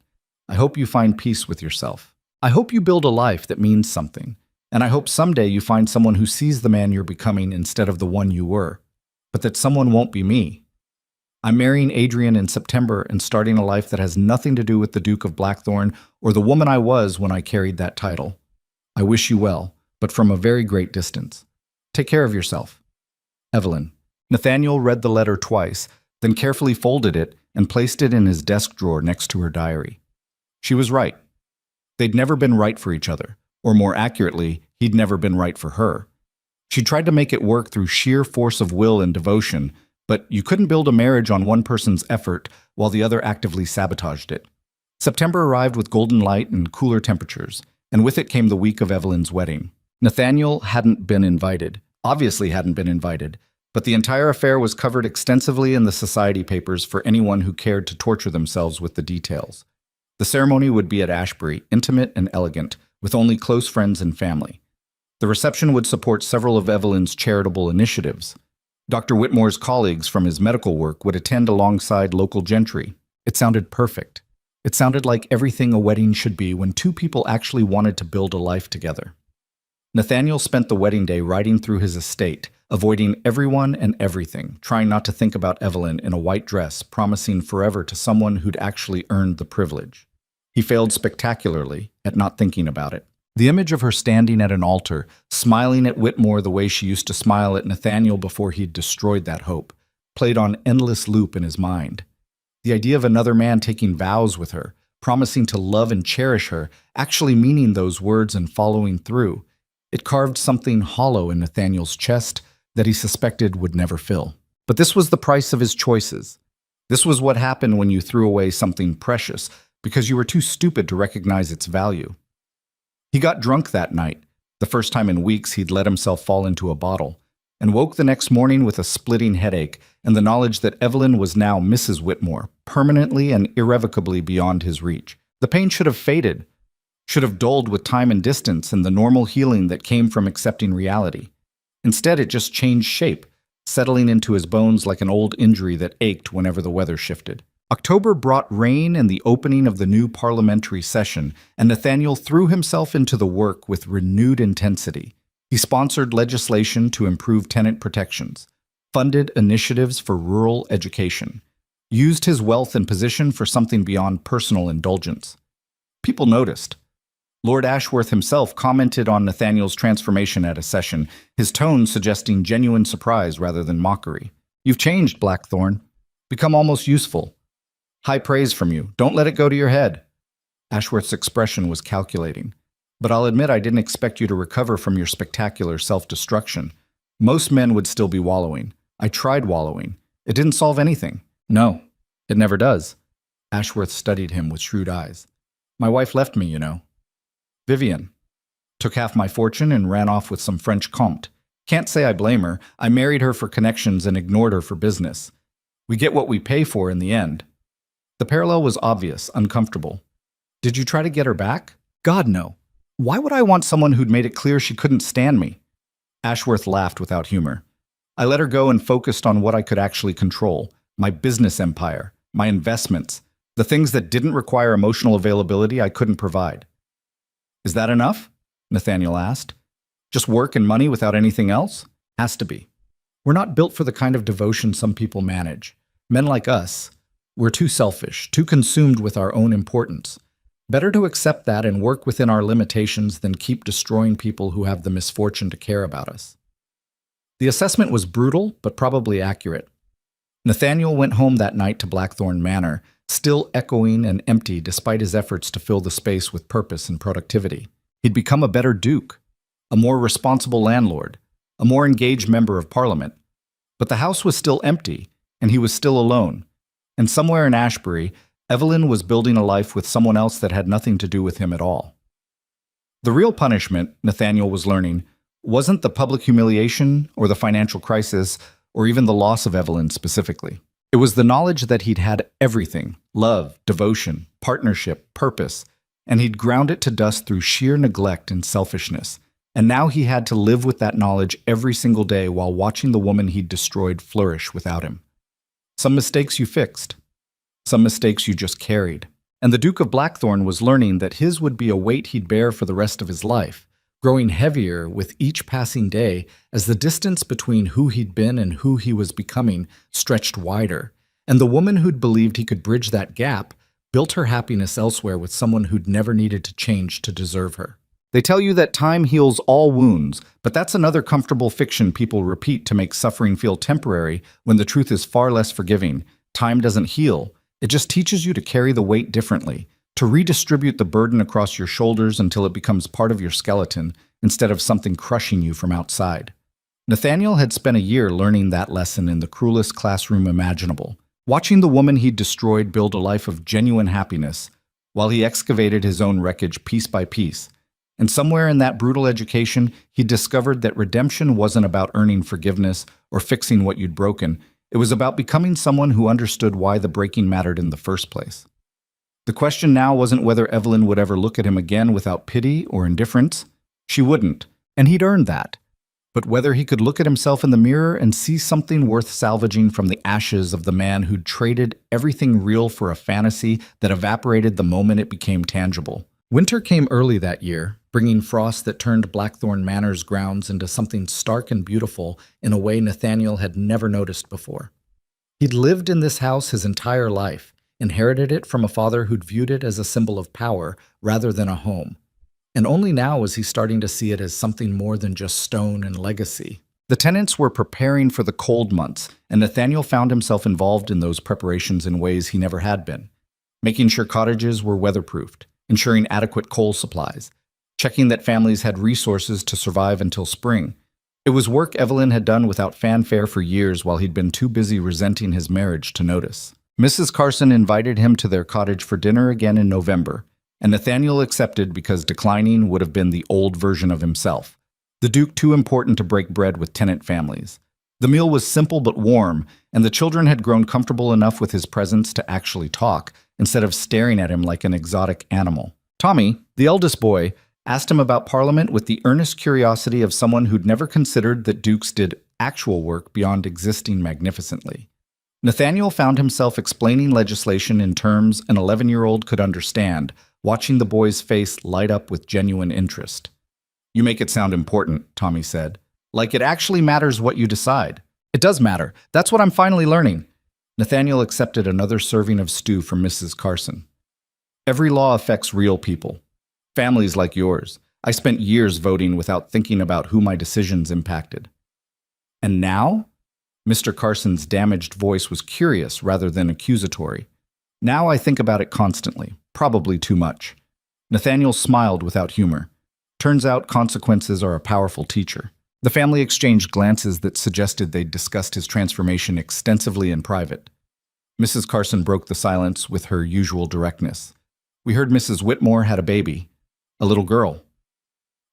I hope you find peace with yourself. I hope you build a life that means something, and I hope someday you find someone who sees the man you're becoming instead of the one you were, but that someone won't be me. I'm marrying Adrian in September and starting a life that has nothing to do with the Duke of Blackthorn or the woman I was when I carried that title. I wish you well, but from a very great distance. Take care of yourself. Evelyn. Nathaniel read the letter twice, then carefully folded it and placed it in his desk drawer next to her diary. She was right. They'd never been right for each other, or more accurately, he'd never been right for her. She tried to make it work through sheer force of will and devotion, but you couldn't build a marriage on one person's effort while the other actively sabotaged it. September arrived with golden light and cooler temperatures, and with it came the week of Evelyn's wedding. Nathaniel obviously hadn't been invited, but the entire affair was covered extensively in the society papers for anyone who cared to torture themselves with the details. The ceremony would be at Ashbury, intimate and elegant, with only close friends and family. The reception would support several of Evelyn's charitable initiatives. Dr. Whitmore's colleagues from his medical work would attend alongside local gentry. It sounded perfect. It sounded like everything a wedding should be when two people actually wanted to build a life together. Nathaniel spent the wedding day riding through his estate, avoiding everyone and everything, trying not to think about Evelyn in a white dress, promising forever to someone who'd actually earned the privilege. He failed spectacularly at not thinking about it. The image of her standing at an altar, smiling at Whitmore the way she used to smile at Nathaniel before he'd destroyed that hope, played on endless loop in his mind. The idea of another man taking vows with her, promising to love and cherish her, actually meaning those words and following through. It carved something hollow in Nathaniel's chest that he suspected would never fill. But this was the price of his choices. This was what happened when you threw away something precious because you were too stupid to recognize its value. He got drunk that night, the first time in weeks he'd let himself fall into a bottle, and woke the next morning with a splitting headache and the knowledge that Evelyn was now Mrs. Whitmore, permanently and irrevocably beyond his reach. The pain should have faded, should have dulled with time and distance and the normal healing that came from accepting reality. Instead, it just changed shape, settling into his bones like an old injury that ached whenever the weather shifted. October brought rain and the opening of the new parliamentary session, and Nathaniel threw himself into the work with renewed intensity. He sponsored legislation to improve tenant protections, funded initiatives for rural education, used his wealth and position for something beyond personal indulgence. People noticed. Lord Ashworth himself commented on Nathaniel's transformation at a session, his tone suggesting genuine surprise rather than mockery. "You've changed, Blackthorn. Become almost useful. High praise from you. Don't let it go to your head." Ashworth's expression was calculating. "But I'll admit I didn't expect you to recover from your spectacular self-destruction. Most men would still be wallowing. I tried wallowing. It didn't solve anything." "No, it never does." Ashworth studied him with shrewd eyes. "My wife left me, you know. Vivian. Took half my fortune and ran off with some French comte. Can't say I blame her. I married her for connections and ignored her for business. We get what we pay for in the end." The parallel was obvious, uncomfortable. "Did you try to get her back?" "God, no. Why would I want someone who'd made it clear she couldn't stand me?" Ashworth laughed without humor. "I let her go and focused on what I could actually control, my business empire, my investments, the things that didn't require emotional availability I couldn't provide." "Is that enough?" Nathaniel asked. "Just work and money without anything else?" "Has to be. We're not built for the kind of devotion some people manage. Men like us, we're too selfish, too consumed with our own importance. Better to accept that and work within our limitations than keep destroying people who have the misfortune to care about us." The assessment was brutal, but probably accurate. Nathaniel went home that night to Blackthorn Manor, still echoing and empty despite his efforts to fill the space with purpose and productivity. He'd become a better duke, a more responsible landlord, a more engaged member of Parliament. But the house was still empty, and he was still alone. And somewhere in Ashbury, Evelyn was building a life with someone else that had nothing to do with him at all. The real punishment, Nathaniel was learning, wasn't the public humiliation or the financial crisis or even the loss of Evelyn specifically. It was the knowledge that he'd had everything: love, devotion, partnership, purpose, and he'd ground it to dust through sheer neglect and selfishness. And now he had to live with that knowledge every single day while watching the woman he'd destroyed flourish without him. Some mistakes you fixed. Some mistakes you just carried. And the Duke of Blackthorn was learning that his would be a weight he'd bear for the rest of his life, growing heavier with each passing day as the distance between who he'd been and who he was becoming stretched wider. And the woman who'd believed he could bridge that gap built her happiness elsewhere with someone who'd never needed to change to deserve her. They tell you that time heals all wounds, but that's another comfortable fiction people repeat to make suffering feel temporary when the truth is far less forgiving. Time doesn't heal. It just teaches you to carry the weight differently, to redistribute the burden across your shoulders until it becomes part of your skeleton instead of something crushing you from outside. Nathaniel had spent a year learning that lesson in the cruelest classroom imaginable, watching the woman he'd destroyed build a life of genuine happiness while he excavated his own wreckage piece by piece. And somewhere in that brutal education, he discovered that redemption wasn't about earning forgiveness or fixing what you'd broken. It was about becoming someone who understood why the breaking mattered in the first place. The question now wasn't whether Evelyn would ever look at him again without pity or indifference. She wouldn't, and he'd earned that. But whether he could look at himself in the mirror and see something worth salvaging from the ashes of the man who'd traded everything real for a fantasy that evaporated the moment it became tangible. Winter came early that year, bringing frost that turned Blackthorn Manor's grounds into something stark and beautiful in a way Nathaniel had never noticed before. He'd lived in this house his entire life, inherited it from a father who'd viewed it as a symbol of power rather than a home. And only now was he starting to see it as something more than just stone and legacy. The tenants were preparing for the cold months, and Nathaniel found himself involved in those preparations in ways he never had been. making sure cottages were weatherproofed, ensuring adequate coal supplies, checking that families had resources to survive until spring. It was work Evelyn had done without fanfare for years while he'd been too busy resenting his marriage to notice. Mrs. Carson invited him to their cottage for dinner again in November, and Nathaniel accepted because declining would have been the old version of himself, the Duke too important to break bread with tenant families. The meal was simple but warm, and the children had grown comfortable enough with his presence to actually talk, instead of staring at him like an exotic animal. Tommy, the eldest boy, asked him about Parliament with the earnest curiosity of someone who'd never considered that dukes did actual work beyond existing magnificently. Nathaniel found himself explaining legislation in terms an 11-year-old could understand, watching the boy's face light up with genuine interest. "You make it sound important," Tommy said. "Like it actually matters what you decide." "It does matter. That's what I'm finally learning." Nathaniel accepted another serving of stew from Mrs. Carson. "Every law affects real people. Families like yours. I spent years voting without thinking about who my decisions impacted." "And now?" Mr. Carson's damaged voice was curious rather than accusatory. "Now I think about it constantly, probably too much." Nathaniel smiled without humor. Turns out consequences are a powerful teacher. The family exchanged glances that suggested they'd discussed his transformation extensively in private. Mrs. Carson broke the silence with her usual directness. "We heard Mrs. Whitmore had a baby. A little girl."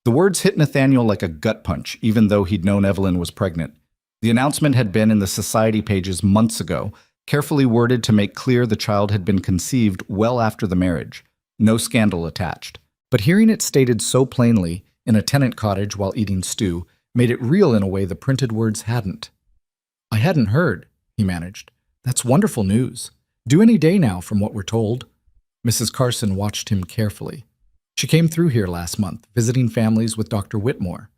The words hit Nathaniel like a gut punch, even though he'd known Evelyn was pregnant. The announcement had been in the society pages months ago, carefully worded to make clear the child had been conceived well after the marriage. No scandal attached. But hearing it stated so plainly, in a tenant cottage while eating stew, made it real in a way the printed words hadn't. "I hadn't heard," he managed. "That's wonderful news. Due any day now, from what we're told." Mrs. Carson watched him carefully. "She came through here last month, visiting families with Dr. Whitmore.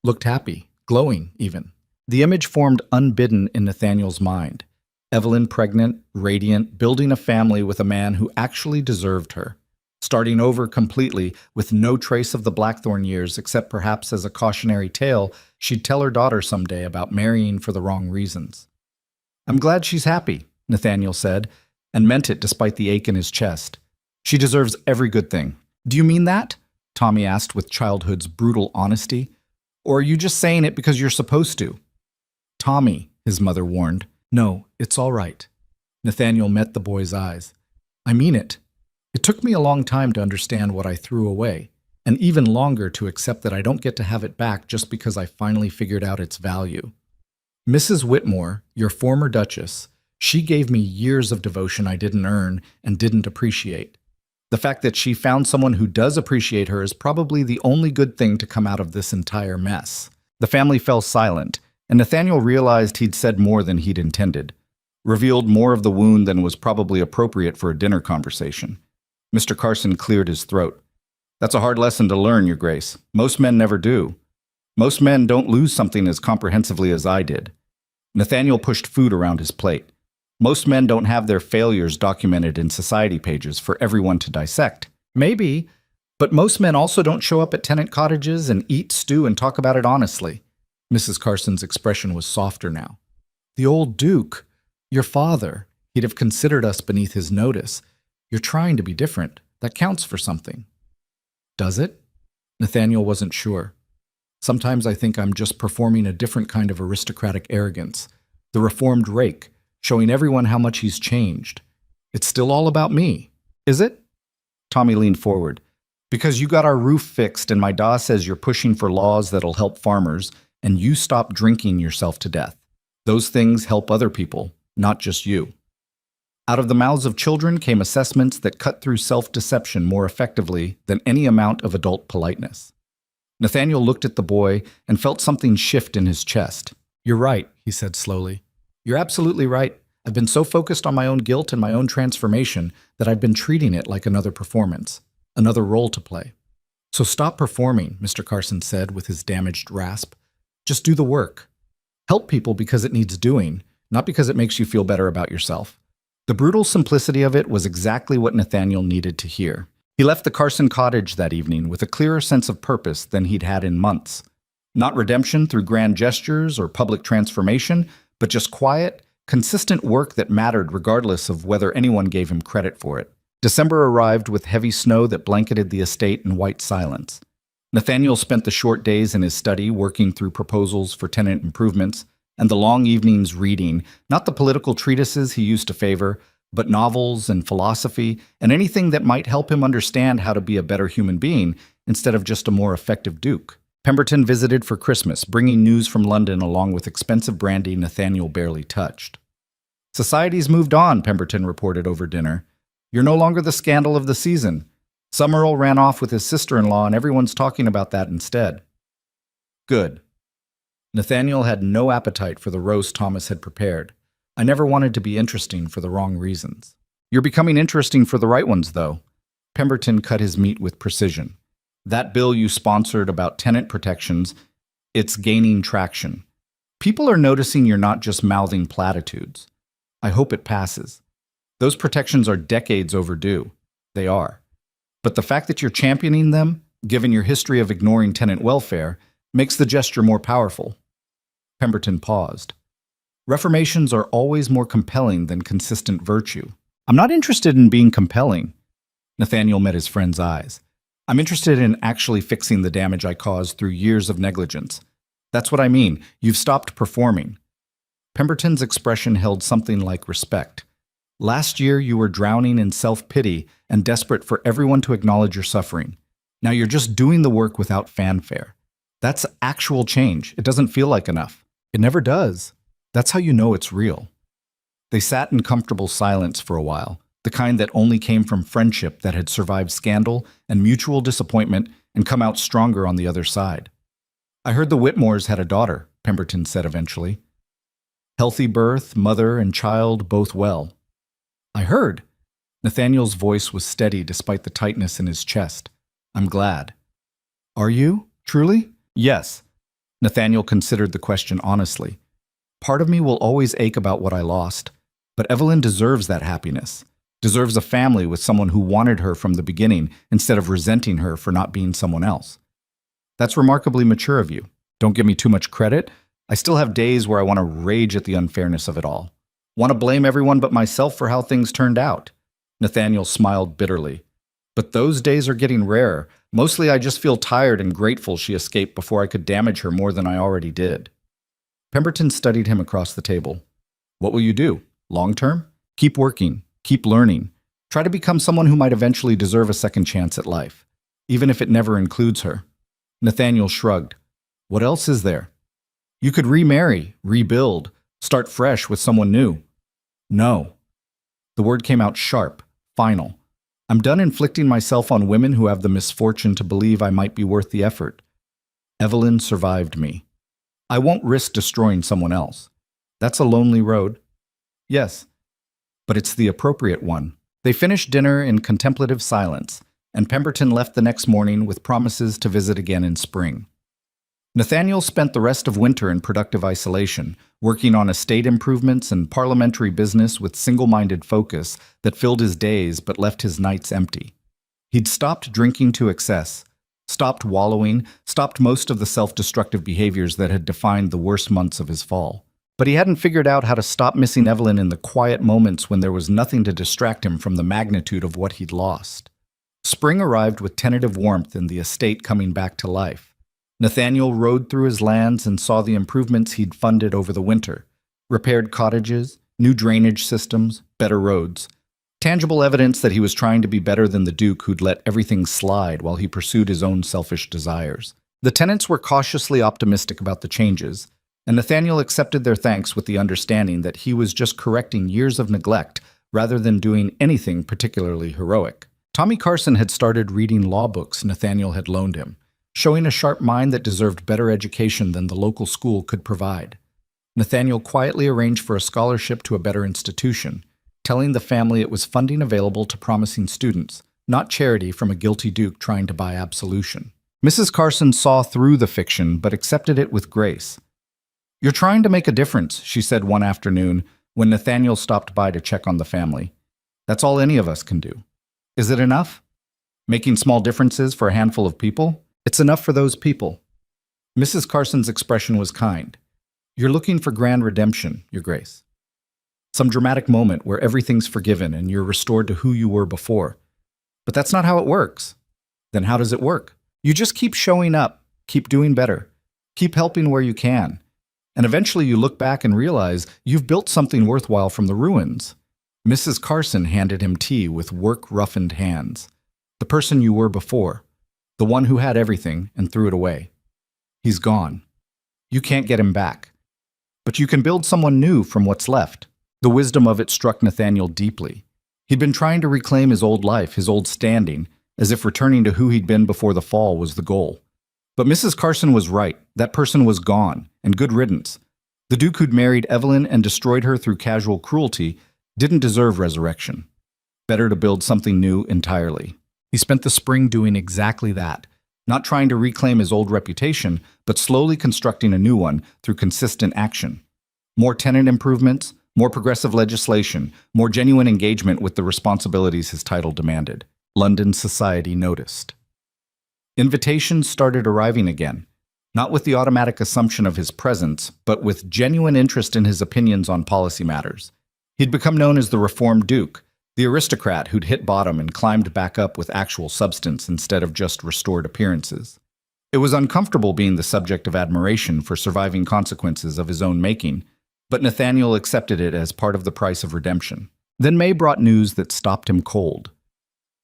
Looked happy, glowing even." The image formed unbidden in Nathaniel's mind. Evelyn pregnant, radiant, building a family with a man who actually deserved her. Starting over completely, with no trace of the Blackthorn years except perhaps as a cautionary tale she'd tell her daughter someday about marrying for the wrong reasons. "I'm glad she's happy," Nathaniel said, and meant it despite the ache in his chest. "She deserves every good thing." "Do you mean that?" Tommy asked with childhood's brutal honesty. "Or are you just saying it because you're supposed to?" "Tommy," his mother warned. "No, it's all right." Nathaniel met the boy's eyes. "I mean it. It took me a long time to understand what I threw away, and even longer to accept that I don't get to have it back just because I finally figured out its value. Mrs. Whitmore, your former Duchess, she gave me years of devotion I didn't earn and didn't appreciate. The fact that she found someone who does appreciate her is probably the only good thing to come out of this entire mess." The family fell silent, and Nathaniel realized he'd said more than he'd intended, revealed more of the wound than was probably appropriate for a dinner conversation. Mr. Carson cleared his throat. "That's a hard lesson to learn, Your Grace. Most men never do. Most men don't lose something as comprehensively as I did." Nathaniel pushed food around his plate. "Most men don't have their failures documented in society pages for everyone to dissect." "Maybe, but most men also don't show up at tenant cottages and eat stew and talk about it honestly." Mrs. Carson's expression was softer now. "The old Duke, your father, he'd have considered us beneath his notice. You're trying to be different. That counts for something." "Does it?" Nathaniel wasn't sure. "Sometimes I think I'm just performing a different kind of aristocratic arrogance. The reformed rake, showing everyone how much he's changed. It's still all about me. Is it?" Tommy leaned forward. "Because you got our roof fixed and my da says you're pushing for laws that'll help farmers, and you stop drinking yourself to death. Those things help other people, not just you." Out of the mouths of children came assessments that cut through self-deception more effectively than any amount of adult politeness. Nathaniel looked at the boy and felt something shift in his chest. "You're right," he said slowly. "You're absolutely right. I've been so focused on my own guilt and my own transformation that I've been treating it like another performance, another role to play." "So stop performing," Mr. Carson said with his damaged rasp. "Just do the work. Help people because it needs doing, not because it makes you feel better about yourself." The brutal simplicity of it was exactly what Nathaniel needed to hear. He left the Carson cottage that evening with a clearer sense of purpose than he'd had in months. Not redemption through grand gestures or public transformation, but just quiet, consistent work that mattered regardless of whether anyone gave him credit for it. December arrived with heavy snow that blanketed the estate in white silence. Nathaniel spent the short days in his study working through proposals for tenant improvements, and the long evenings reading, not the political treatises he used to favor, but novels and philosophy and anything that might help him understand how to be a better human being instead of just a more effective duke. Pemberton visited for Christmas, bringing news from London along with expensive brandy Nathaniel barely touched. "Society's moved on," Pemberton reported over dinner. "You're no longer the scandal of the season. Summerall ran off with his sister-in-law and everyone's talking about that instead." Good. Nathaniel had no appetite for the roast Thomas had prepared. "I never wanted to be interesting for the wrong reasons." "You're becoming interesting for the right ones, though." Pemberton cut his meat with precision. "That bill you sponsored about tenant protections, it's gaining traction. People are noticing you're not just mouthing platitudes. I hope it passes. Those protections are decades overdue. They are. But the fact that you're championing them, given your history of ignoring tenant welfare, makes the gesture more powerful." Pemberton paused. "Reformations are always more compelling than consistent virtue." "I'm not interested in being compelling." Nathaniel met his friend's eyes. "I'm interested in actually fixing the damage I caused through years of negligence. That's what I mean. You've stopped performing." Pemberton's expression held something like respect. "Last year you were drowning in self-pity and desperate for everyone to acknowledge your suffering. Now you're just doing the work without fanfare. That's actual change. It doesn't feel like enough. It never does. That's how you know it's real." They sat in comfortable silence for a while, the kind that only came from friendship that had survived scandal and mutual disappointment and come out stronger on the other side. "I heard the Whitmores had a daughter," Pemberton said eventually. "Healthy birth, mother and child both well." "I heard." Nathaniel's voice was steady despite the tightness in his chest. "I'm glad." "Are you? Truly?" "Yes." Nathaniel considered the question honestly. "Part of me will always ache about what I lost, but Evelyn deserves that happiness, deserves a family with someone who wanted her from the beginning instead of resenting her for not being someone else." "That's remarkably mature of you. Don't give me too much credit. I still have days where I want to rage at the unfairness of it all. Want to blame everyone but myself for how things turned out." Nathaniel smiled bitterly. "But those days are getting rarer. Mostly I just feel tired and grateful she escaped before I could damage her more than I already did." Pemberton studied him across the table. "What will you do? Long term? Keep working. Keep learning. Try to become someone who might eventually deserve a second chance at life, even if it never includes her." Nathaniel shrugged. "What else is there?" "You could remarry, rebuild, start fresh with someone new." "No." The word came out sharp, final. "I'm done inflicting myself on women who have the misfortune to believe I might be worth the effort. Evelyn survived me. I won't risk destroying someone else. That's a lonely road." "Yes, but it's the appropriate one." They finished dinner in contemplative silence, and Pemberton left the next morning with promises to visit again in spring. Nathaniel spent the rest of winter in productive isolation, working on estate improvements and parliamentary business with single-minded focus that filled his days but left his nights empty. He'd stopped drinking to excess, stopped wallowing, stopped most of the self-destructive behaviors that had defined the worst months of his fall. But he hadn't figured out how to stop missing Evelyn in the quiet moments when there was nothing to distract him from the magnitude of what he'd lost. Spring arrived with tentative warmth and the estate coming back to life. Nathaniel rode through his lands and saw the improvements he'd funded over the winter. Repaired cottages, new drainage systems, better roads. Tangible evidence that he was trying to be better than the Duke who'd let everything slide while he pursued his own selfish desires. The tenants were cautiously optimistic about the changes, and Nathaniel accepted their thanks with the understanding that he was just correcting years of neglect rather than doing anything particularly heroic. Tommy Carson had started reading law books Nathaniel had loaned him, showing a sharp mind that deserved better education than the local school could provide. Nathaniel quietly arranged for a scholarship to a better institution, telling the family it was funding available to promising students, not charity from a guilty duke trying to buy absolution. Mrs. Carson saw through the fiction but accepted it with grace. "You're trying to make a difference," she said one afternoon when Nathaniel stopped by to check on the family. "That's all any of us can do." "Is it enough? Making small differences for a handful of people? It's enough for those people." Mrs. Carson's expression was kind. "You're looking for grand redemption, Your Grace." Some dramatic moment where everything's forgiven and you're restored to who you were before. But that's not how it works. Then how does it work? You just keep showing up, keep doing better, keep helping where you can. And eventually you look back and realize you've built something worthwhile from the ruins. Mrs. Carson handed him tea with work-roughened hands. The person you were before. The one who had everything and threw it away. He's gone. You can't get him back. But you can build someone new from what's left. The wisdom of it struck Nathaniel deeply. He'd been trying to reclaim his old life, his old standing, as if returning to who he'd been before the fall was the goal. But Mrs. Carson was right. That person was gone, and good riddance. The Duke who'd married Evelyn and destroyed her through casual cruelty didn't deserve resurrection. Better to build something new entirely. He spent the spring doing exactly that, not trying to reclaim his old reputation, but slowly constructing a new one through consistent action. More tenant improvements, more progressive legislation, more genuine engagement with the responsibilities his title demanded. London society noticed. Invitations started arriving again, not with the automatic assumption of his presence, but with genuine interest in his opinions on policy matters. He'd become known as the Reformed Duke, the aristocrat who'd hit bottom and climbed back up with actual substance instead of just restored appearances. It was uncomfortable being the subject of admiration for surviving consequences of his own making, but Nathaniel accepted it as part of the price of redemption. Then May brought news that stopped him cold.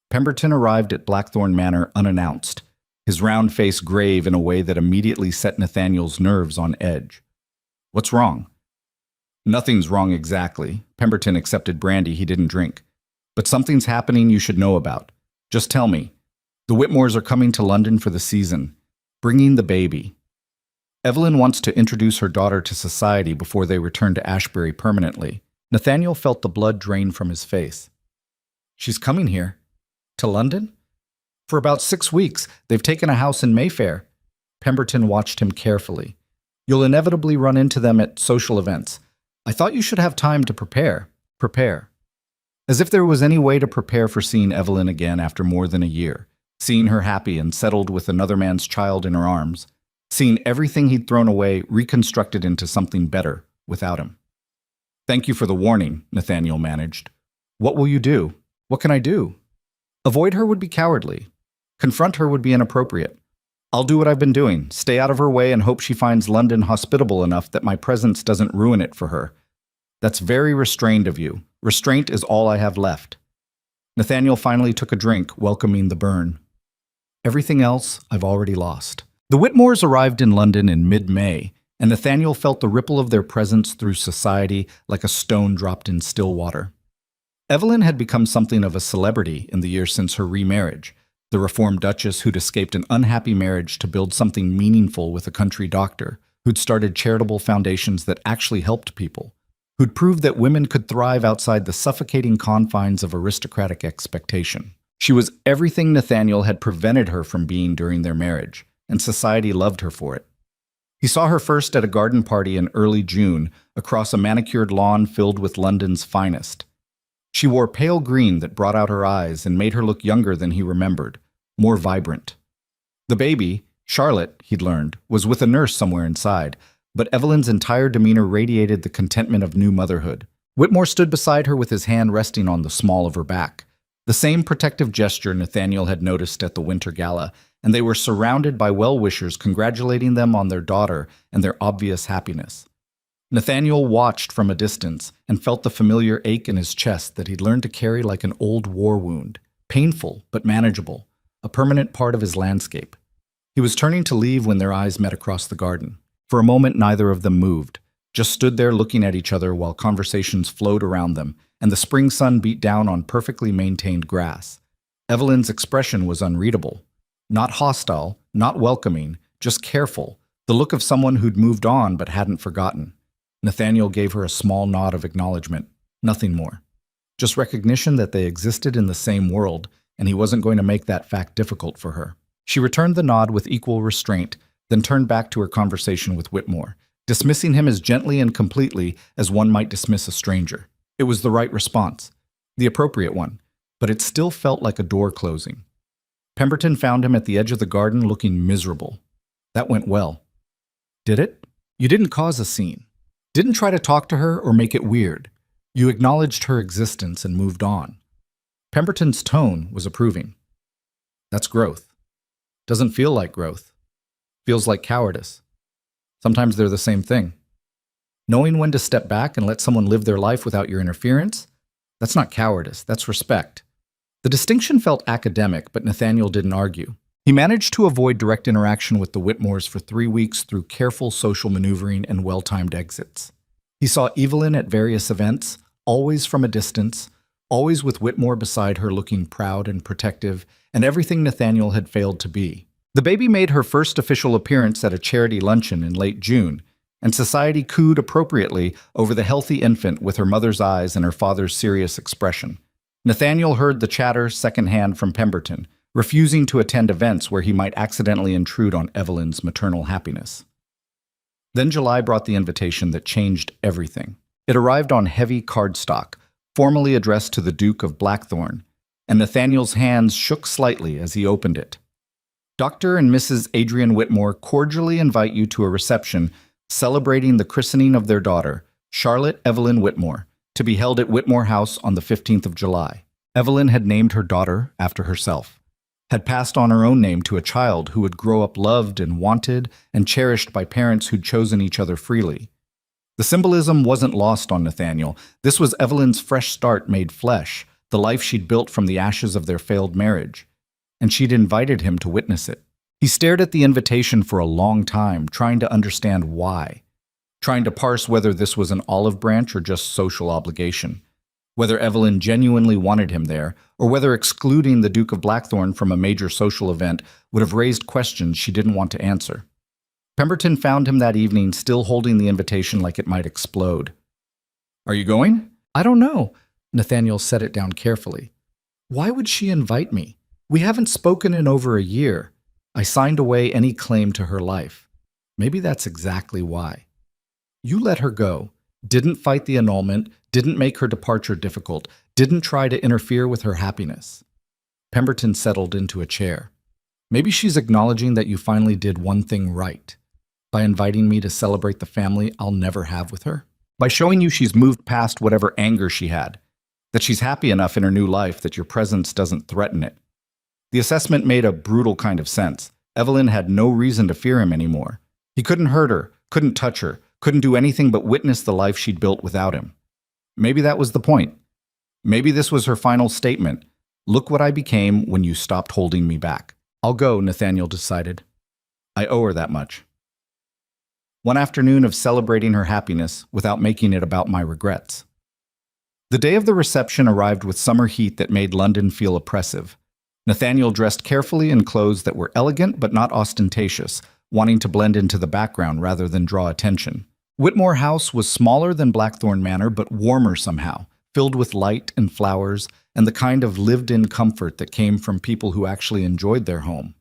Pemberton arrived at Blackthorn Manor unannounced, his round face grave in a way that immediately set Nathaniel's nerves on edge. What's wrong? Nothing's wrong exactly. Pemberton accepted brandy he didn't drink. But something's happening you should know about. Just tell me. The Whitmores are coming to London for the season, bringing the baby. Evelyn wants to introduce her daughter to society before they return to Ashbury permanently. Nathaniel felt the blood drain from his face. She's coming here? To London? For about 6 weeks, they've taken a house in Mayfair. Pemberton watched him carefully. You'll inevitably run into them at social events. I thought you should have time to prepare. Prepare. As if there was any way to prepare for seeing Evelyn again after more than a year, seeing her happy and settled with another man's child in her arms, seeing everything he'd thrown away reconstructed into something better without him. Thank you for the warning, Nathaniel managed. What will you do? What can I do? Avoid her would be cowardly. Confront her would be inappropriate. I'll do what I've been doing, stay out of her way and hope she finds London hospitable enough that my presence doesn't ruin it for her. That's very restrained of you. Restraint is all I have left. Nathaniel finally took a drink, welcoming the burn. Everything else I've already lost. The Whitmores arrived in London in mid-May, and Nathaniel felt the ripple of their presence through society like a stone dropped in still water. Evelyn had become something of a celebrity in the years since her remarriage, the reformed duchess who'd escaped an unhappy marriage to build something meaningful with a country doctor, who'd started charitable foundations that actually helped people, who'd proved that women could thrive outside the suffocating confines of aristocratic expectation. She was everything Nathaniel had prevented her from being during their marriage, and society loved her for it. He saw her first at a garden party in early June across a manicured lawn filled with London's finest. She wore pale green that brought out her eyes and made her look younger than he remembered, more vibrant. The baby, Charlotte, he'd learned, was with a nurse somewhere inside, but Evelyn's entire demeanor radiated the contentment of new motherhood. Whitmore stood beside her with his hand resting on the small of her back, the same protective gesture Nathaniel had noticed at the winter gala, and they were surrounded by well-wishers congratulating them on their daughter and their obvious happiness. Nathaniel watched from a distance and felt the familiar ache in his chest that he'd learned to carry like an old war wound, painful but manageable, a permanent part of his landscape. He was turning to leave when their eyes met across the garden. For a moment, neither of them moved, just stood there looking at each other while conversations flowed around them and the spring sun beat down on perfectly maintained grass. Evelyn's expression was unreadable. Not hostile, not welcoming, just careful, the look of someone who'd moved on but hadn't forgotten. Nathaniel gave her a small nod of acknowledgement, nothing more. Just recognition that they existed in the same world, and he wasn't going to make that fact difficult for her. She returned the nod with equal restraint, then turned back to her conversation with Whitmore, dismissing him as gently and completely as one might dismiss a stranger. It was the right response, the appropriate one, but it still felt like a door closing. Pemberton found him at the edge of the garden looking miserable. That went well. Did it? You didn't cause a scene. Didn't try to talk to her or make it weird. You acknowledged her existence and moved on. Pemberton's tone was approving. That's growth. Doesn't feel like growth. Feels like cowardice. Sometimes they're the same thing. Knowing when to step back and let someone live their life without your interference, that's not cowardice, that's respect. The distinction felt academic, but Nathaniel didn't argue. He managed to avoid direct interaction with the Whitmores for 3 weeks through careful social maneuvering and well-timed exits. He saw Evelyn at various events, always from a distance, always with Whitmore beside her looking proud and protective, and everything Nathaniel had failed to be. The baby made her first official appearance at a charity luncheon in late June, and society cooed appropriately over the healthy infant with her mother's eyes and her father's serious expression. Nathaniel heard the chatter secondhand from Pemberton, refusing to attend events where he might accidentally intrude on Evelyn's maternal happiness. Then July brought the invitation that changed everything. It arrived on heavy cardstock, formally addressed to the Duke of Blackthorn, and Nathaniel's hands shook slightly as he opened it. Dr. and Mrs. Adrian Whitmore cordially invite you to a reception celebrating the christening of their daughter, Charlotte Evelyn Whitmore, to be held at Whitmore House on the 15th of July. Evelyn had named her daughter after herself, had passed on her own name to a child who would grow up loved and wanted and cherished by parents who'd chosen each other freely. The symbolism wasn't lost on Nathaniel. This was Evelyn's fresh start made flesh, the life she'd built from the ashes of their failed marriage, and she'd invited him to witness it. He stared at the invitation for a long time, trying to understand why, trying to parse whether this was an olive branch or just social obligation, whether Evelyn genuinely wanted him there, or whether excluding the Duke of Blackthorn from a major social event would have raised questions she didn't want to answer. Pemberton found him that evening still holding the invitation like it might explode. "Are you going?" "I don't know." Nathaniel set it down carefully. "Why would she invite me? We haven't spoken in over a year. I signed away any claim to her life. Maybe that's exactly why. You let her go, didn't fight the annulment, didn't make her departure difficult, didn't try to interfere with her happiness." Pemberton settled into a chair. "Maybe she's acknowledging that you finally did one thing right, by inviting me to celebrate the family I'll never have with her. By showing you she's moved past whatever anger she had, that she's happy enough in her new life that your presence doesn't threaten it." The assessment made a brutal kind of sense. Evelyn had no reason to fear him anymore. He couldn't hurt her, couldn't touch her, couldn't do anything but witness the life she'd built without him. Maybe that was the point. Maybe this was her final statement. "Look what I became when you stopped holding me back." "I'll go," Nathaniel decided. "I owe her that much." One afternoon of celebrating her happiness without making it about my regrets. The day of the reception arrived with summer heat that made London feel oppressive. Nathaniel dressed carefully in clothes that were elegant but not ostentatious, wanting to blend into the background rather than draw attention. Whitmore House was smaller than Blackthorn Manor but warmer somehow, filled with light and flowers and the kind of lived-in comfort that came from people who actually enjoyed their home.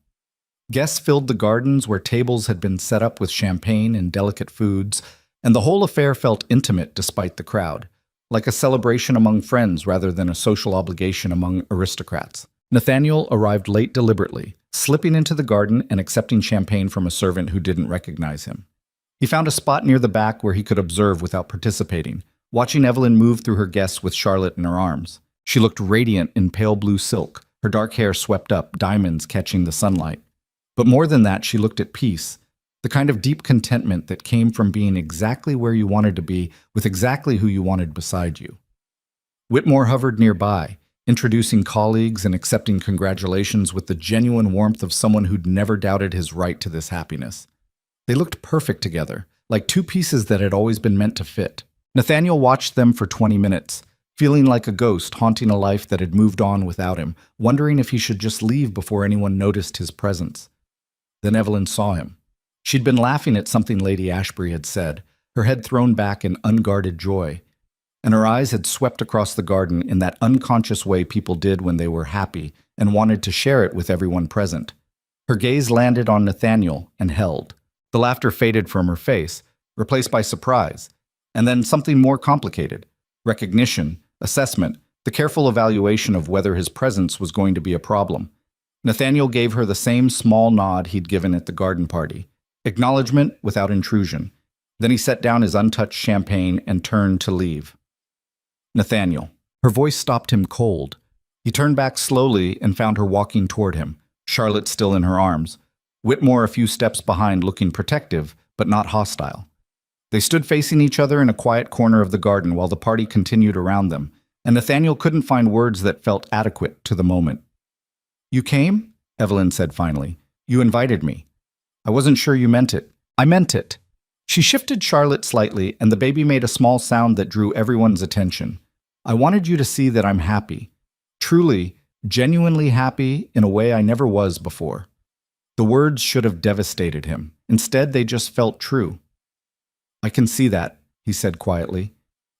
Guests filled the gardens where tables had been set up with champagne and delicate foods, and the whole affair felt intimate despite the crowd, like a celebration among friends rather than a social obligation among aristocrats. Nathaniel arrived late deliberately, slipping into the garden and accepting champagne from a servant who didn't recognize him. He found a spot near the back where he could observe without participating, watching Evelyn move through her guests with Charlotte in her arms. She looked radiant in pale blue silk, her dark hair swept up, diamonds catching the sunlight. But more than that, she looked at peace, the kind of deep contentment that came from being exactly where you wanted to be with exactly who you wanted beside you. Whitmore hovered nearby, introducing colleagues and accepting congratulations with the genuine warmth of someone who'd never doubted his right to this happiness. They looked perfect together, like two pieces that had always been meant to fit. Nathaniel watched them for 20 minutes, feeling like a ghost haunting a life that had moved on without him, wondering if he should just leave before anyone noticed his presence. Then Evelyn saw him. She'd been laughing at something Lady Ashbury had said, her head thrown back in unguarded joy, and her eyes had swept across the garden in that unconscious way people did when they were happy and wanted to share it with everyone present. Her gaze landed on Nathaniel and held. The laughter faded from her face, replaced by surprise, and then something more complicated: recognition, assessment, the careful evaluation of whether his presence was going to be a problem. Nathaniel gave her the same small nod he'd given at the garden party, acknowledgement without intrusion. Then he set down his untouched champagne and turned to leave. Nathaniel. Her voice stopped him cold. He turned back slowly and found her walking toward him, Charlotte still in her arms, Whitmore a few steps behind, looking protective, but not hostile. They stood facing each other in a quiet corner of the garden while the party continued around them, and Nathaniel couldn't find words that felt adequate to the moment. "You came?" Evelyn said finally. "You invited me. I wasn't sure you meant it." "I meant it." She shifted Charlotte slightly, and the baby made a small sound that drew everyone's attention. "I wanted you to see that I'm happy. Truly, genuinely happy in a way I never was before." The words should have devastated him. Instead, they just felt true. "I can see that," he said quietly.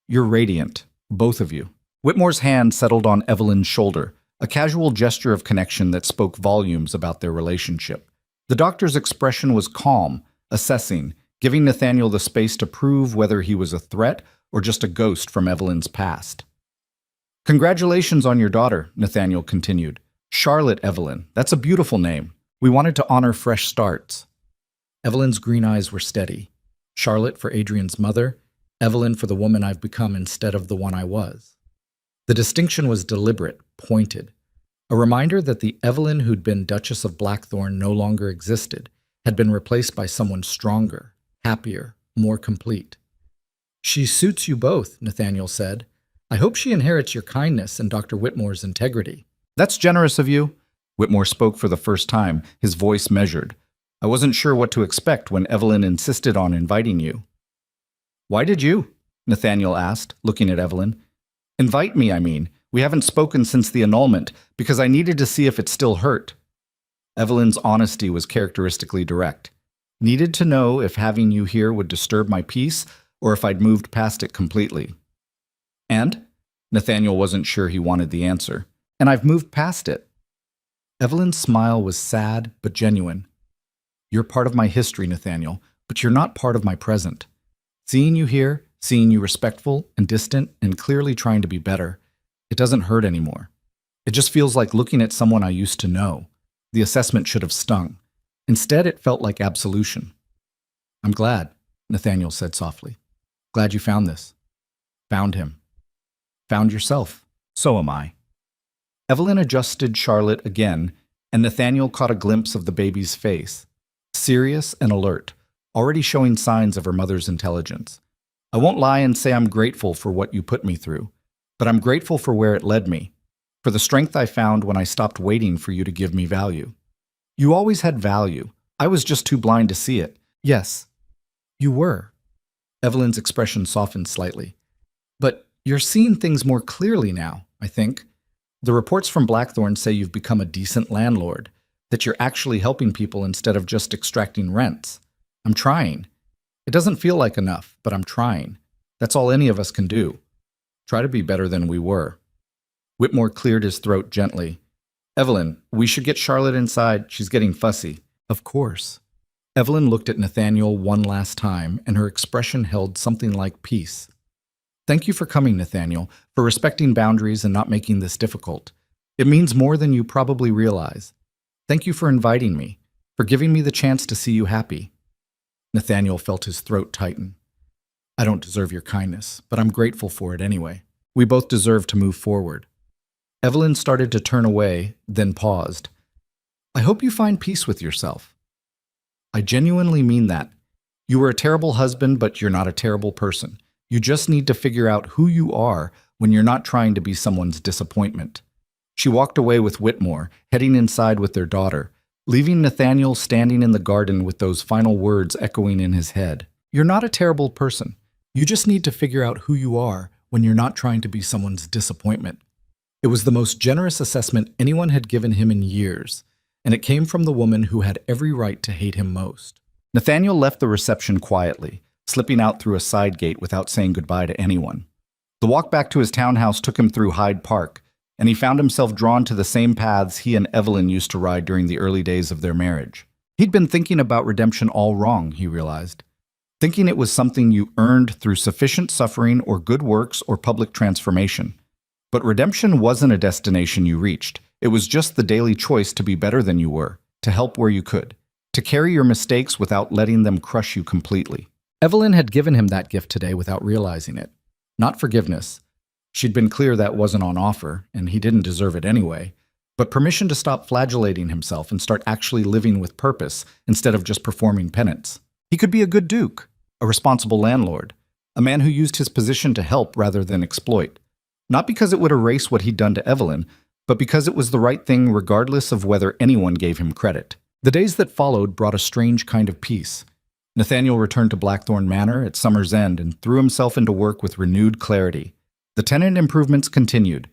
"You're radiant, both of you." Whitmore's hand settled on Evelyn's shoulder, a casual gesture of connection that spoke volumes about their relationship. The doctor's expression was calm, assessing, giving Nathaniel the space to prove whether he was a threat or just a ghost from Evelyn's past. "Congratulations on your daughter," Nathaniel continued. "Charlotte Evelyn. That's a beautiful name. We wanted to honor fresh starts." Evelyn's green eyes were steady. Charlotte for Adrian's mother, Evelyn for the woman I've become instead of the one I was. The distinction was deliberate, pointed. A reminder that the Evelyn who'd been Duchess of Blackthorn no longer existed, had been replaced by someone stronger, happier, more complete. "She suits you both," Nathaniel said. "I hope she inherits your kindness and Dr. Whitmore's integrity." "That's generous of you." Whitmore spoke for the first time, his voice measured. "I wasn't sure what to expect when Evelyn insisted on inviting you." "Why did you?" Nathaniel asked, looking at Evelyn. "Invite me, I mean. We haven't spoken since the annulment, because I needed to see if it still hurt." Evelyn's honesty was characteristically direct. "Needed to know if having you here would disturb my peace, or if I'd moved past it completely." "And?" Nathaniel wasn't sure he wanted the answer. "And I've moved past it." Evelyn's smile was sad but genuine. "You're part of my history, Nathaniel, but you're not part of my present. Seeing you here, seeing you respectful and distant and clearly trying to be better, it doesn't hurt anymore. It just feels like looking at someone I used to know. The assessment should have stung. Instead, it felt like absolution." "I'm glad," Nathaniel said softly. "Glad you found this. Found him. Found yourself. So am I." Evelyn adjusted Charlotte again, and Nathaniel caught a glimpse of the baby's face. Serious and alert, already showing signs of her mother's intelligence. "I won't lie and say I'm grateful for what you put me through, but I'm grateful for where it led me, for the strength I found when I stopped waiting for you to give me value. You always had value. I was just too blind to see it." "Yes, you were." Evelyn's expression softened slightly. "But you're seeing things more clearly now, I think. The reports from Blackthorn say you've become a decent landlord, that you're actually helping people instead of just extracting rents. I'm trying. It doesn't feel like enough, but I'm trying. That's all any of us can do. Try to be better than we were." Whitmore cleared his throat gently. "Evelyn, we should get Charlotte inside. She's getting fussy." "Of course." Evelyn looked at Nathaniel one last time, and her expression held something like peace. "Thank you for coming, Nathaniel, for respecting boundaries and not making this difficult. It means more than you probably realize. Thank you for inviting me, for giving me the chance to see you happy." Nathaniel felt his throat tighten. "I don't deserve your kindness, but I'm grateful for it anyway. We both deserve to move forward." Evelyn started to turn away, then paused. "I hope you find peace with yourself. I genuinely mean that. You were a terrible husband, but you're not a terrible person. You just need to figure out who you are when you're not trying to be someone's disappointment." She walked away with Whitmore, heading inside with their daughter, leaving Nathaniel standing in the garden with those final words echoing in his head. "You're not a terrible person. You just need to figure out who you are when you're not trying to be someone's disappointment." It was the most generous assessment anyone had given him in years, and it came from the woman who had every right to hate him most. Nathaniel left the reception quietly, slipping out through a side gate without saying goodbye to anyone. The walk back to his townhouse took him through Hyde Park, and he found himself drawn to the same paths he and Evelyn used to ride during the early days of their marriage. He'd been thinking about redemption all wrong, he realized. Thinking it was something you earned through sufficient suffering or good works or public transformation. But redemption wasn't a destination you reached. It was just the daily choice to be better than you were, to help where you could, to carry your mistakes without letting them crush you completely. Evelyn had given him that gift today without realizing it. Not forgiveness, She'd been clear that wasn't on offer, and he didn't deserve it anyway, but permission to stop flagellating himself and start actually living with purpose instead of just performing penance. He could be a good duke, a responsible landlord, a man who used his position to help rather than exploit. Not because it would erase what he'd done to Evelyn, but because it was the right thing regardless of whether anyone gave him credit. The days that followed brought a strange kind of peace. Nathaniel returned to Blackthorn Manor at summer's end and threw himself into work with renewed clarity. The tenant improvements continued.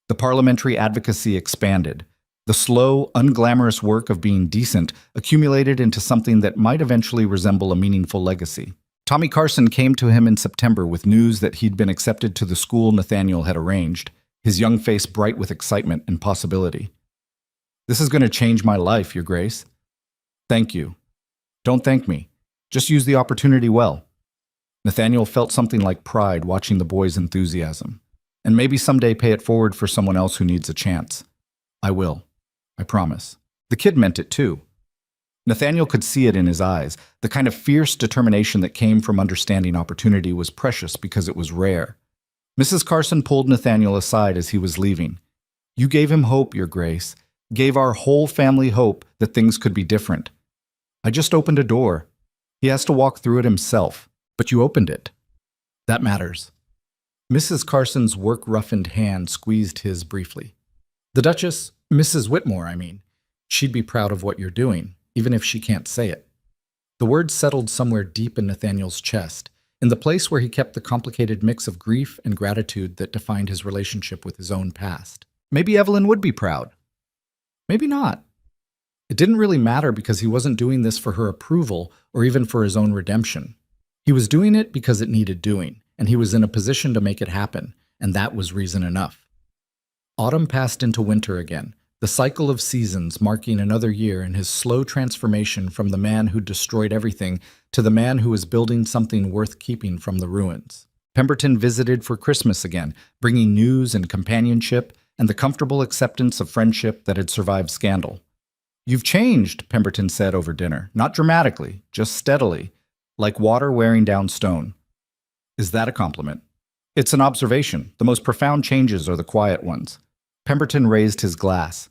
The parliamentary advocacy expanded. The slow, unglamorous work of being decent accumulated into something that might eventually resemble a meaningful legacy. Tommy Carson came to him in September with news that he'd been accepted to the school Nathaniel had arranged, his young face bright with excitement and possibility. "This is going to change my life, Your Grace." "Thank you." "Don't thank me. Just use the opportunity well." Nathaniel felt something like pride watching the boy's enthusiasm. "And maybe someday pay it forward for someone else who needs a chance." "I will. I promise." The kid meant it too. Nathaniel could see it in his eyes. The kind of fierce determination that came from understanding opportunity was precious because it was rare. Mrs. Carson pulled Nathaniel aside as he was leaving. "You gave him hope, Your Grace. Gave our whole family hope that things could be different. I just opened a door. He has to walk through it himself. But you opened it. That matters." Mrs. Carson's work-roughened hand squeezed his briefly. "The Duchess, Mrs. Whitmore, I mean. She'd be proud of what you're doing, even if she can't say it." The words settled somewhere deep in Nathaniel's chest, in the place where he kept the complicated mix of grief and gratitude that defined his relationship with his own past. Maybe Evelyn would be proud. Maybe not. It didn't really matter because he wasn't doing this for her approval or even for his own redemption. He was doing it because it needed doing, and he was in a position to make it happen, and that was reason enough. Autumn passed into winter again, the cycle of seasons marking another year in his slow transformation from the man who destroyed everything to the man who was building something worth keeping from the ruins. Pemberton visited for Christmas again, bringing news and companionship and the comfortable acceptance of friendship that had survived scandal. "You've changed," Pemberton said over dinner, not dramatically, just steadily, like water wearing down stone. "Is that a compliment?" "It's an observation. The most profound changes are the quiet ones." Pemberton raised his glass.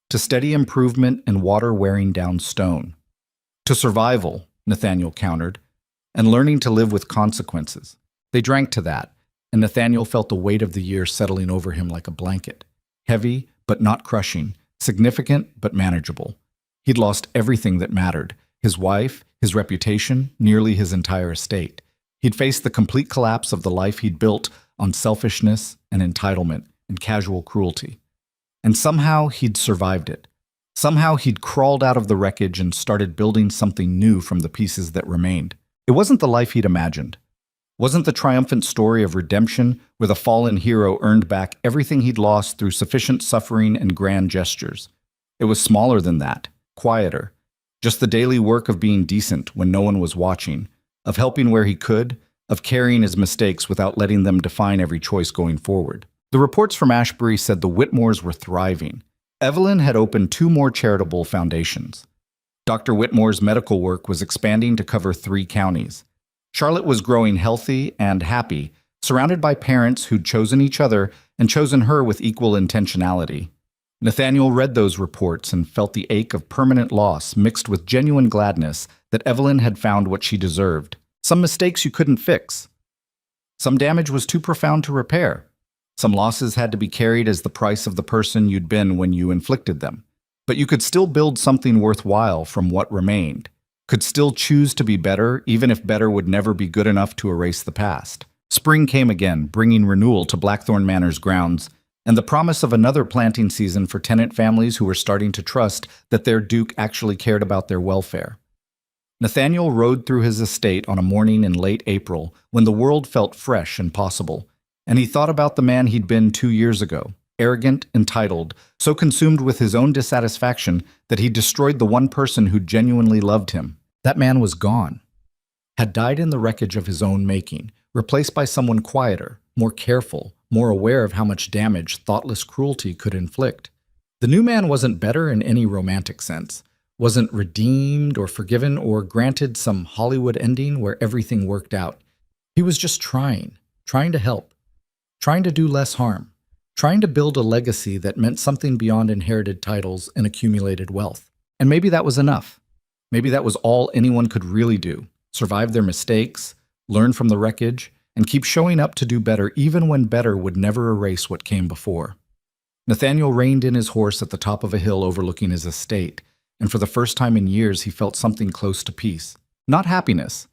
"To steady improvement and water wearing down stone." "To survival," Nathaniel countered, "and learning to live with consequences." They drank to that, and Nathaniel felt the weight of the year settling over him like a blanket. Heavy, but not crushing. Significant, but manageable. He'd lost everything that mattered. His wife, his reputation, nearly his entire estate. He'd faced the complete collapse of the life he'd built on selfishness and entitlement and casual cruelty. And somehow he'd survived it. Somehow he'd crawled out of the wreckage and started building something new from the pieces that remained. It wasn't the life he'd imagined. Wasn't the triumphant story of redemption where the fallen hero earned back everything he'd lost through sufficient suffering and grand gestures. It was smaller than that, quieter. Just the daily work of being decent when no one was watching, of helping where he could, of carrying his mistakes without letting them define every choice going forward. The reports from Ashbury said the Whitmores were thriving. Evelyn had opened 2 more charitable foundations. Dr. Whitmore's medical work was expanding to cover 3 counties. Charlotte was growing healthy and happy, surrounded by parents who'd chosen each other and chosen her with equal intentionality. Nathaniel read those reports and felt the ache of permanent loss mixed with genuine gladness that Evelyn had found what she deserved. Some mistakes you couldn't fix. Some damage was too profound to repair. Some losses had to be carried as the price of the person you'd been when you inflicted them. But you could still build something worthwhile from what remained. Could still choose to be better, even if better would never be good enough to erase the past. Spring came again, bringing renewal to Blackthorn Manor's grounds, and the promise of another planting season for tenant families who were starting to trust that their duke actually cared about their welfare. Nathaniel rode through his estate on a morning in late April when the world felt fresh and possible, and he thought about the man he'd been 2 years ago. Arrogant, entitled, so consumed with his own dissatisfaction that he destroyed the one person who genuinely loved him. That man was gone. Had died in the wreckage of his own making, replaced by someone quieter, more careful, more aware of how much damage thoughtless cruelty could inflict. The new man wasn't better in any romantic sense, wasn't redeemed or forgiven or granted some Hollywood ending where everything worked out. He was just trying to help. trying to do less harm, trying to build a legacy that meant something beyond inherited titles and accumulated wealth. And maybe that was enough. Maybe that was all anyone could really do: survive their mistakes, learn from the wreckage, and keep showing up to do better even when better would never erase what came before. Nathaniel reined in his horse at the top of a hill overlooking his estate, and for the first time in years he felt something close to peace. Not happiness.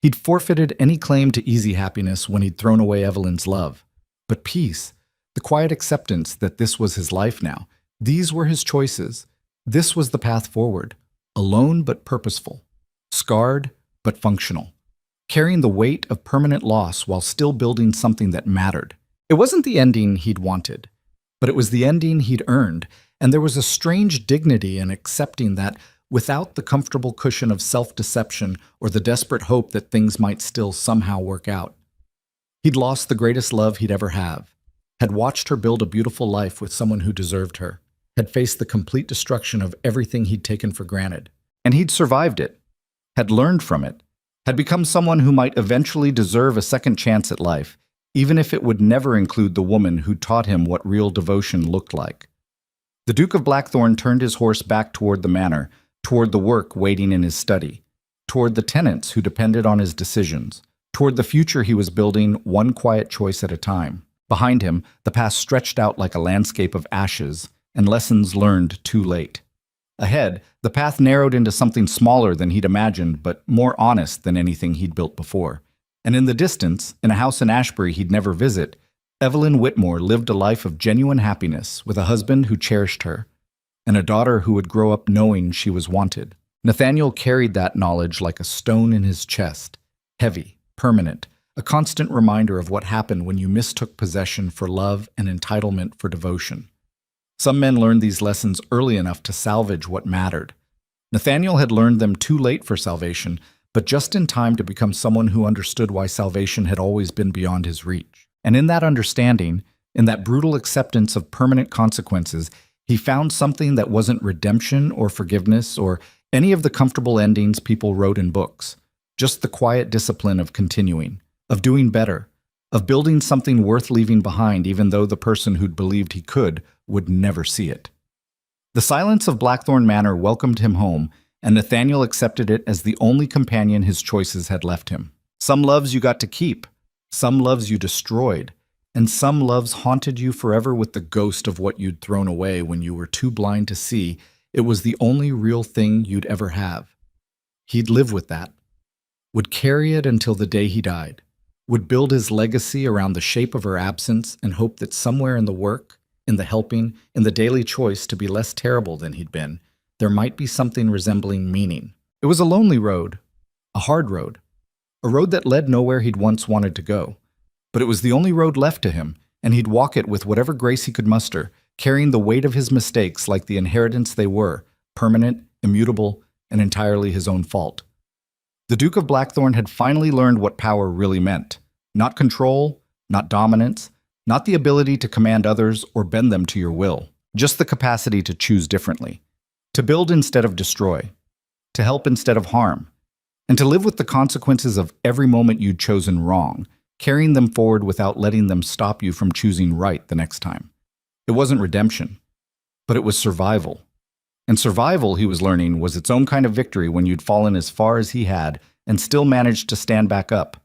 He'd forfeited any claim to easy happiness when he'd thrown away Evelyn's love. But peace, the quiet acceptance that this was his life now. These were his choices. This was the path forward. Alone but purposeful. Scarred but functional. Carrying the weight of permanent loss while still building something that mattered. It wasn't the ending he'd wanted, but it was the ending he'd earned, and there was a strange dignity in accepting that without the comfortable cushion of self-deception or the desperate hope that things might still somehow work out. He'd lost the greatest love he'd ever have, had watched her build a beautiful life with someone who deserved her, had faced the complete destruction of everything he'd taken for granted, and he'd survived it, had learned from it, had become someone who might eventually deserve a second chance at life, even if it would never include the woman who taught him what real devotion looked like. The Duke of Blackthorn turned his horse back toward the manor, toward the work waiting in his study, toward the tenants who depended on his decisions, toward the future he was building one quiet choice at a time. Behind him, the past stretched out like a landscape of ashes and lessons learned too late. Ahead, the path narrowed into something smaller than he'd imagined, but more honest than anything he'd built before. And in the distance, in a house in Ashbury he'd never visit, Evelyn Whitmore lived a life of genuine happiness with a husband who cherished her, and a daughter who would grow up knowing she was wanted. Nathaniel carried that knowledge like a stone in his chest, heavy, permanent, a constant reminder of what happened when you mistook possession for love and entitlement for devotion. Some men learned these lessons early enough to salvage what mattered. Nathaniel had learned them too late for salvation, but just in time to become someone who understood why salvation had always been beyond his reach. And in that understanding, in that brutal acceptance of permanent consequences, he found something that wasn't redemption or forgiveness or any of the comfortable endings people wrote in books. Just the quiet discipline of continuing, of doing better, of building something worth leaving behind even though the person who'd believed he could would never see it. The silence of Blackthorn Manor welcomed him home, and Nathaniel accepted it as the only companion his choices had left him. Some loves you got to keep, some loves you destroyed, and some loves haunted you forever with the ghost of what you'd thrown away when you were too blind to see it was the only real thing you'd ever have. He'd live with that, would carry it until the day he died, would build his legacy around the shape of her absence and hope that somewhere in the work, in the helping, in the daily choice to be less terrible than he'd been, there might be something resembling meaning. It was a lonely road, a hard road, a road that led nowhere he'd once wanted to go. But it was the only road left to him, and he'd walk it with whatever grace he could muster, carrying the weight of his mistakes like the inheritance they were, permanent, immutable, and entirely his own fault. The Duke of Blackthorn had finally learned what power really meant. Not control, not dominance, not the ability to command others or bend them to your will, just the capacity to choose differently, to build instead of destroy, to help instead of harm, and to live with the consequences of every moment you'd chosen wrong, carrying them forward without letting them stop you from choosing right the next time. It wasn't redemption, but it was survival. And survival, he was learning, was its own kind of victory when you'd fallen as far as he had and still managed to stand back up.